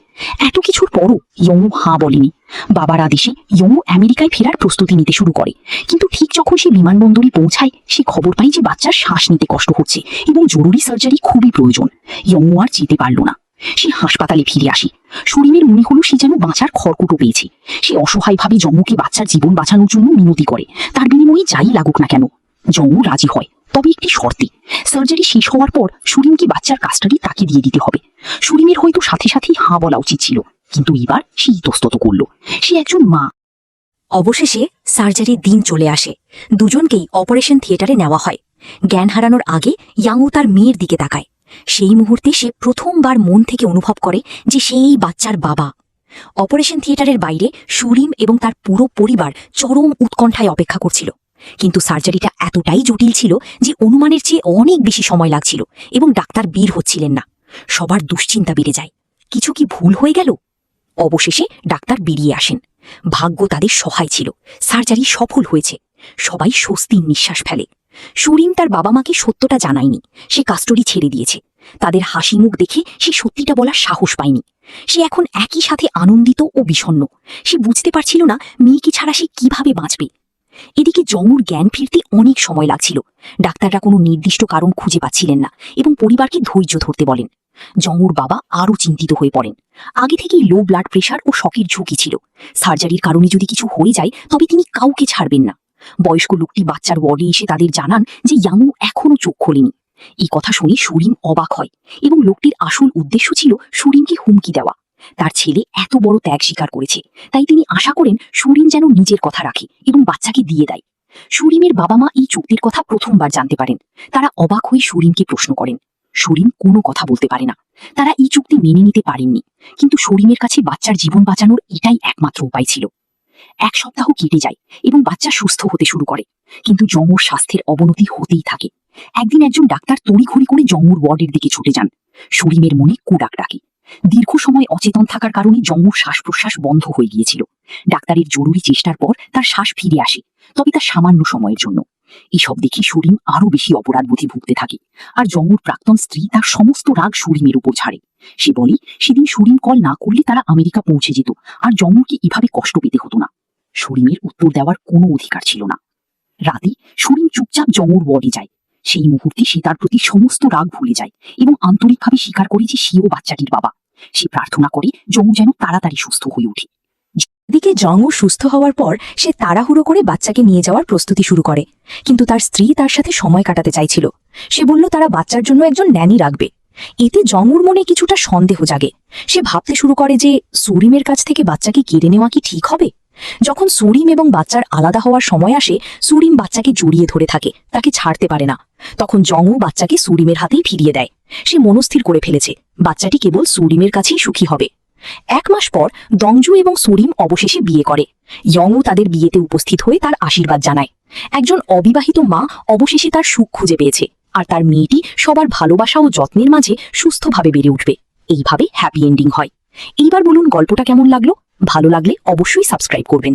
এত কিছুর পরও ইয়ংউ হাঁ বলেনি। বাবার আদেশে ইয়ংউ আমেরিকায় ফেরার প্রস্তুতি নিতে শুরু করে। কিন্তু ঠিক যখন সে বিমানবন্দরে পৌঁছায়, সে খবর পায় যে বাচ্চার শ্বাস নিতে কষ্ট হচ্ছে এবং জরুরি সার্জারি খুবই প্রয়োজন। ইয়ংউ আর যেতে পারল না। সে হাসপাতালে ফিরে আসে। সুরিমের মনে হলো সে যেন বাঁচার খড়কুটো পেয়েছে। সে অসহায়ভাবে জম্মুকে বাচ্চার জীবন বাঁচানোর জন্য মিনতি করে, তার বিনিময়ে যাই লাগুক না কেন। জম্মু রাজি হয়, তবে একটি শর্তে। সার্জারি শেষ হওয়ার পর সুরিমকে বাচ্চার কাস্টাডি তাকে দিয়ে দিতে হবে। সুরিমের হয়তো সাথে সাথেই হাঁ বলা উচিত ছিল, কিন্তু এবার সে ইতস্তত করল। সে একজন মা। অবশেষে সার্জারির দিন চলে আসে। দুজনকেই অপারেশন থিয়েটারে নেওয়া হয়। জ্ঞান হারানোর আগে ইয়াংউ তার মেয়ের দিকে তাকায়। সেই মুহূর্তে সে প্রথমবার মন থেকে অনুভব করে যে সেই বাচ্চার বাবা। অপারেশন থিয়েটারের বাইরে সুরিম এবং তার পুরো পরিবার চরম উৎকণ্ঠায় অপেক্ষা করছিল। কিন্তু সার্জারিটা এতটাই জটিল ছিল যে অনুমানের চেয়ে অনেক বেশি সময় লাগছিল এবং ডাক্তার বের হচ্ছিলেন না। সবার দুশ্চিন্তা বেড়ে যায়। কিছু কি ভুল হয়ে গেল? অবশেষে ডাক্তার বেরিয়ে আসেন। ভাগ্য তাদের সহায় ছিল, সার্জারি সফল হয়েছে। সবাই স্বস্তির নিঃশ্বাস ফেলে। সুরিম তার বাবা মাকে সত্যটা জানায়নি, সে কাস্টডি ছেড়ে দিয়েছে। তাদের হাসি মুখ দেখে সে সত্যিটা বলার সাহস পায়নি। সে এখন একই সাথে আনন্দিত ও বিষণ্ণ। সে বুঝতে পারছিল না মেয়েকে ছাড়া সে কিভাবে বাঁচবে। এদিকে জম্মুর জ্ঞান ফিরতে অনেক সময় লাগছিল। ডাক্তাররা কোনো নির্দিষ্ট কারণ খুঁজে পাচ্ছিলেন না এবং পরিবারকে ধৈর্য ধরতে বলেন। জম্মুর বাবা আরও চিন্তিত হয়ে পড়েন। আগে থেকেই লো ব্লাড প্রেশার ও শকের ঝুঁকি ছিল। সার্জারির কারণে যদি কিছু হয়ে যায় তবে তিনি কাউকে ছাড়বেন না। বয়স্ক লোকটি বাচ্চার ওয়ার্ডে এসে তাদের জানান যে ইয়াংউ এখনও চোখ খোলেনি। এই কথা শুনে সুরিম অবাক হয় এবং লোকটির আসল উদ্দেশ্য ছিল সুরিমকে হুমকি দেওয়া। তার ছেলে এত বড় ত্যাগ স্বীকার করেছে, তাই তিনি আশা করেন সুরিম যেন নিজের কথা রাখে এবং বাচ্চাকে দিয়ে দেয়। সুরিমের বাবা মা এই চুক্তির কথা প্রথমবার জানতে পারেন। তারা অবাক হয়ে সুরিমকে প্রশ্ন করেন। সুরিম কোনো কথা বলতে পারে না। তারা এই চুক্তি মেনে নিতে পারেননি, কিন্তু সুরিমের কাছে বাচ্চার জীবন বাঁচানোর এটাই একমাত্র উপায় ছিল। 1 সপ্তাহ কেটে যায় এবং বাচ্চা সুস্থ হতে শুরু করে, কিন্তু জম্মুর স্বাস্থ্যের অবনতি হতেই থাকে। একদিন একজন ডাক্তার তড়িঘড়ি করে জম্মুর ওয়ার্ডের দিকে ছুটে যান। সুরিমের মনে কুডাক ডাকে। দীর্ঘ সময় অচেতন থাকার কারণে জম্মুর শ্বাস প্রশ্বাস বন্ধ হয়ে গিয়েছিল। ডাক্তারের জরুরি চেষ্টার পর তার শ্বাস ফিরে আসে, তবে তা সামান্য সময়ের জন্য। এসব দেখে সুরিম আরও বেশি অপরাধবোধে ভুগতে থাকে, আর জম্মুর প্রাক্তন স্ত্রী তার সমস্ত রাগ সুরিমের উপর ছাড়ে। সে বলে সেদিন সুরিম কল না করলে তারা আমেরিকা পৌঁছে যেত, আর জম্মুকে এভাবে কষ্ট পেতে হতো না। সুরিমের উত্তর দেওয়ার কোনো অধিকার ছিল না। রাতে সুরিম চুপচাপ জম্মুর ওয়ার্ডে যায়। সেই মুহূর্তে সে তার প্রতি সমস্ত রাগ ভুলে যায় এবং আন্তরিকভাবে স্বীকার করে যে সেও বাচ্চাটির বাবা। সে প্রার্থনা করে জম্মু যেন তাড়াতাড়ি সুস্থ হয়ে ওঠে। এদিকে জম্মু সুস্থ হওয়ার পর সে তাড়াহুড়ো করে বাচ্চাকে নিয়ে যাওয়ার প্রস্তুতি শুরু করে, কিন্তু তার স্ত্রী তার সাথে সময় কাটাতে চাইছিল। সে বলল তারা বাচ্চার জন্য একজন ন্যানি রাখবে। এতে জম্মুর মনে কিছুটা সন্দেহ জাগে। সে ভাবতে শুরু করে যে সুরিমের কাছ থেকে বাচ্চাকে কেড়ে নেওয়া কি ঠিক হবে। যখন সুরিম এবং বাচ্চার আলাদা হওয়ার সময় আসে, সুরিম বাচ্চাকে জড়িয়ে ধরে থাকে, তাকে ছাড়তে পারে না। তখন জম্মু বাচ্চাকে সুরিমের হাতেই ফিরিয়ে দেয়। সে মনস্থির করে ফেলেছে বাচ্চাটি কেবল সুরিমের কাছেই সুখী হবে। 1 মাস পর দংজু এবং সুরিম অবশেষে বিয়ে করে। ইয়ংউ তাদের বিয়েতে উপস্থিত হয়ে তার আশীর্বাদ জানায়। একজন অবিবাহিত মা অবশেষে তার সুখ খুঁজে পেয়েছে, আর তার মেয়েটি সবার ভালোবাসা ও যত্নের মাঝে সুস্থভাবে বেড়ে উঠবে। এইভাবে হ্যাপি এন্ডিং হয়। এইবার বলুন গল্পটা কেমন লাগলো? ভালো লাগলে অবশ্যই সাবস্ক্রাইব করবেন।